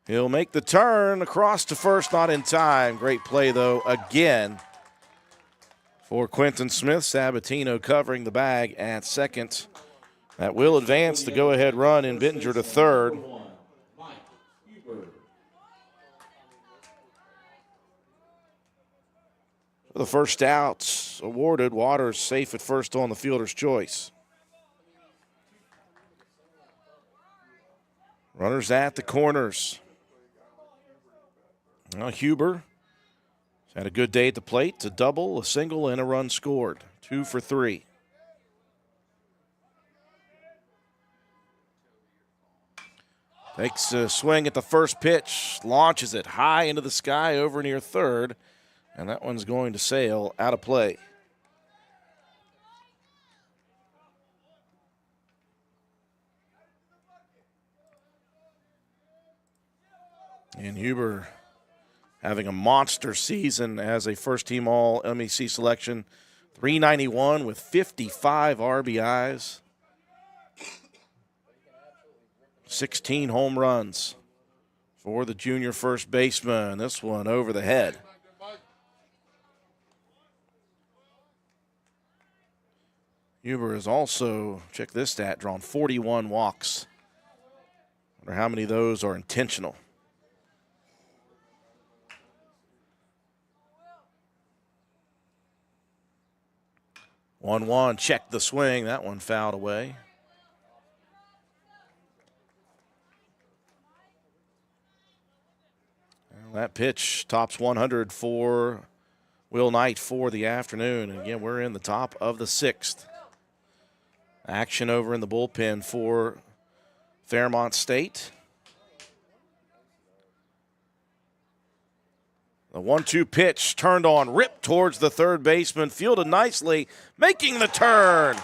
He'll make the turn across to first, not in time. Great play, though, again for Quentin Smith. Sabatino covering the bag at second. That will advance the go-ahead run in Bittinger to third. The first out awarded. Waters safe at first on the fielder's choice. Runners at the corners. Now Huber had a good day at the plate. A double, a single, and a run scored. 2 for 3. Takes a swing at the first pitch. Launches it high into the sky over near third. And that one's going to sail out of play. And Huber having a monster season as a first-team All-MEC selection. 391 with 55 RBIs. 16 home runs for the junior first baseman. This one over the head. Huber has also, check this stat, drawn 41 walks. Wonder how many of those are intentional. One, check the swing. That one fouled away. Well, that pitch tops 100 for Will Knight for the afternoon. And again, we're in the top of the sixth. Action over in the bullpen for Fairmont State. The 1-2 pitch turned on, ripped towards the third baseman, fielded nicely, making the turn.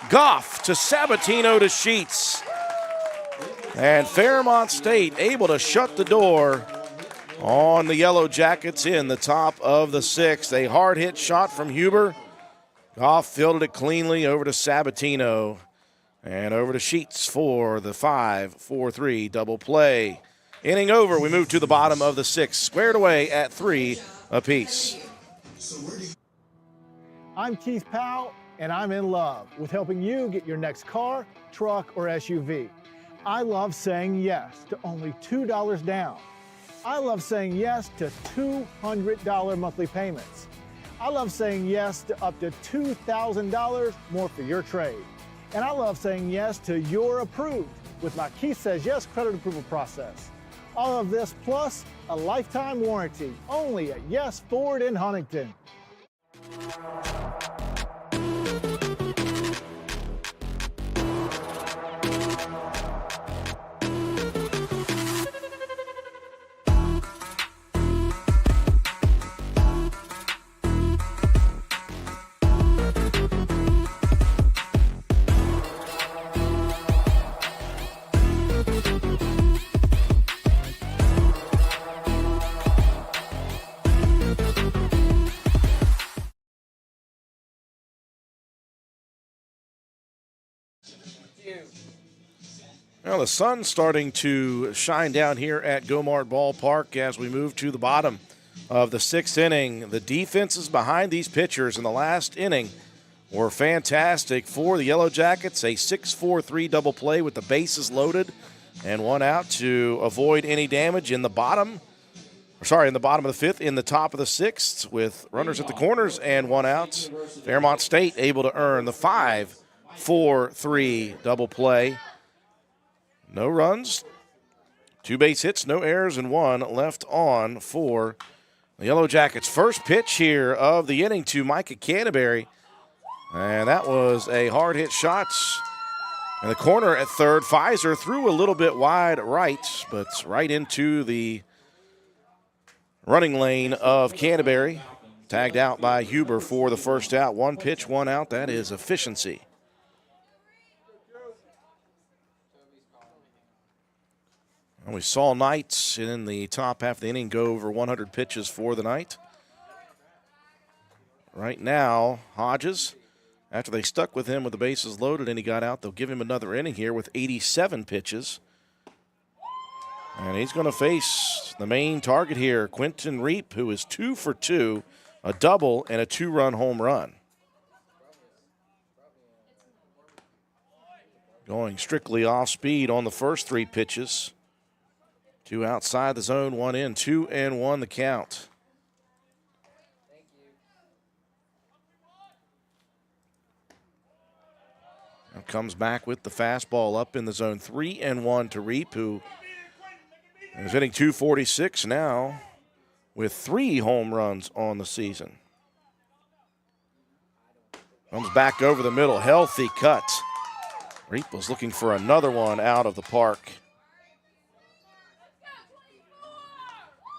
Goff to Sabatino to Sheets. And Fairmont State able to shut the door on the Yellow Jackets in the top of the sixth. A hard hit shot from Huber. Goff fielded it cleanly over to Sabatino and over to Sheets for the 5-4-3 double play. Inning over, we move to the bottom of the sixth, squared away at 3 apiece. I'm Keith Powell, and I'm in love with helping you get your next car, truck, or SUV. I love saying yes to only $2 down. I love saying yes to $200 monthly payments. I love saying yes to up to $2,000 more for your trade. And I love saying yes to You're Approved with my Keith Says Yes credit approval process. All of this plus a lifetime warranty only at Yes Ford in Huntington. Well, the sun's starting to shine down here at Gomart Ballpark as we move to the bottom of the 6th inning. The defenses behind these pitchers in the last inning were fantastic for the Yellow Jackets. A 6-4-3 double play with the bases loaded and one out to avoid any damage in the bottom of the 5th, in the top of the 6th with runners at the corners and one out. Fairmont State able to earn the 5-4-3 double play. No runs, 2 base hits, no errors, and 1 left on for the Yellow Jackets. First pitch here of the inning to Micah Canterbury. And that was a hard hit shot in the corner at third. Pfizer threw a little bit wide right, but right into the running lane of Canterbury. Tagged out by Huber for the first out. 1 pitch, 1 out. That is efficiency. And we saw Knights in the top half of the inning go over 100 pitches for the night. Right now, Hodges, after they stuck with him with the bases loaded and he got out, they'll give him another inning here with 87 pitches. And he's going to face the main target here, Quentin Reap, who is 2 for 2, a double and a 2-run home run. Going strictly off speed on the first 3 pitches. 2 outside the zone, 1 in, 2-1 the count. Now comes back with the fastball up in the zone, 3-1 to Reap, who is hitting .246 now with 3 home runs on the season. Comes back over the middle, healthy cut. Reap was looking for another one out of the park.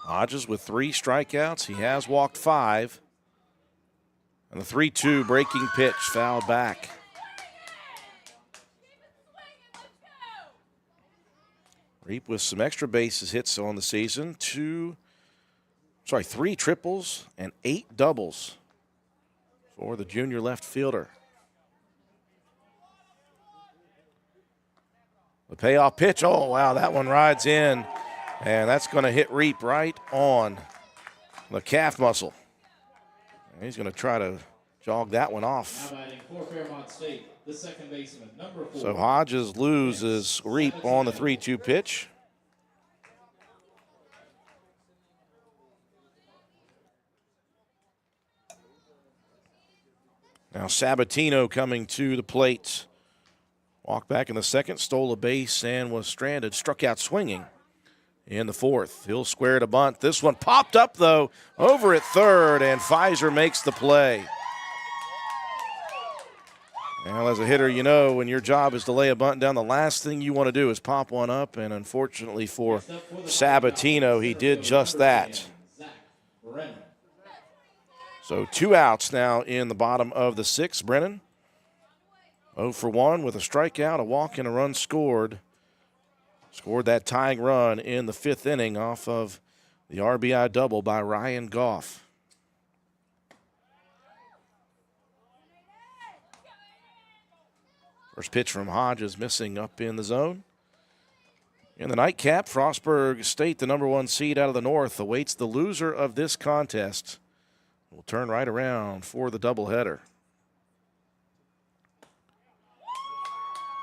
Hodges with 3 strikeouts. He has walked 5. And the 3-2 breaking pitch fouled back. Reap with some extra bases hits on the season. 3 triples and 8 doubles for the junior left fielder. The payoff pitch. Oh, wow, that one rides in. And that's going to hit Reap right on the calf muscle. And he's going to try to jog that one off. So Hodges loses Reap on the 3-2 pitch. Now Sabatino coming to the plate. Walked back in the second, stole a base and was stranded, struck out swinging. In the 4th, he'll square to bunt. This one popped up, though, over at third, and Pfizer makes the play. Well, as a hitter, you know when your job is to lay a bunt down, the last thing you want to do is pop one up, and unfortunately for Sabatino, he did just that. So 2 outs now in the bottom of the 6th. Brennan, 0 for 1 with a strikeout, a walk, and a run scored. Scored that tying run in the 5th inning off of the RBI double by Ryan Goff. First pitch from Hodges missing up in the zone. In the nightcap, Frostburg State, the #1 seed out of the North, awaits the loser of this contest. We'll turn right around for the doubleheader.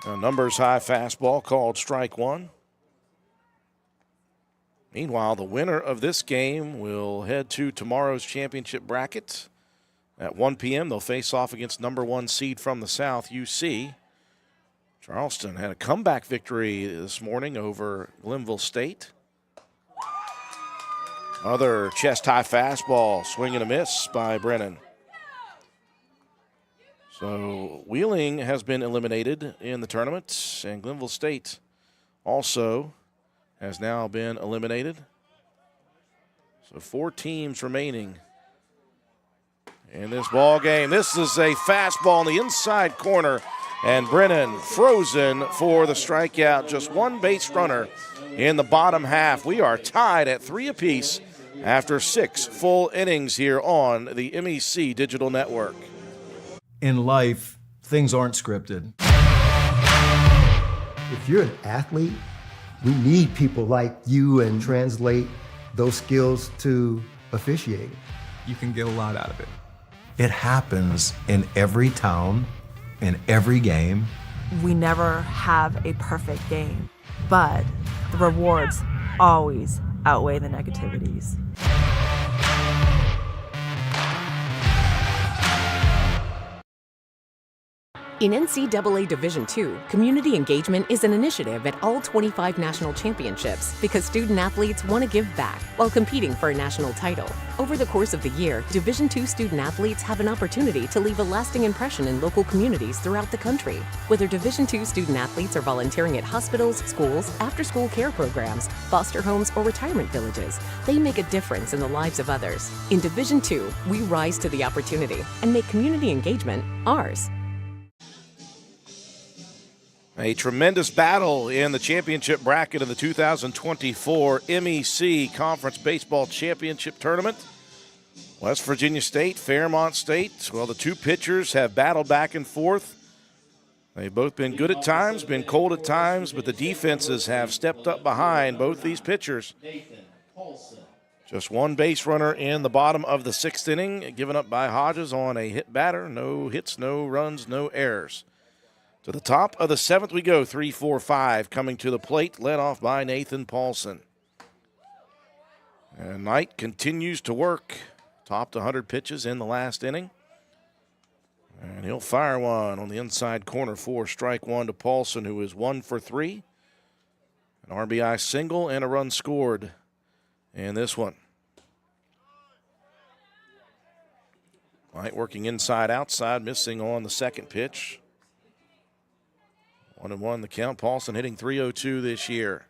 A numbers high fastball called strike 1. Meanwhile, the winner of this game will head to tomorrow's championship bracket. At 1 p.m., they'll face off against #1 seed from the South, UC. Charleston had a comeback victory this morning over Glenville State. Other chest-high fastball, swing and a miss by Brennan. So Wheeling has been eliminated in the tournament, and Glenville State also has now been eliminated. So 4 teams remaining in this ball game. This is a fastball in the inside corner, and Brennan frozen for the strikeout. Just 1 base runner in the bottom half. We are tied at 3 apiece after 6 full innings here on the MEC Digital Network. In life, things aren't scripted. If you're an athlete, we need people like you and translate those skills to officiating. You can get a lot out of it. It happens in every town, in every game. We never have a perfect game, but the rewards always outweigh the negativities. In NCAA Division II, community engagement is an initiative at all 25 national championships because student athletes want to give back while competing for a national title. Over the course of the year, Division II student athletes have an opportunity to leave a lasting impression in local communities throughout the country. Whether Division II student athletes are volunteering at hospitals, schools, after-school care programs, foster homes, or retirement villages, they make a difference in the lives of others. In Division II, we rise to the opportunity and make community engagement ours. A tremendous battle in the championship bracket of the 2024 MEC Conference Baseball Championship Tournament. West Virginia State, Fairmont State, well, the two pitchers have battled back and forth. They've both been good at times, been cold at times, but the defenses have stepped up behind both these pitchers. Just one base runner in the bottom of the sixth inning, given up by Hodges on a hit batter. No hits, no runs, no errors. To the top of the seventh we go, 3-4-5 coming to the plate, led off by Nathan Paulson. And Knight continues to work, topped 100 pitches in the last inning. And he'll fire one on the inside corner for strike one to Paulson, who is 1 for 3. An RBI single and a run scored in this one. Knight working inside, outside, missing on the second pitch. 1-1 the count. Paulson hitting .302 this year.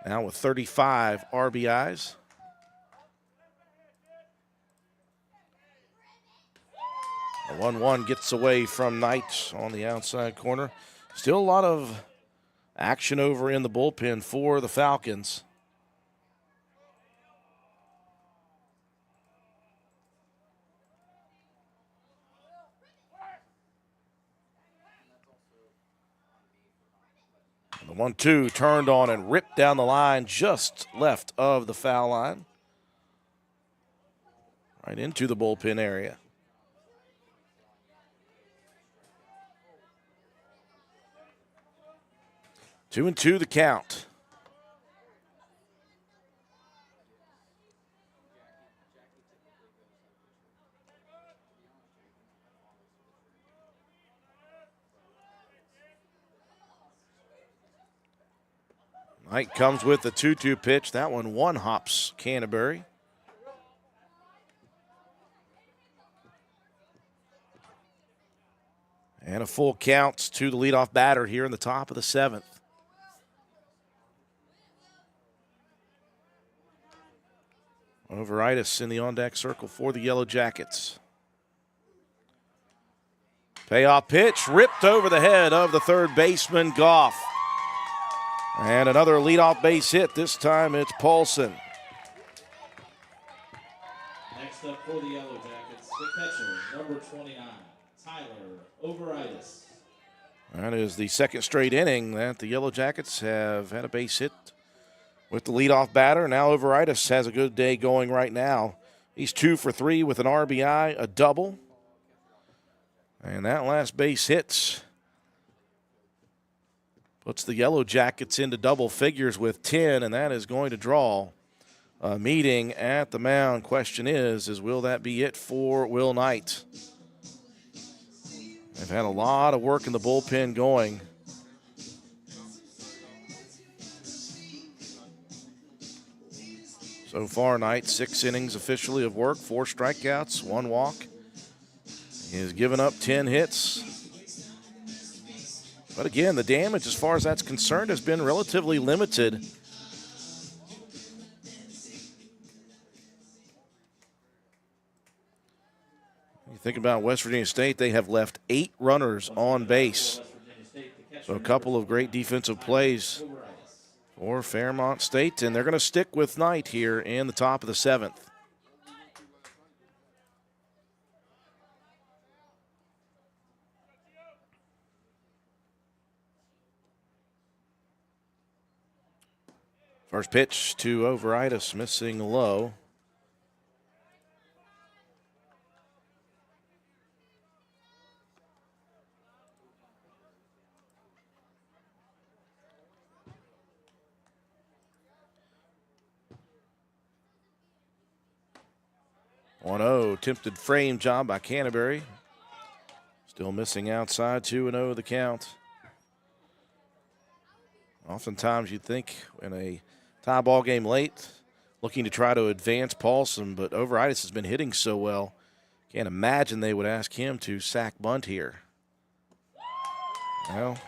Now with 35 RBIs. The 1-1 gets away from Knight on the outside corner. Still a lot of action over in the bullpen for the Falcons. The 1-2 turned on and ripped down the line just left of the foul line. Right into the bullpen area. Two and two the count. Knight comes with the 2-2 pitch. That one hops Canterbury. And a full count to the leadoff batter here in the top of the seventh. Overitis in the on-deck circle for the Yellow Jackets. Payoff pitch ripped over the head of the third baseman, Goff. And another leadoff base hit. This time it's Paulson. Next up for the Yellow Jackets, the catcher, number 29, Tyler Overitis. That is the second straight inning that the Yellow Jackets have had a base hit with the leadoff batter. Now Overitis has a good day going right now. He's 2 for 3 with an RBI, a double. And that last base hit puts the Yellow Jackets into double figures with 10, and that is going to draw a meeting at the mound. Question is will that be it for Will Knight? They've had a lot of work in the bullpen going. So far, Knight, 6 innings officially of work, 4 strikeouts, 1 walk. He has given up 10 hits. But again, the damage, as far as that's concerned, has been relatively limited. You think about West Virginia State, they have left 8 runners on base. So a couple of great defensive plays for Fairmont State, and they're going to stick with Knight here in the top of the 7th. First pitch to Overitis, missing low. Attempted frame job by Canterbury. Still missing outside, 2-0 the count. Oftentimes you'd think in a tie ball game late, looking to try to advance Paulson, but Overitis has been hitting so well. Can't imagine they would ask him to sack bunt here. Well,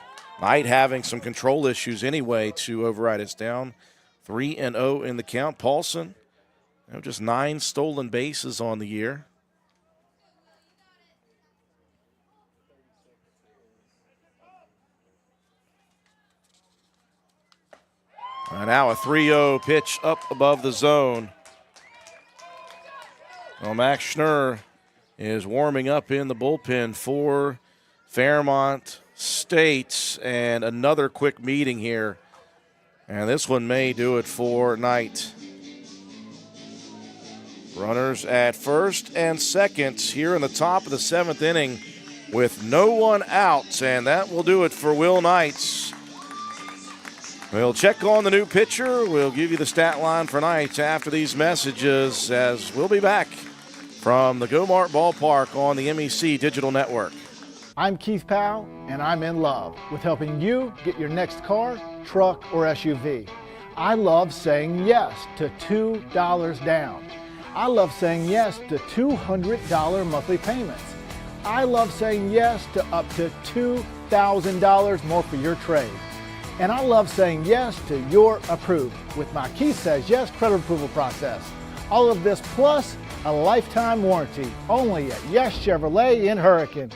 Knight having some control issues anyway to Overitis, down 3-0 in the count. Paulson, just 9 stolen bases on the year. And now a 3-0 pitch up above the zone. Well, Max Schnurr is warming up in the bullpen for Fairmont State. And another quick meeting here. And this one may do it for Knight. Runners at first and second here in the top of the 7th inning with no one out. And that will do it for Will Knight. We'll check on the new pitcher. We'll give you the stat line for Knight after these messages, as we'll be back from the Go-Mart Ballpark on the MEC Digital Network. I'm Keith Powell, and I'm in love with helping you get your next car, truck, or SUV. I love saying yes to $2 down. I love saying yes to $200 monthly payments. I love saying yes to up to $2,000 more for your trade. And I love saying yes to your approved with my Keith Says Yes credit approval process. All of this plus a lifetime warranty only at Yes Chevrolet in Hurricane.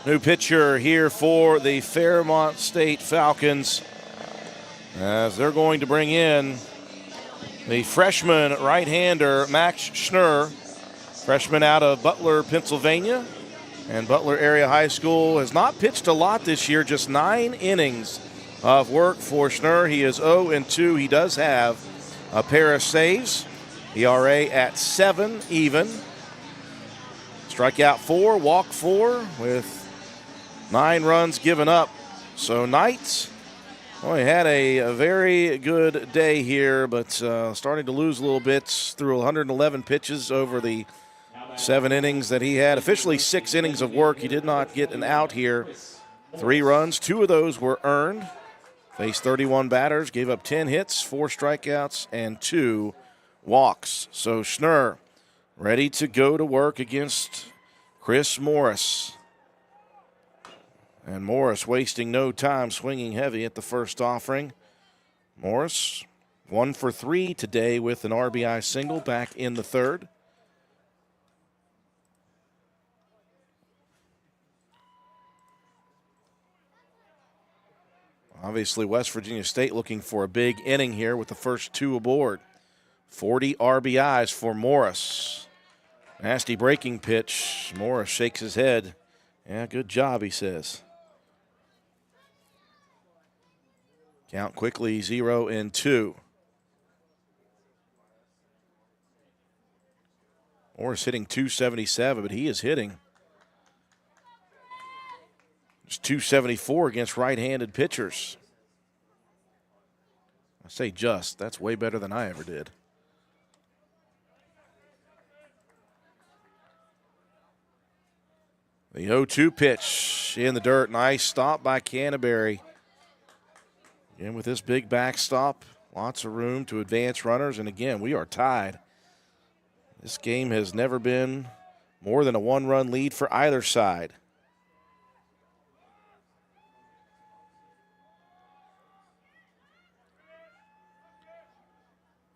New pitcher here for the Fairmont State Falcons, as they're going to bring in the freshman right-hander Max Schnurr, freshman out of Butler, Pennsylvania. And Butler Area High School has not pitched a lot this year, just 9 innings of work for Schnurr. He is 0-2. He does have a pair of saves, ERA at 7 even. Strikeout 4, walk 4 with 9 runs given up. So Knight only had a very good day here, but starting to lose a little bit through 111 pitches over the 7 innings that he had. Officially 6 innings of work. He did not get an out here. 3 runs, 2 of those were earned. Faced 31 batters, gave up 10 hits, 4 strikeouts, and 2 walks. So Schnurr ready to go to work against Chris Morris. And Morris wasting no time, swinging heavy at the first offering. Morris 1 for 3 today with an RBI single back in the 3rd. Obviously, West Virginia State looking for a big inning here with the first 2 aboard. 40 RBIs for Morris. Nasty breaking pitch. Morris shakes his head. Yeah, good job, he says. Count quickly, 0-2. Morris hitting .277, but he is hitting just .274 against right-handed pitchers. I say just, that's way better than I ever did. The 0-2 pitch in the dirt. Nice stop by Canterbury. Again, with this big backstop, lots of room to advance runners. And again, we are tied. This game has never been more than a 1-run lead for either side.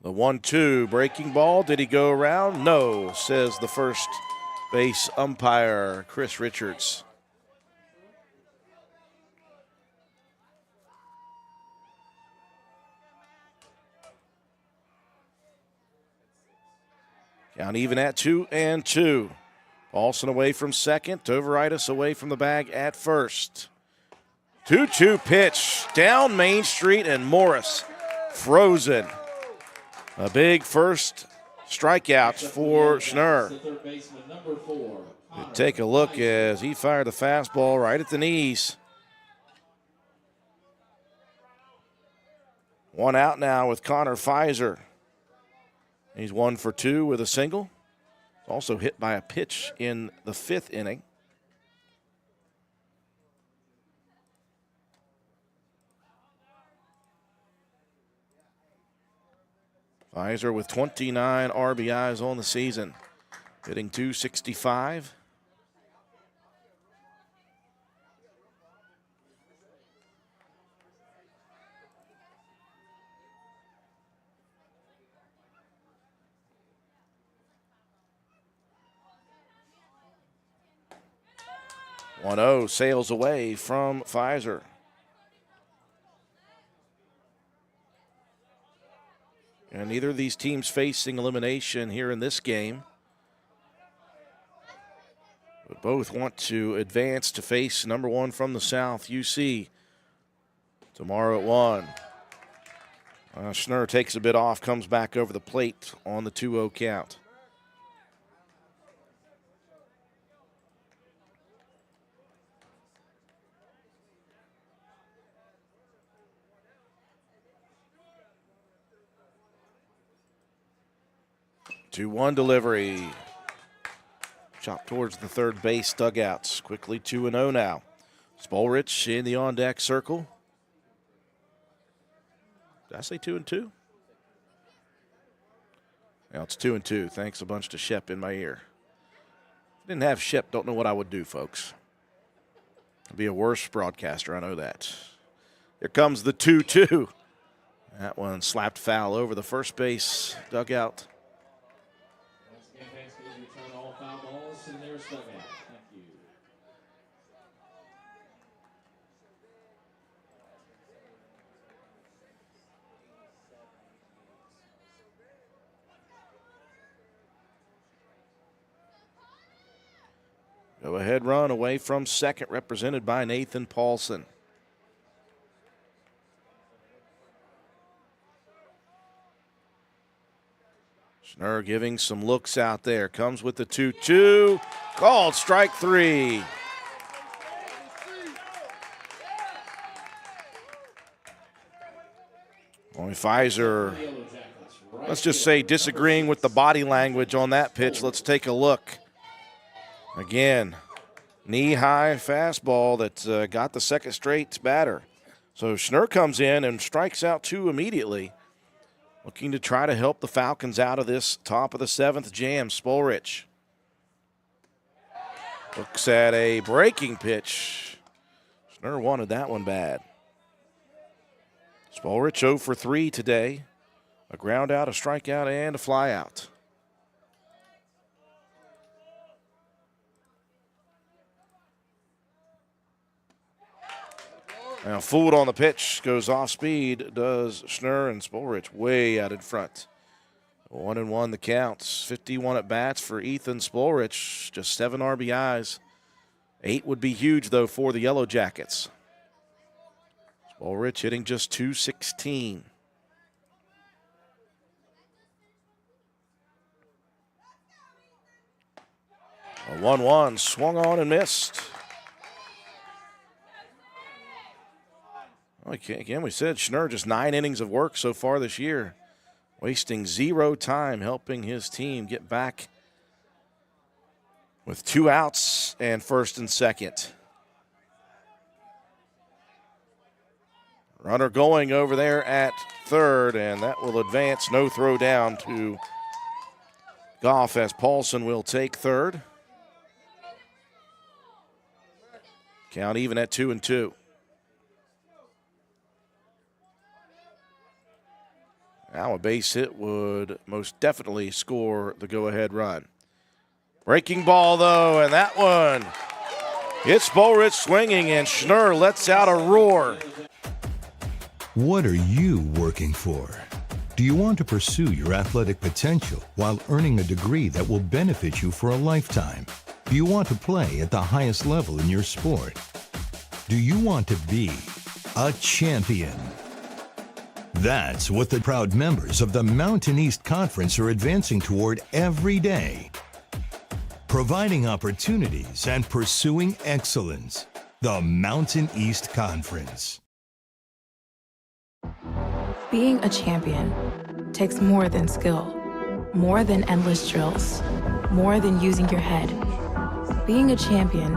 The 1-2 breaking ball. Did he go around? No, says the first base umpire, Chris Richards. Count even at 2-2. Paulson away from second. Tovaritis away from the bag at first. 2-2 pitch down Main Street, and Morris frozen. A big first strikeout for Schnurr. Take a look as he fired the fastball right at the knees. One out now with Connor Pfizer. He's 1 for 2 with a single. Also hit by a pitch in the 5th inning. Pfizer with 29 RBIs on the season, hitting .265. .1-0 sails away from Pfizer. And neither of these teams facing elimination here in this game. But both want to advance to face number 1 from the South, UC, tomorrow at 1. Schnurr takes a bit off, comes back over the plate on the 2-0 count. 2-1 delivery. Chopped towards the third base dugouts. Quickly 2-0 now. Spolrich in the on-deck circle. Did I say 2-2? Now it's 2-2. Thanks a bunch to Shep in my ear. If I didn't have Shep, don't know what I would do, folks. I'd be a worse broadcaster, I know that. Here comes the 2-2. That one slapped foul over the first base dugout. Go-ahead run away from second, represented by Nathan Paulson. Schnurr giving some looks out there. Comes with the 2-2. Called strike 3. Only Pfizer, let's just say, disagreeing with the body language on that pitch. Let's take a look. Again, knee-high fastball that got the second straight batter. So Schnurr comes in and strikes out 2 immediately, looking to try to help the Falcons out of this top of the 7th jam. Spolrich looks at a breaking pitch. Schnurr wanted that one bad. Spolrich 0 for 3 today. A ground out, a strikeout, and a fly out. Now, fooled on the pitch, goes off speed, does Schnurr, and Spolrich way out in front. 1-1 the counts. 51 at bats for Ethan Spolrich, just 7 RBIs. 8 would be huge, though, for the Yellow Jackets. Spolrich hitting just .216. A 1-1 swung on and missed. Again, we said Schnurr just 9 innings of work so far this year, wasting 0 time helping his team get back with 2 outs and first and second. Runner going over there at third, and that will advance. No throw down to Goff as Paulson will take third. Count even at 2-2. Now Now a base hit would most definitely score the go-ahead run. Breaking ball, though, and that one hits Bullrich swinging, and Schnurr lets out a roar. What are you working for? Do you want to pursue your athletic potential while earning a degree that will benefit you for a lifetime? Do you want to play at the highest level in your sport? Do you want to be a champion? That's what the proud members of the Mountain East Conference are advancing toward every day. Providing opportunities and pursuing excellence. The Mountain East Conference. Being a champion takes more than skill, more than endless drills, more than using your head. Being a champion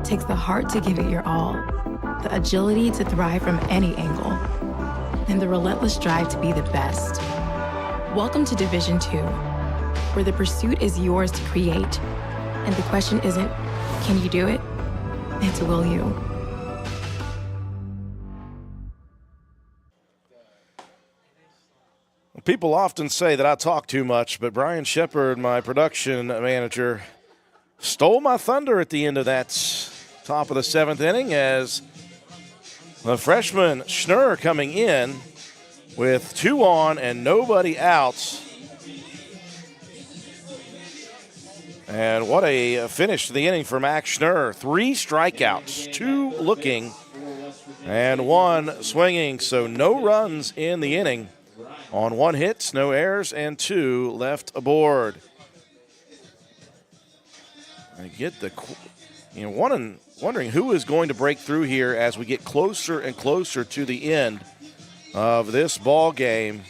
takes the heart to give it your all, the agility to thrive from any angle, and the relentless drive to be the best. Welcome to Division II, where the pursuit is yours to create, and the question isn't, can you do it? It's will you? People often say that I talk too much, but Brian Shepard, my production manager, stole my thunder at the end of that top of the 7th inning as the freshman Schnurr coming in with 2 on and nobody out. And what a finish to the inning for Max Schnurr. 3 strikeouts, 2 looking, and 1 swinging. So no runs in the inning on 1 hit, no errors, and 2 left aboard. I get the, wondering who is going to break through here as we get closer and closer to the end of this ball game.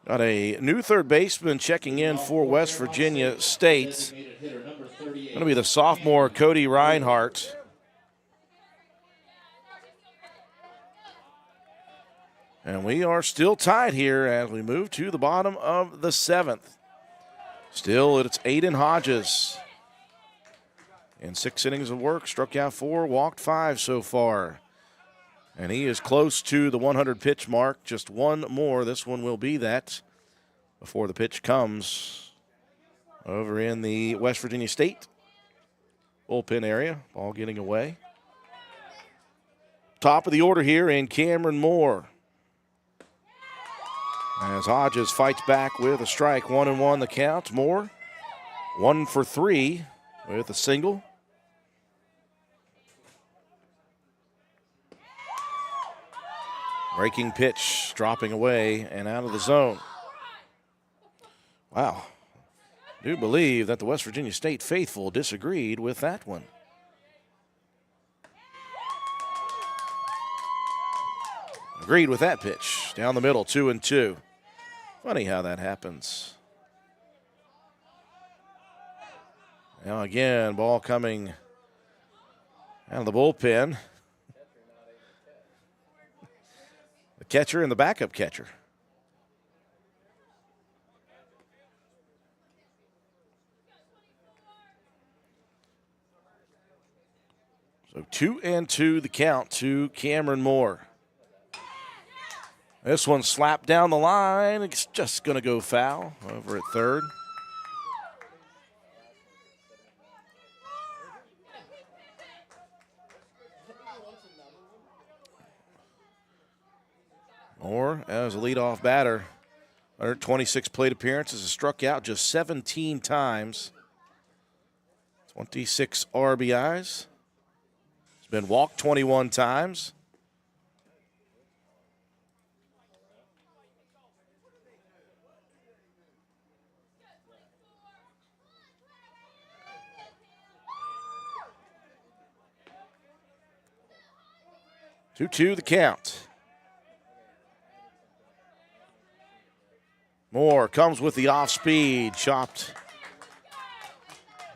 Got a new third baseman checking in for West Virginia State. Going to be the sophomore Cody Reinhardt. And we are still tied here as we move to the bottom of the 7th. Still, it's Aiden Hodges. In 6 innings of work, struck out 4, walked 5 so far. And he is close to the 100-pitch mark. Just 1 more. This one will be that before the pitch comes over in the West Virginia State bullpen area. Ball getting away. Top of the order here in Cameron Moore. As Hodges fights back with a strike. 1-1 the count. Moore 1 for 3 with a single. Breaking pitch, dropping away and out of the zone. Wow. I do believe that the West Virginia State faithful disagreed with that one. Agreed with that pitch. Down the middle, 2-2. Funny how that happens. Now again, ball coming out of the bullpen. The catcher and the backup catcher. So 2-2 the count to Cameron Moore. This one slapped down the line. It's just going to go foul over at third. Moore, as a leadoff batter, 126 plate appearances, has struck out just 17 times. 26 RBIs. He's been walked 21 times. Two the count. Moore comes with the off speed, chopped.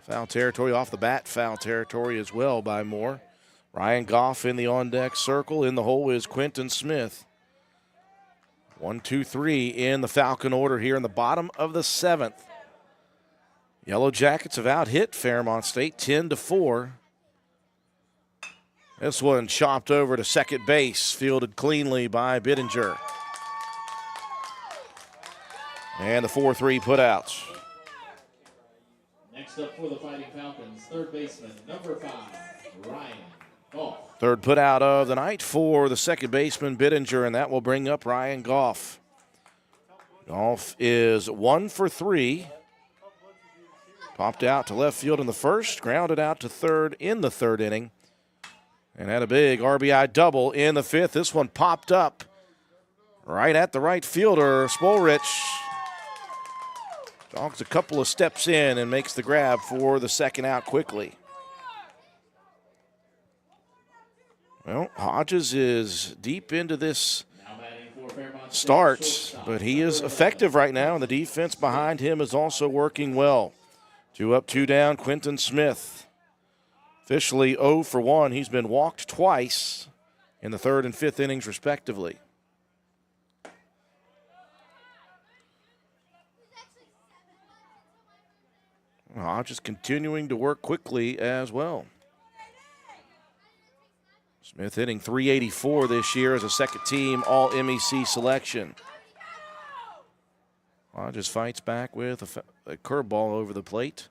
Foul territory off the bat, foul territory as well by Moore. Ryan Goff in the on-deck circle. In the hole is Quentin Smith. 1, 2, 3 in the Falcon order here in the bottom of the 7th. Yellow Jackets have out-hit Fairmont State 10-4. This one chopped over to second base, fielded cleanly by Bittinger. And the 4-3 put out. Next up for the Fighting Falcons, third baseman, number 5, Ryan Goff. Third put out of the night for the second baseman, Bittinger, and that will bring up Ryan Goff. Goff is 1 for 3. Popped out to left field in the first, grounded out to third in the third inning, and had a big RBI double in the fifth. This one popped up right at the right fielder, Spolrich. Dogs a couple of steps in and makes the grab for the second out quickly. Well, Hodges is deep into this start, but he is effective right now, and the defense behind him is also working well. 2 up, 2 down, Quinton Smith. Officially 0 for 1. He's been walked twice in the third and fifth innings, respectively. Hodges continuing to work quickly as well. Smith hitting .384 this year as a second-team All-MEC selection. Hodges fights back with a curveball over the plate.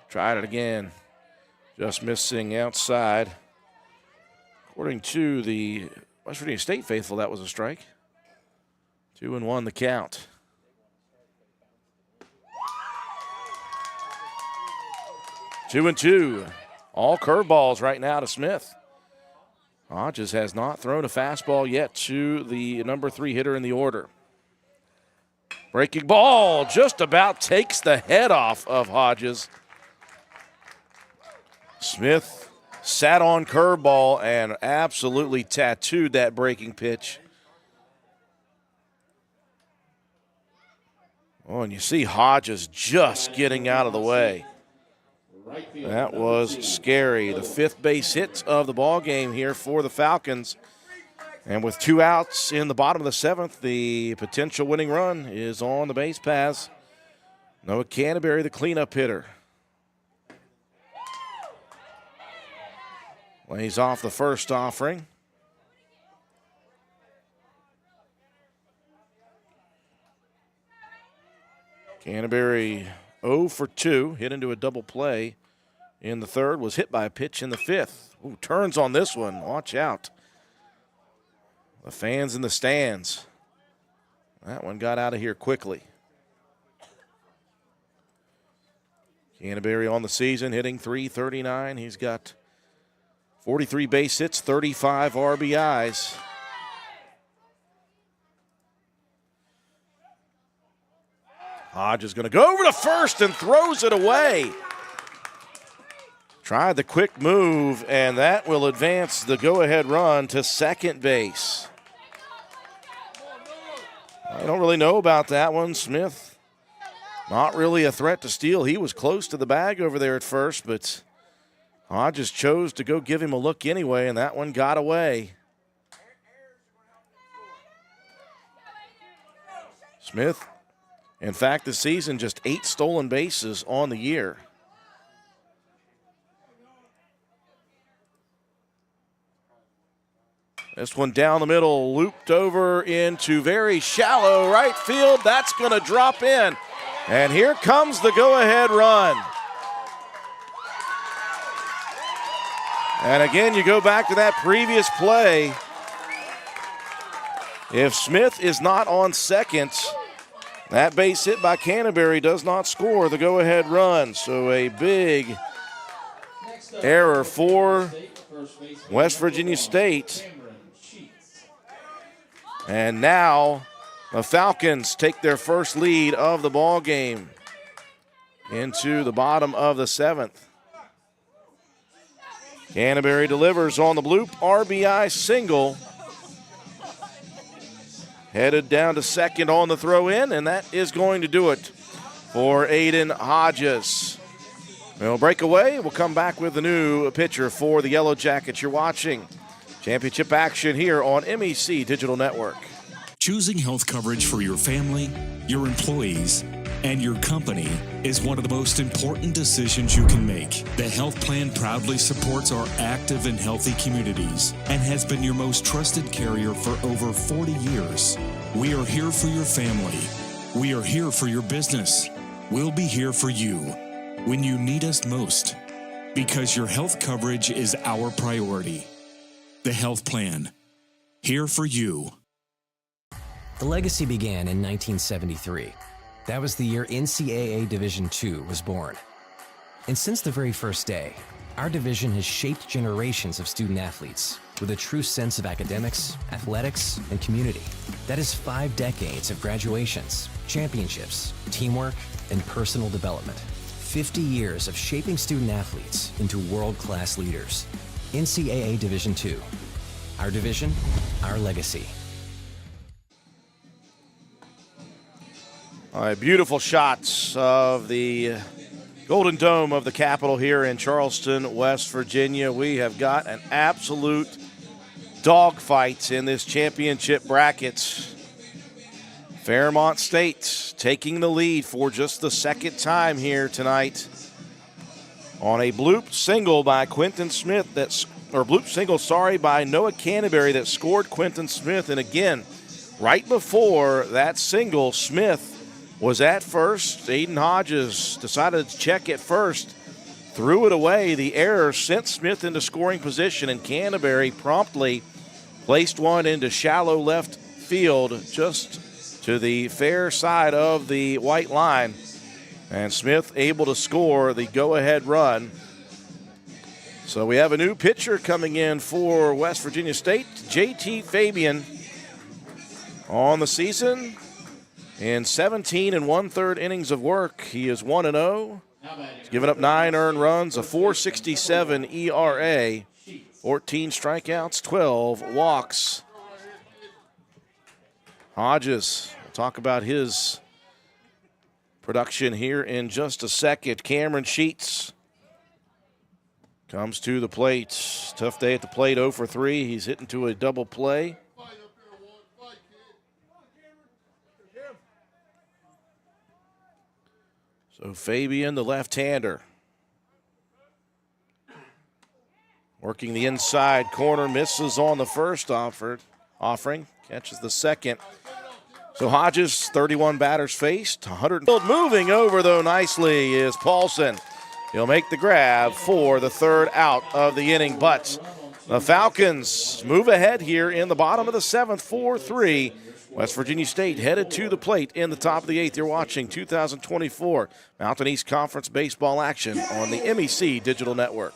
Tried it again. Just missing outside. According to the West Virginia State faithful, that was a strike. 2-1 the count. 2-2. All curveballs right now to Smith. Hodges has not thrown a fastball yet to the number 3 hitter in the order. Breaking ball just about takes the head off of Hodges. Smith sat on curveball and absolutely tattooed that breaking pitch. Oh, and you see Hodges just getting out of the way. That was scary. The fifth base hit of the ball game here for the Falcons. And with 2 outs in the bottom of the seventh, the potential winning run is on the base paths. Noah Canterbury, the cleanup hitter. Lays off the first offering. Canterbury 0 for 2, hit into a double play in the third, was hit by a pitch in the fifth. Ooh, turns on this one, watch out. The fans in the stands. That one got out of here quickly. Canterbury on the season hitting .339. He's got 43 base hits, 35 RBIs. Hodge is going to go over to first and throws it away. Tried the quick move, and that will advance the go-ahead run to second base. I don't really know about that one. Smith, not really a threat to steal. He was close to the bag over there at first, but Hodges chose to go give him a look anyway, and that one got away. Smith, in fact, this season, just 8 stolen bases on the year. This one down the middle, looped over into very shallow right field. That's going to drop in. And here comes the go-ahead run. And again, you go back to that previous play. If Smith is not on second, that base hit by Canterbury does not score the go-ahead run. So a big error for West Virginia State. And now the Falcons take their first lead of the ball game into the bottom of the seventh. Canterbury delivers on the bloop RBI single. Headed down to second on the throw in, and that is going to do it for Aiden Hodges. We'll break away. We'll come back with a new pitcher for the Yellow Jackets. You're watching championship action here on MEC Digital Network. Choosing health coverage for your family, your employees, and your company is one of the most important decisions you can make. The health plan proudly supports our active and healthy communities and has been your most trusted carrier for over 40 years. We are here for your family. We are here for your business. We'll be here for you when you need us most, because your health coverage is our priority. The health plan, here for you. The legacy began in 1973. That was the year NCAA Division II was born. And since the very first day, our division has shaped generations of student athletes with a true sense of academics, athletics, and community. That is 5 decades of graduations, championships, teamwork, and personal development. 50 years of shaping student athletes into world-class leaders. NCAA Division II. Our division, our legacy. All right, beautiful shots of the Golden Dome of the Capitol here in Charleston, West Virginia. We have got an absolute dogfight in this championship bracket. Fairmont State taking the lead for just the second time here tonight on a bloop single by Quentin Smith by Noah Canterbury that scored Quentin Smith. And again, right before that single, Smith was at first. Aiden Hodges decided to check it first, threw it away. The error sent Smith into scoring position, and Canterbury promptly placed one into shallow left field just to the fair side of the white line. And Smith able to score the go-ahead run. So we have a new pitcher coming in for West Virginia State, J.T. Fabian, on the season. In 17 1/3 innings of work, he is 1-0. He's given up 9 earned runs, a 4.67 ERA, 14 strikeouts, 12 walks. Hodges, we'll talk about his production here in just a second. Cameron Sheets comes to the plate. Tough day at the plate, 0 for 3. He's hitting to a double play. So Fabian, the left-hander, working the inside corner, misses on the first offering, catches the second. So Hodges, 31 batters faced, 100. Moving over, though, nicely is Paulson. He'll make the grab for the third out of the inning, but the Falcons move ahead here in the bottom of the 7th, 4-3. West Virginia State headed to the plate in the top of the 8th. You're watching 2024 Mountain East Conference baseball action on the MEC Digital Network.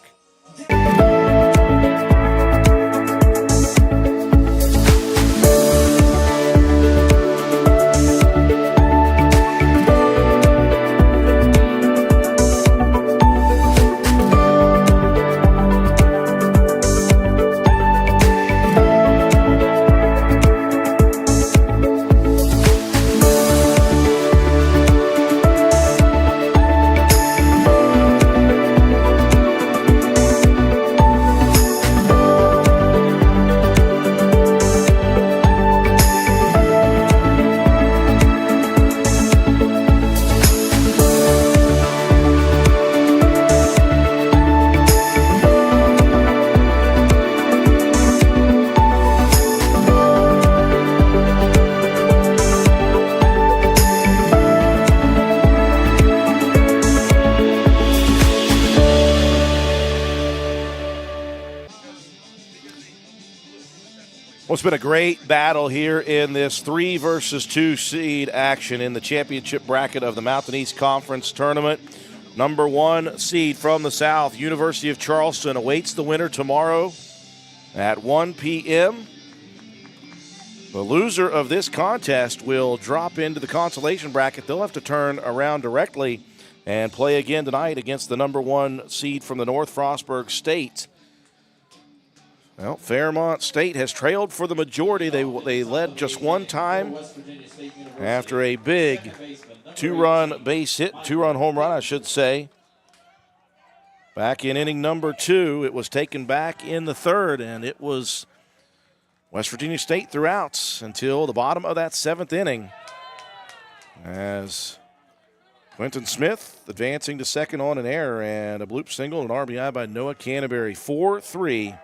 Well, it's been a great battle here in this 3 versus 2 seed action in the championship bracket of the Mountain East Conference Tournament. Number 1 seed from the South, University of Charleston, awaits the winner tomorrow at 1 p.m. The loser of this contest will drop into the consolation bracket. They'll have to turn around directly and play again tonight against the number 1 seed from the North, Frostburg State. Well, Fairmont State has trailed for the majority. They led just one time after a big 2-run base hit, 2-run home run, I should say. Back in inning number 2, it was taken back in the 3rd, and it was West Virginia State throughout until the bottom of that 7th inning, as Quentin Smith advancing to second on an error, and a bloop single, an RBI by Noah Canterbury. 4-3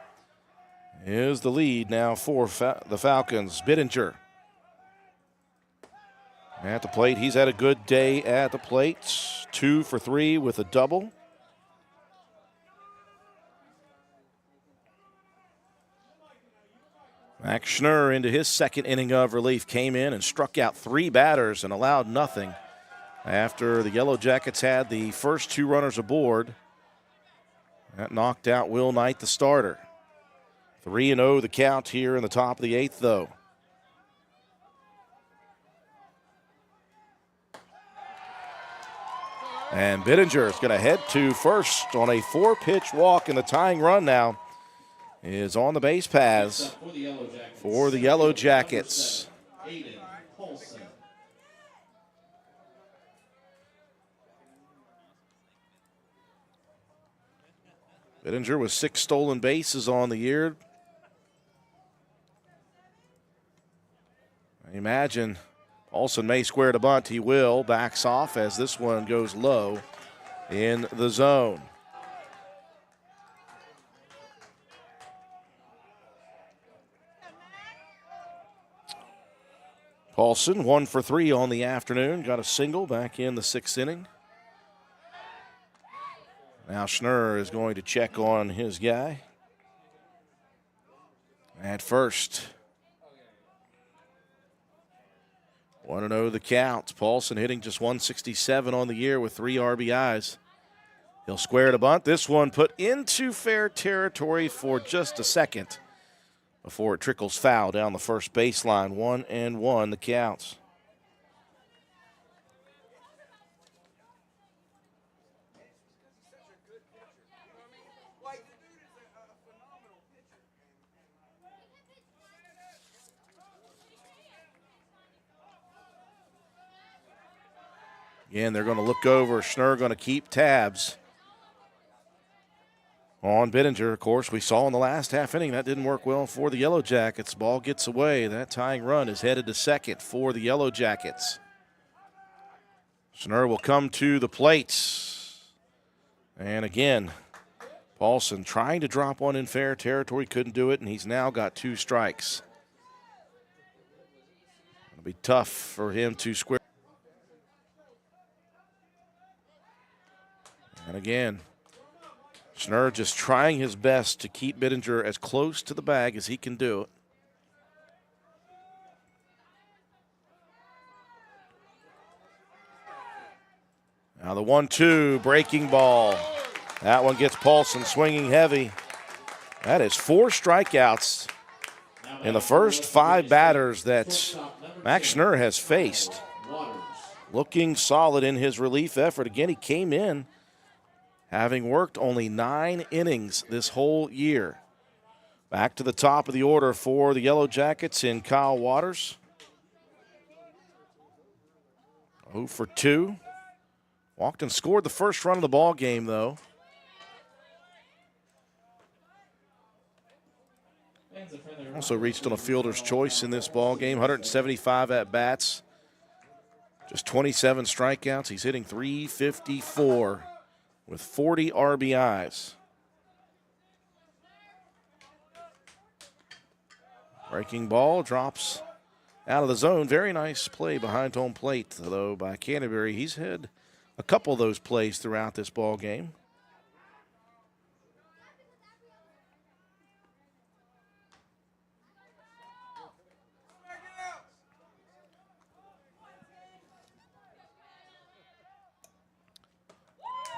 is the lead now for the Falcons. Bittinger at the plate. He's had a good day at the plate. 2 for 3 with a double. Max Schnurr into his second inning of relief. Came in and struck out 3 batters and allowed nothing after the Yellow Jackets had the first 2 runners aboard. That knocked out Will Knight, the starter. 3-0 the count here in the top of the 8th, though. And Bittinger is going to head to first on a 4-pitch walk, and the tying run now is on the base paths for the Yellow Jackets. Bittinger with 6 stolen bases on the year. I imagine Olsen may square to bunt. He will. Backs off as this one goes low in the zone. Paulson 1 for 3 on the afternoon. Got a single back in the 6th inning. Now Schnurr is going to check on his guy at first. 1-0 the count. Paulson hitting just 167 on the year with 3 RBIs. He'll square to bunt. This one put into fair territory for just a second before it trickles foul down the first baseline. 1-1 the counts. Again, they're going to look over. Schnurr going to keep tabs on Bittinger. Of course, we saw in the last half inning that didn't work well for the Yellow Jackets. Ball gets away. That tying run is headed to second for the Yellow Jackets. Schnurr will come to the plate. And again, Paulson trying to drop one in fair territory. Couldn't do it, and he's now got 2 strikes. It'll be tough for him to square. And again, Schnurr just trying his best to keep Bittinger as close to the bag as he can do it. Now the 1-2 breaking ball. That one gets Paulson swinging heavy. That is 4 strikeouts in the first 5 batters that Max Schnurr has faced. Looking solid in his relief effort. Again, he came in having worked only 9 innings this whole year. Back to the top of the order for the Yellow Jackets in Kyle Waters. 0 for 2. Walked and scored the first run of the ball game, though. Also reached on a fielder's choice in this ball game. 175 at-bats. Just 27 strikeouts. He's hitting .354. with 40 RBIs. Breaking ball drops out of the zone. Very nice play behind home plate, though, by Canterbury. He's had a couple of those plays throughout this ball game.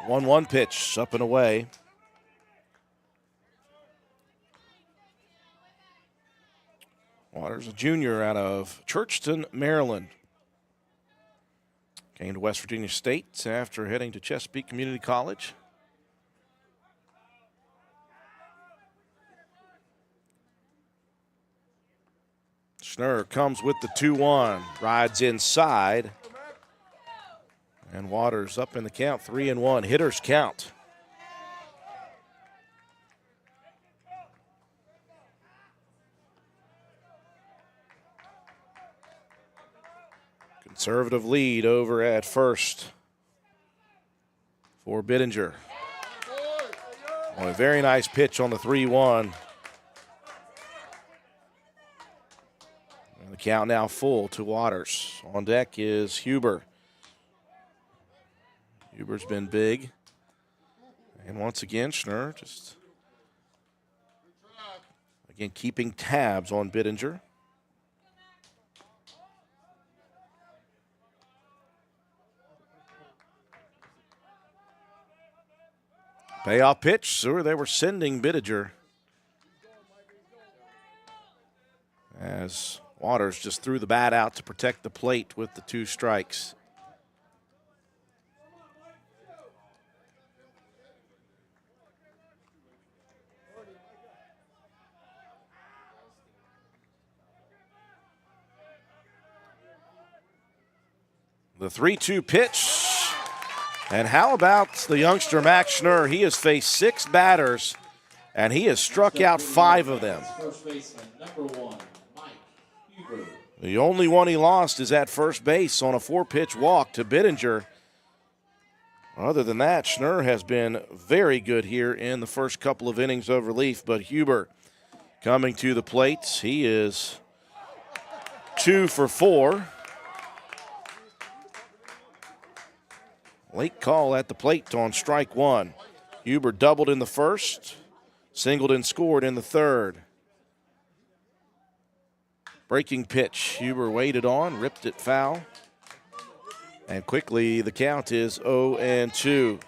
One pitch, up and away. Waters, a junior out of Churchton, Maryland. Came to West Virginia State after heading to Chesapeake Community College. Schnurr comes with the 2-1, rides inside. And Waters up in the count, 3-1. Hitters count. Conservative lead over at first for Bittinger. Oh, a very nice pitch on the 3-1. And the count now full to Waters. On deck is Huber. Huber's been big. And once again, Schnurr just, again, keeping tabs on Bittinger. Payoff pitch. So they were sending Bittinger. As Waters just threw the bat out to protect the plate with the 2 strikes. The 3-2 pitch. And how about the youngster Max Schnurr? He has faced 6 batters, and he has struck out 5 of them. The only one he lost is at first base on a 4-pitch walk to Bittinger. Other than that, Schnurr has been very good here in the first couple of innings of relief, but Huber coming to the plate. He is 2 for 4. Late call at the plate on strike 1. Huber doubled in the first, singled and scored in the third. Breaking pitch. Huber waited on, ripped it foul. And quickly the count is 0-2.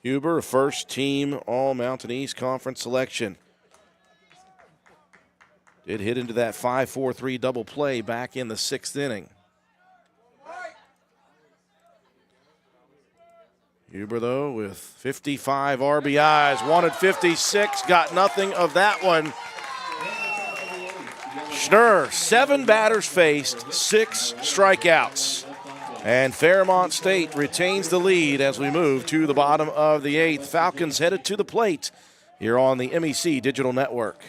Huber, a first team All-Mountain East Conference selection. Did hit into that 5-4-3 double play back in the 6th inning. Huber, though, with 55 RBIs, wanted 56, got nothing of that one. Schnurr, 7 batters faced, 6 strikeouts. And Fairmont State retains the lead as we move to the bottom of the 8th. Falcons headed to the plate here on the MEC Digital Network.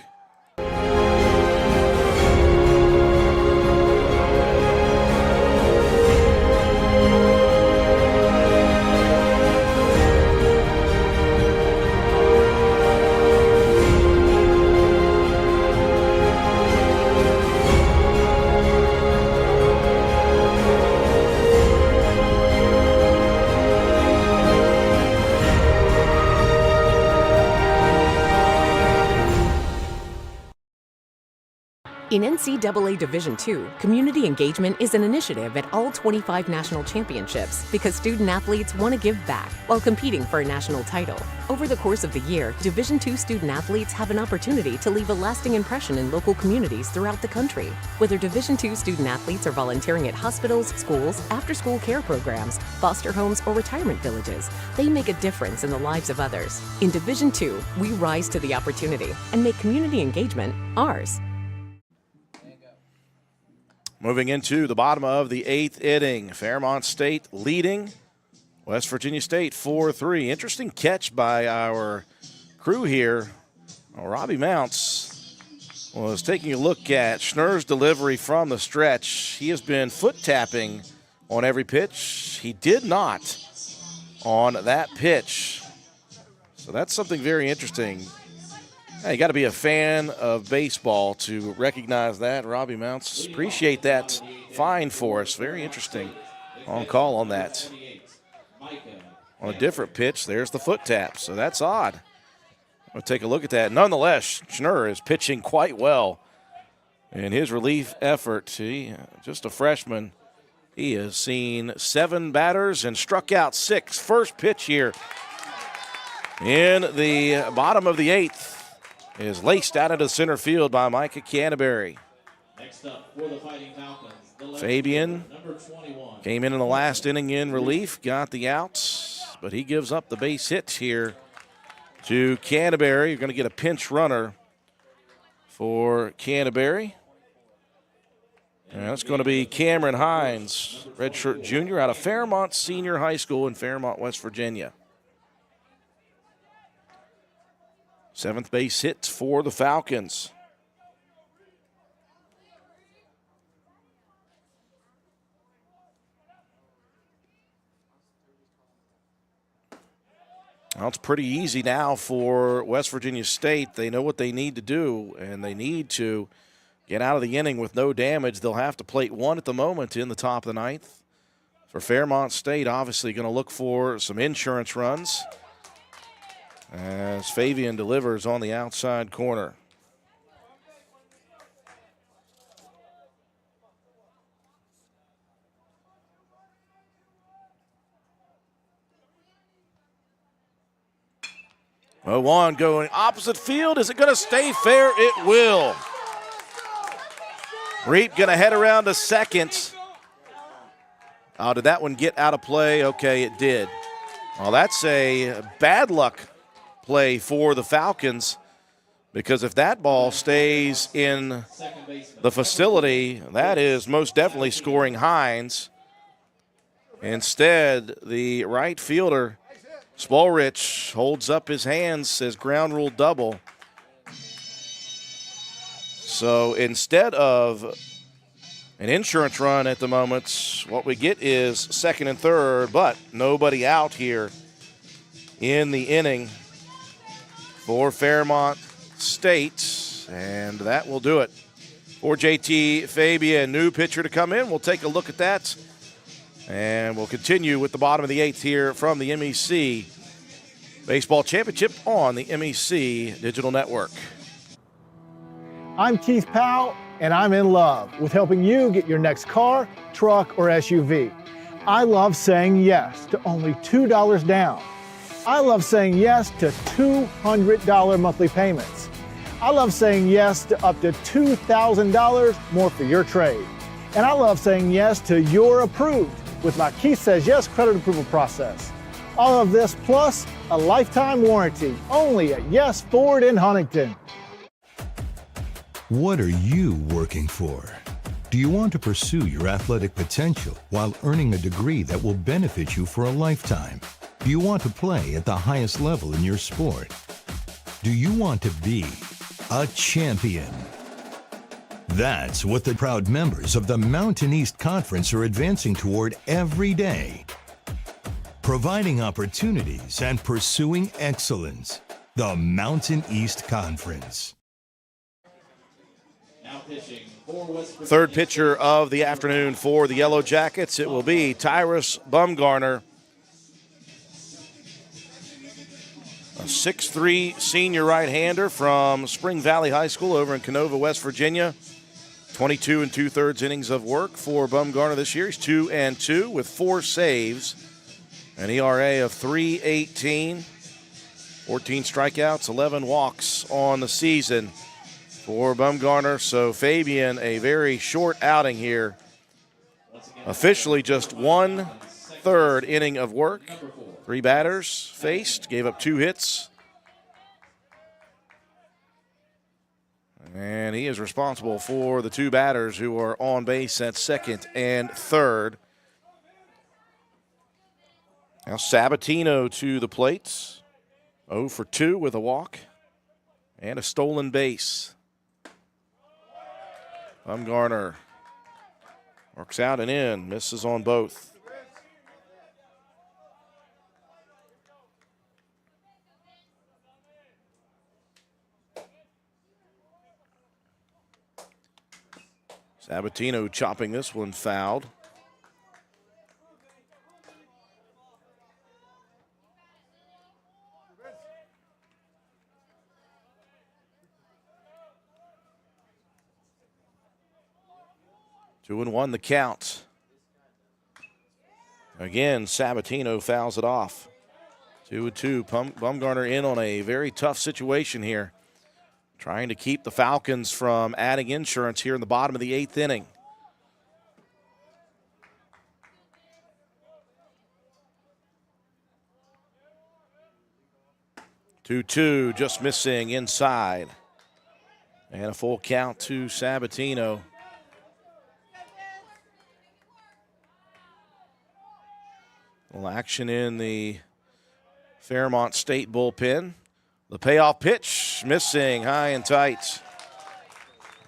In NCAA Division II, community engagement is an initiative at all 25 national championships because student-athletes want to give back while competing for a national title. Over the course of the year, Division II student-athletes have an opportunity to leave a lasting impression in local communities throughout the country. Whether Division II student-athletes are volunteering at hospitals, schools, after-school care programs, foster homes, or retirement villages, they make a difference in the lives of others. In Division II, we rise to the opportunity and make community engagement ours. Moving into the bottom of the 8th inning, Fairmont State leading West Virginia State 4-3. Interesting catch by our crew here. Robbie Mounts was taking a look at Schnurr's delivery from the stretch. He has been foot tapping on every pitch. He did not on that pitch. So that's something very interesting. You got to be a fan of baseball to recognize that. Robbie Mounts, appreciate that find for us. Very interesting on call on that. On a different pitch, there's the foot tap, so that's odd. We'll take a look at that. Nonetheless, Schnurr is pitching quite well in his relief effort. He, just a freshman, he has seen 7 batters and struck out 6. First pitch here in the bottom of the 8th. Is laced out into center field by Micah Canterbury. Next up for the Fighting Falcons, Fabian came in the last inning in relief, got the outs, but he gives up the base hit here to Canterbury. You're going to get a pinch runner for Canterbury. And that's going to be Cameron Hines, redshirt junior out of Fairmont Senior High School in Fairmont, West Virginia. 7th base hit for the Falcons. Well, it's pretty easy now for West Virginia State. They know what they need to do, and they need to get out of the inning with no damage. They'll have to plate one at the moment in the top of the ninth. For Fairmont State, obviously going to look for some insurance runs as Fabian delivers on the outside corner. Oh, one going opposite field. Is it going to stay fair? It will. Reap going to head around to second. Oh, did that one get out of play? Okay, it did. Well, that's a bad luck play for the Falcons, because if that ball stays in the facility, that is most definitely scoring Hines. Instead, the right fielder, Spolrich, holds up his hands, says ground rule double. So instead of an insurance run at the moment, what we get is second and third, but nobody out here in the inning for Fairmont State, and that will do it. For JT Fabian, new pitcher to come in. We'll take a look at that, and we'll continue with the bottom of the eighth here from the MEC Baseball Championship on the MEC Digital Network. I'm Keith Powell, and I'm in love with helping you get your next car, truck, or SUV. I love saying yes to only $2 down. I love saying yes to $200 monthly payments. I love saying yes to up to $2,000 more for your trade. And I love saying yes to You're Approved with my Keith Says Yes credit approval process. All of this plus a lifetime warranty only at Yes Ford in Huntington. What are you working for? Do you want to pursue your athletic potential while earning a degree that will benefit you for a lifetime? Do you want to play at the highest level in your sport? Do you want to be a champion? That's what the proud members of the Mountain East Conference are advancing toward every day. Providing opportunities and pursuing excellence. The Mountain East Conference. Third pitcher of the afternoon for the Yellow Jackets, it will be Tyrus Bumgarner. A 6'3" senior right-hander from Spring Valley High School over in Canova, West Virginia. 22 2/3 innings of work for Bumgarner this year. He's 2-2 with 4 saves, an ERA of 3.18, 14 strikeouts, 11 walks on the season for Bumgarner. So Fabian, a very short outing here. Officially just 1/3 inning of work. 3 batters faced, gave up 2 hits. And he is responsible for the 2 batters who are on base at second and third. Now Sabatino to the plate. 0 for 2 with a walk and a stolen base. Bumgarner works out and in, misses on both. Sabatino chopping this one fouled. Two and 1 the count. Again, Sabatino fouls it off. 2-2. Bumgarner in on a very tough situation here, trying to keep the Falcons from adding insurance here in the bottom of the 8th inning. 2-2, just missing inside. And a full count to Sabatino. Well, action in the Fairmont State bullpen. The payoff pitch, missing high and tight.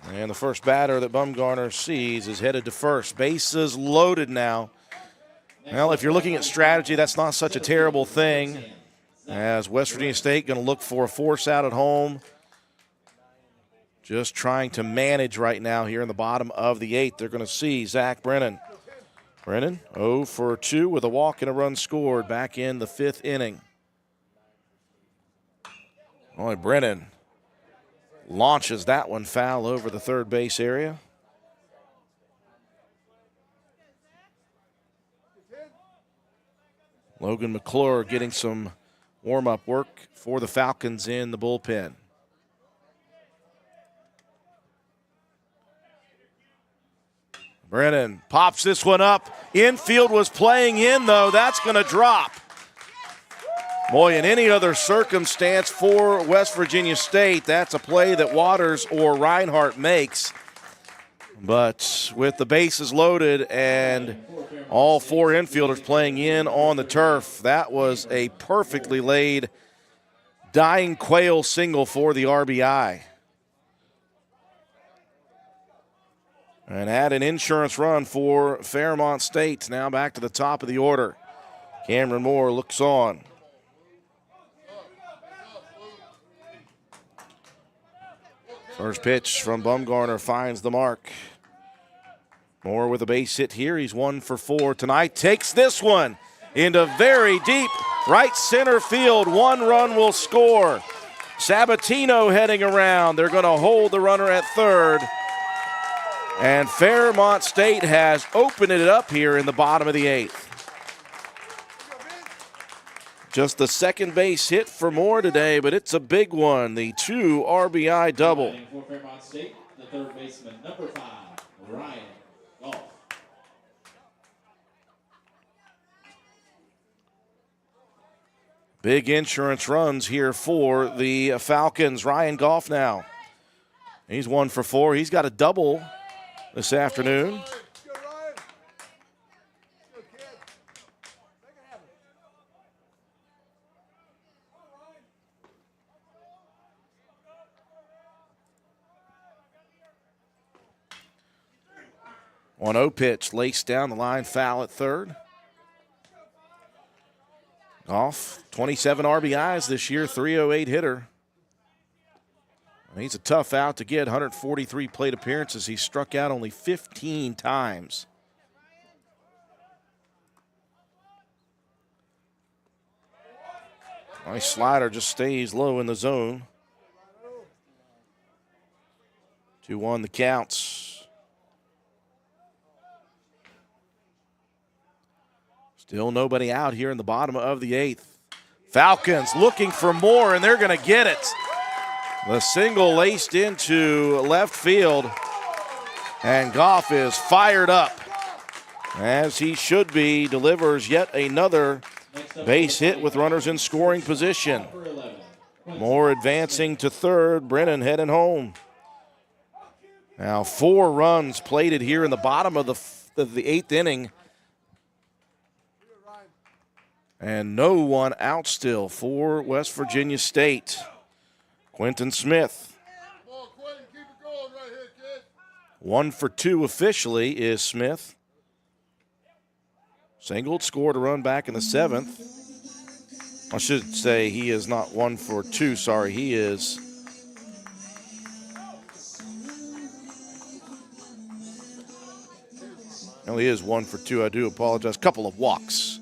And the first batter that Bumgarner sees is headed to first. Bases loaded now. Well, if you're looking at strategy, that's not such a terrible thing. as West Virginia State going to look for a force out at home. Just trying to manage right now here in the bottom of the 8th. They're going to see Zach Brennan. Brennan 0 for 2 with a walk and a run scored back in the 5th inning. Boy, Brennan launches that one foul over the third base area. Logan McClure getting some warm-up work for the Falcons in the bullpen. Brennan pops this one up. Infield was playing in, though. That's going to drop. Boy, in any other circumstance for West Virginia State, that's a play that Waters or Reinhardt makes. But with the bases loaded and all 4 infielders playing in on the turf, that was a perfectly laid dying quail single for the RBI. And had an insurance run for Fairmont State. Now back to the top of the order. Cameron Moore looks on. First pitch from Bumgarner finds the mark. Moore with a base hit here. He's 1 for 4 tonight. Takes this one into very deep right center field. 1 run will score. Sabatino heading around. They're going to hold the runner at third. And Fairmont State has opened it up here in the bottom of the 8th. Just the second base hit for Moore today, but it's a big one. The 2 RBI double. For Fairmont State, the third baseman, number 5, Ryan Goff. Big insurance runs here for the Falcons. Ryan Goff now. He's 1 for 4. He's got a double this afternoon. On 0 pitch, laced down the line, foul at third. Goff, 27 RBIs this year, 308 hitter. He's a tough out to get, 143 plate appearances. He struck out only 15 times. Nice slider, just stays low in the zone. 2-1 the counts. Still nobody out here in the bottom of the 8th. Falcons looking for more, and they're going to get it. The single laced into left field, and Goff is fired up, as he should be. Delivers yet another base hit with runners in scoring position. Moore advancing to third. Brennan heading home. Now 4 runs plated here in the bottom of the 8th inning. And no one out still for West Virginia State. Quentin Smith. 1 for 2 officially is Smith. Singled, scored a run back in the 7th. I should say he is not 1 for 2, sorry. He is he is 1 for 2. I do apologize. Couple of walks.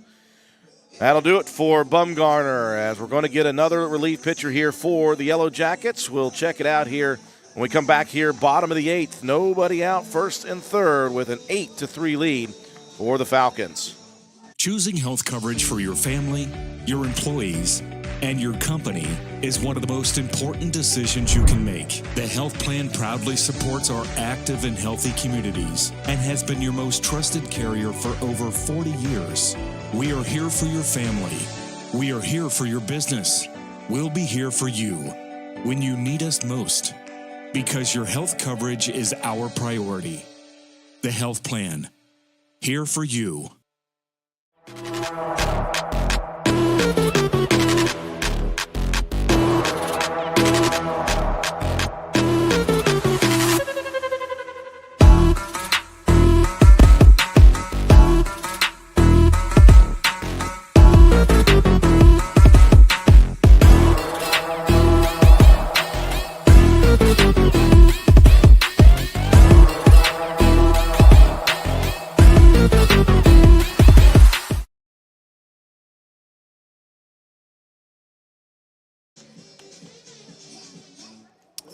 That'll do it for Bumgarner, as we're going to get another relief pitcher here for the Yellow Jackets. We'll check it out here when we come back here, bottom of the 8th. Nobody out, first and third, with an 8-3 lead for the Falcons. Choosing health coverage for your family, your employees, and your company is one of the most important decisions you can make. The health plan proudly supports our active and healthy communities and has been your most trusted carrier for over 40 years. We are here for your family. We are here for your business. We'll be here for you when you need us most, because your health coverage is our priority. The health plan, here for you.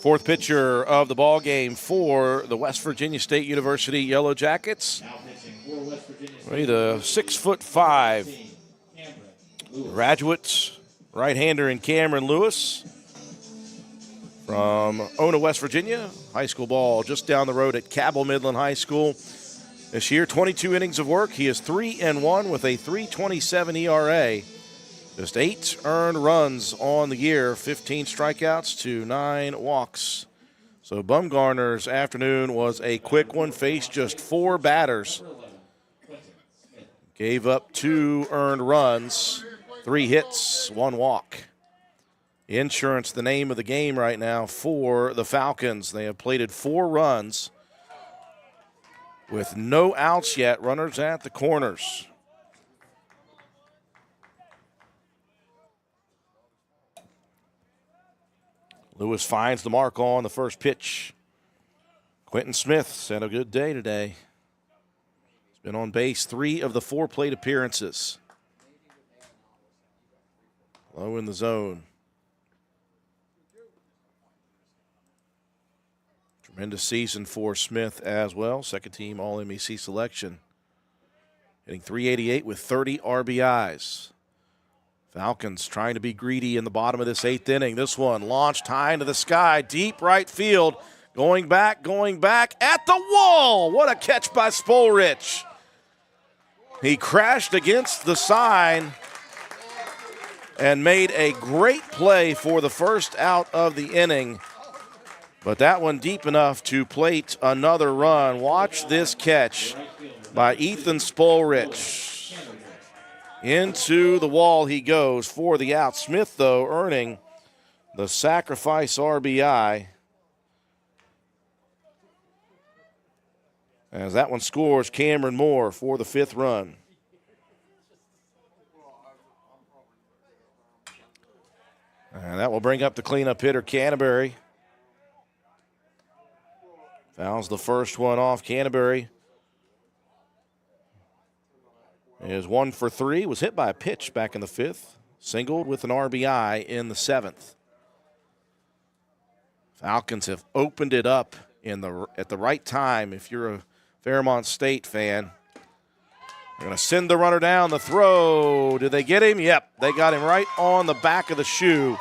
Fourth pitcher of the ball game for the West Virginia State University Yellow Jackets. Ready, the 6'5" graduate right-hander in Cameron Lewis from Ona, West Virginia. High school ball just down the road at Cabell Midland High School. This year, 22 innings of work. He is 3-1 with a 3.27 ERA. Just 8 earned runs on the year, 15 strikeouts to 9 walks. So Bumgarner's afternoon was a quick one, faced just 4 batters. Gave up 2 earned runs, 3 hits, 1 walk. Insurance, the name of the game right now for the Falcons. They have plated 4 runs with no outs yet, runners at the corners. Lewis finds the mark on the first pitch. Quentin Smith's had a good day today. He's been on base 3 of the 4 plate appearances. Low in the zone. Tremendous season for Smith as well. Second team All-MEC selection. Hitting .388 with 30 RBIs. Falcons trying to be greedy in the bottom of this 8th inning. This one launched high into the sky, deep right field. Going back at the wall. What a catch by Spolrich. He crashed against the sign and made a great play for the first out of the inning. But that one deep enough to plate another run. Watch this catch by Ethan Spolrich. Into the wall he goes for the out. Smith, though, earning the sacrifice RBI. As that one scores Cameron Moore for the 5th run. And that will bring up the cleanup hitter, Canterbury. Fouls the first one off. Canterbury is 1 for 3. Was hit by a pitch back in the 5th. Singled with an RBI in the 7th. Falcons have opened it up at the right time. If you're a Fairmont State fan, they're going to send the runner down. The throw. Did they get him? Yep, they got him right on the back of the shoe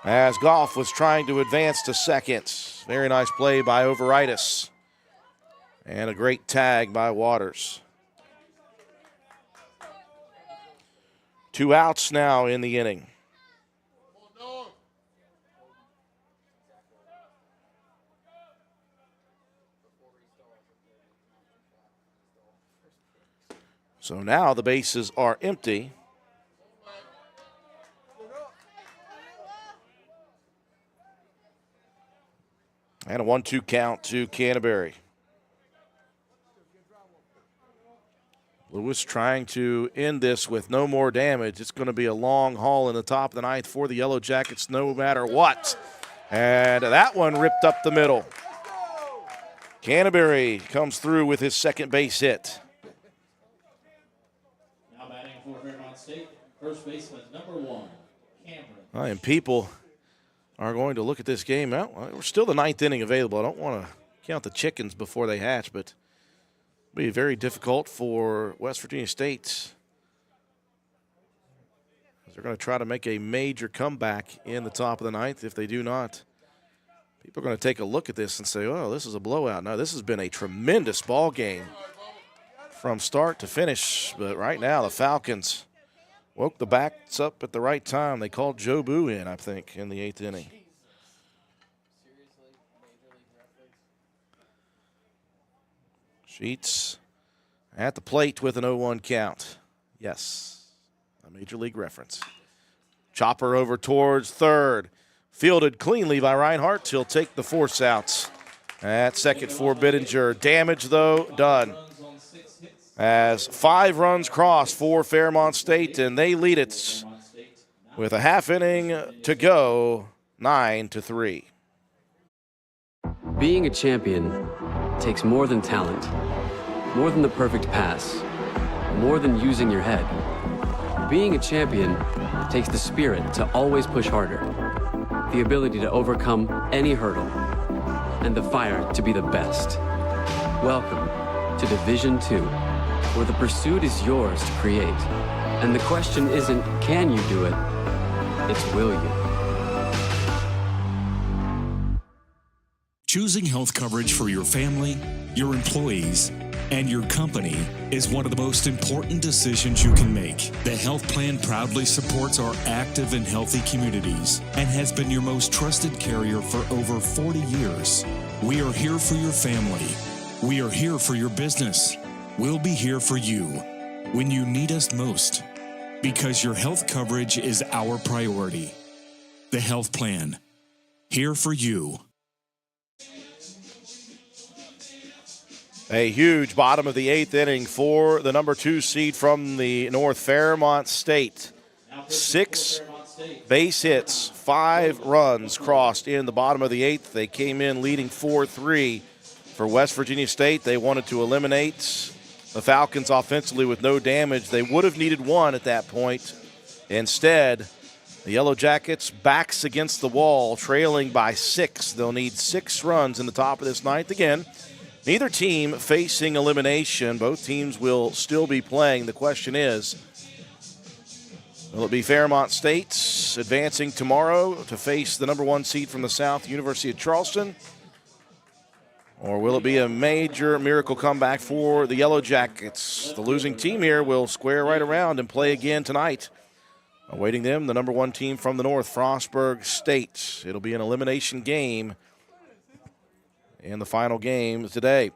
as Goff was trying to advance to second. Very nice play by Overitis. And a great tag by Waters. 2 outs now in the inning. So now the bases are empty. And a 1-2 count to Canterbury. Lewis trying to end this with no more damage. It's going to be a long haul in the top of the 9th for the Yellow Jackets no matter what. And that one ripped up the middle. Canterbury comes through with his second base hit. Now batting for Fairmont State, first baseman number 1, Cameron. And people are going to look at this game. Well, we're still the 9th inning available. I don't want to count the chickens before they hatch, but it'll be very difficult for West Virginia State. They're going to try to make a major comeback in the top of the 9th. If they do not, people are going to take a look at this and say, oh, this is a blowout. No, this has been a tremendous ball game from start to finish. But right now, the Falcons woke the backs up at the right time. They called Joe Boo in, I think, in the 8th inning. Sheets at the plate with an 0-1 count. Yes, a Major League reference. Chopper over towards third. Fielded cleanly by Reinhardt. He'll take the force outs. At second for Bittinger. Damage, though, done. As 5 runs crossed for Fairmont State, and they lead it with a half inning to go, 9-3. Being a champion takes more than talent, more than the perfect pass, more than using your head. Being a champion takes the spirit to always push harder, the ability to overcome any hurdle, and the fire to be the best. Welcome to Division II, where the pursuit is yours to create. And the question isn't, can you do it? It's, will you? Choosing health coverage for your family, your employees, and your company is one of the most important decisions you can make. The health plan proudly supports our active and healthy communities and has been your most trusted carrier for over 40 years. We are here for your family. We are here for your business. We'll be here for you when you need us most, because your health coverage is our priority. The health plan, here for you. A huge bottom of the 8th inning for the number 2 seed from the North, Fairmont State. 6 base hits, 5 runs crossed in the bottom of the 8th. They came in leading 4-3 for West Virginia State. They wanted to eliminate the Falcons offensively with no damage. They would have needed 1 at that point. Instead, the Yellow Jackets backs against the wall, trailing by 6. They'll need 6 runs in the top of this 9th again. Neither team facing elimination. Both teams will still be playing. The question is, will it be Fairmont State advancing tomorrow to face the number 1 seed from the South, University of Charleston? Or will it be a major miracle comeback for the Yellow Jackets? The losing team here will square right around and play again tonight. Awaiting them, the number 1 team from the North, Frostburg State. It'll be an elimination game in the final game today.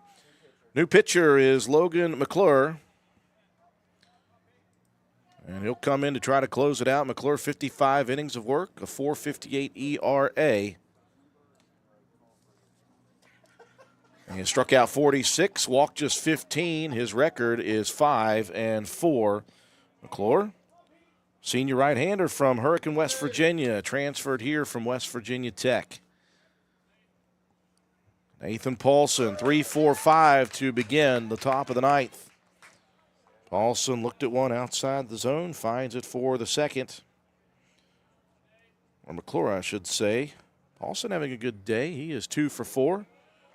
New pitcher is Logan McClure, and he'll come in to try to close it out. McClure, 55 innings of work, a 4.58 ERA. And he struck out 46, walked just 15. His record is 5-4. McClure, senior right-hander from Hurricane, West Virginia, transferred here from West Virginia Tech. Nathan Paulson, 3-4-5 to begin the top of the 9th. Paulson looked at one outside the zone, finds it for the second. Or McClure, I should say. Paulson having a good day. He is 2 for 4.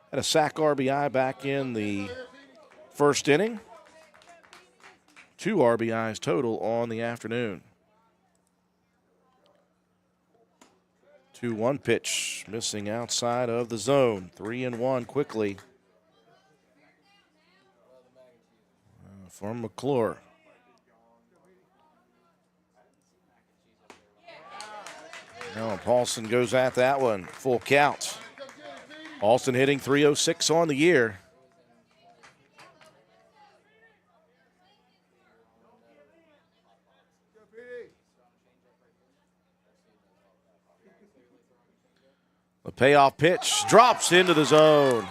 Had a sack RBI back in the first inning. 2 RBIs total on the afternoon. 2-1 pitch, missing outside of the zone. 3-1 quickly for McClure. Now Paulson goes at that one. Full count. Paulson hitting .306 on the year. The payoff pitch drops into the zone.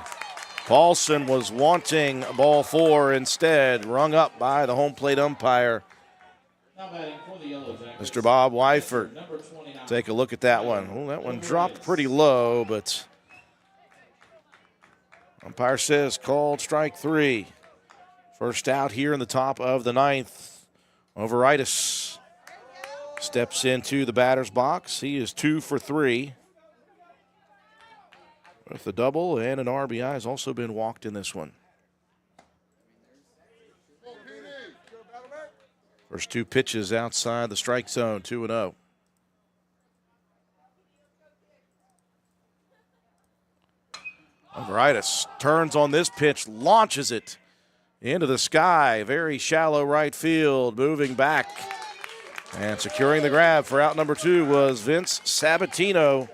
Paulson was wanting ball 4, instead rung up by the home plate umpire, Mr. Bob Wyford. Take a look at that one. Well, that one dropped pretty low, but umpire says called strike 3. First out here in the top of the 9th. Overitis steps into the batter's box. He is 2 for 3. With a double and an RBI, has also been walked in this one. First 2 pitches outside the strike zone, 2-0. Overitis turns on this pitch, launches it into the sky. Very shallow right field, moving back. And securing the grab for out number 2 was Vince Sabatino.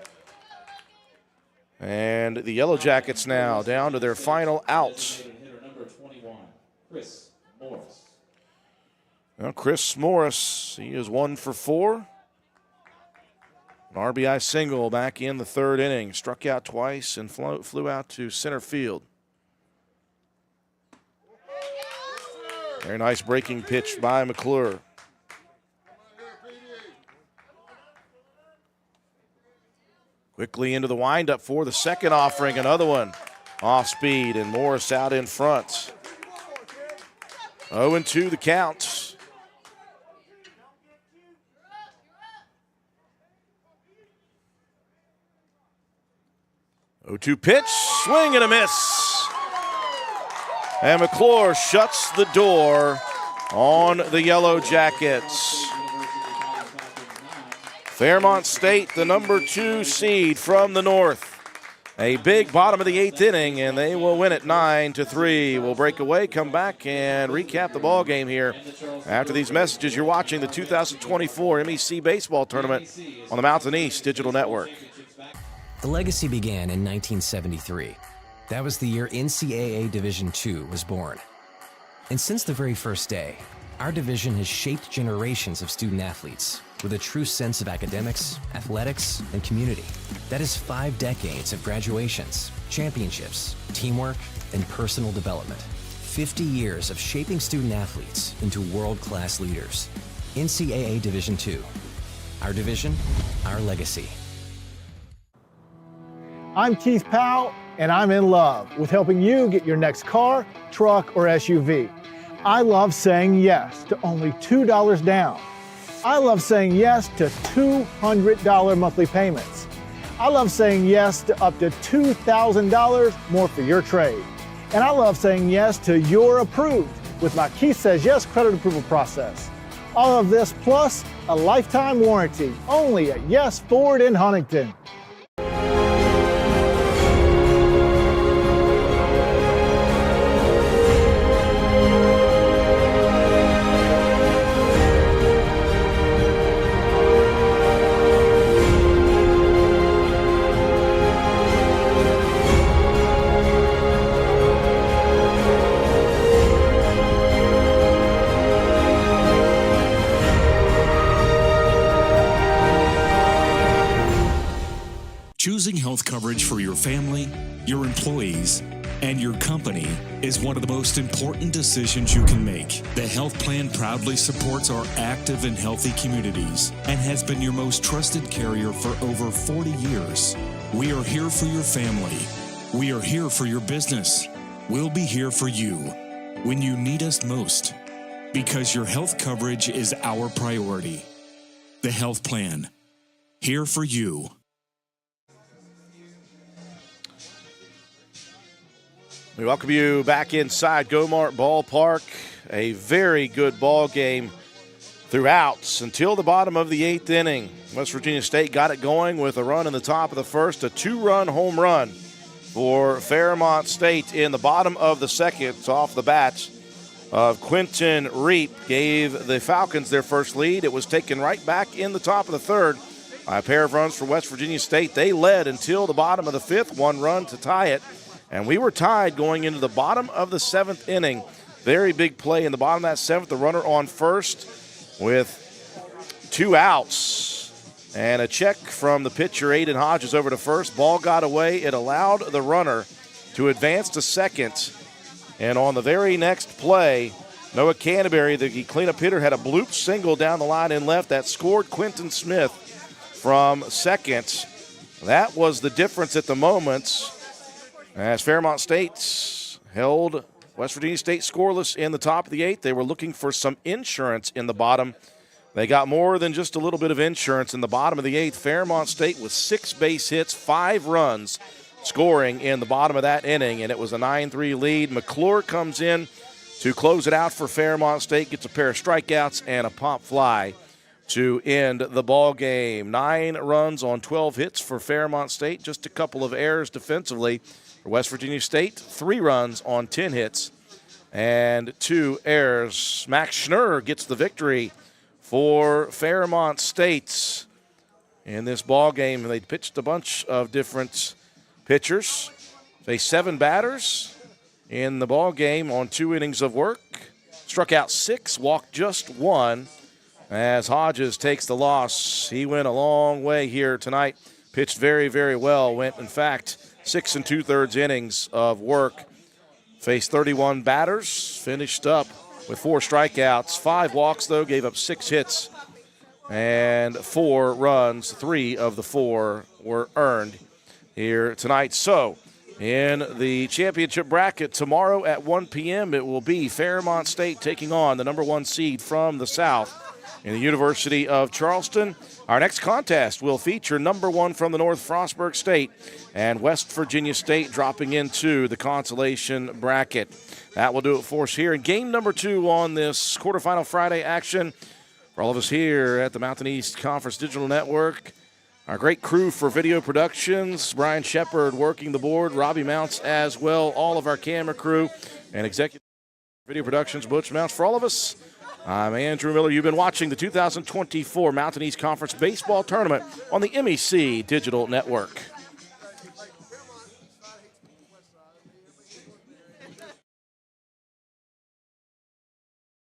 And the Yellow Jackets now down to their final out. Now Chris Morris, he is 1 for 4. An RBI single back in the 3rd inning. Struck out twice and flew out to center field. Very nice breaking pitch by McClure. Quickly into the windup for the second offering. Another one off speed, and Morris out in front. 0-2 the count. 0-2 pitch, swing and a miss. And McClure shuts the door on the Yellow Jackets. Fairmont State, the number 2 seed from the north. A big bottom of the 8th inning, and they will win it 9-3. We'll break away, come back, and recap the ball game here. After these messages, you're watching the 2024 MEC Baseball Tournament on the Mountain East Digital Network. The legacy began in 1973. That was the year NCAA Division II was born. And since the very first day, our division has shaped generations of student athletes with a true sense of academics, athletics, and community. That is 5 decades of graduations, championships, teamwork, and personal development. 50 years of shaping student athletes into world-class leaders. NCAA Division II. Our division, our legacy. I'm Keith Powell, and I'm in love with helping you get your next car, truck, or SUV. I love saying yes to only $2 down. I love saying yes to $200 monthly payments. I love saying yes to up to $2,000 more for your trade. And I love saying yes to You're Approved with my Keith Says Yes credit approval process. All of this plus a lifetime warranty only at Yes Ford in Huntington. Choosing health coverage for your family, your employees, and your company is one of the most important decisions you can make. The health plan proudly supports our active and healthy communities and has been your most trusted carrier for over 40 years. We are here for your family. We are here for your business. We'll be here for you when you need us most, because your health coverage is our priority. The health plan, here for you. We welcome you back inside Gomart Ballpark. A very good ball game throughout until the bottom of the 8th inning. West Virginia State got it going with a run in the top of the first, a 2-run home run for Fairmont State in the bottom of the second. Off the bat of Quentin Reap gave the Falcons their first lead. It was taken right back in the top of the third by a pair of runs for West Virginia State. They led until the bottom of the 5th, 1 run to tie it. And we were tied going into the bottom of the 7th inning. Very big play in the bottom of that 7th. The runner on first with 2 outs. And a check from the pitcher, Aiden Hodges, over to first. Ball got away. It allowed the runner to advance to second. And on the very next play, Noah Canterbury, the cleanup hitter, had a bloop single down the line in left that scored Quentin Smith from second. That was the difference at the moment, as Fairmont State held West Virginia State scoreless in the top of the 8th. They were looking for some insurance in the bottom. They got more than just a little bit of insurance in the bottom of the 8th. Fairmont State with 6 base hits, 5 runs scoring in the bottom of that inning, and it was a 9-3 lead. McClure comes in to close it out for Fairmont State, gets a pair of strikeouts and a pop fly to end the ball game. 9 runs on 12 hits for Fairmont State, just a couple of errors defensively. For West Virginia State, 3 runs on 10 hits and 2 errors. Max Schnurr gets the victory for Fairmont State in this ball game. They pitched a bunch of different pitchers. Faced 7 batters in the ball game on 2 innings of work. Struck out 6, walked just 1 as Hodges takes the loss. He went a long way here tonight. Pitched very, very well. Went, in fact, 6 2/3 innings of work. Faced 31 batters, finished up with 4 strikeouts, 5 walks, though, gave up 6 hits and 4 runs. 3 of the 4 were earned here tonight. So, in the championship bracket tomorrow at 1 p.m., it will be Fairmont State taking on the number 1 seed from the South, in the University of Charleston. Our next contest will feature number 1 from the North, Frostburg State, and West Virginia State dropping into the consolation bracket. That will do it for us here in game number 2 on this quarterfinal Friday action. For all of us here at the Mountain East Conference Digital Network, our great crew for video productions, Brian Shepard working the board, Robbie Mounts as well, all of our camera crew, and executive video productions, Butch Mounts. For all of us, I'm Andrew Miller. You've been watching the 2024 Mountain East Conference Baseball Tournament on the MEC Digital Network.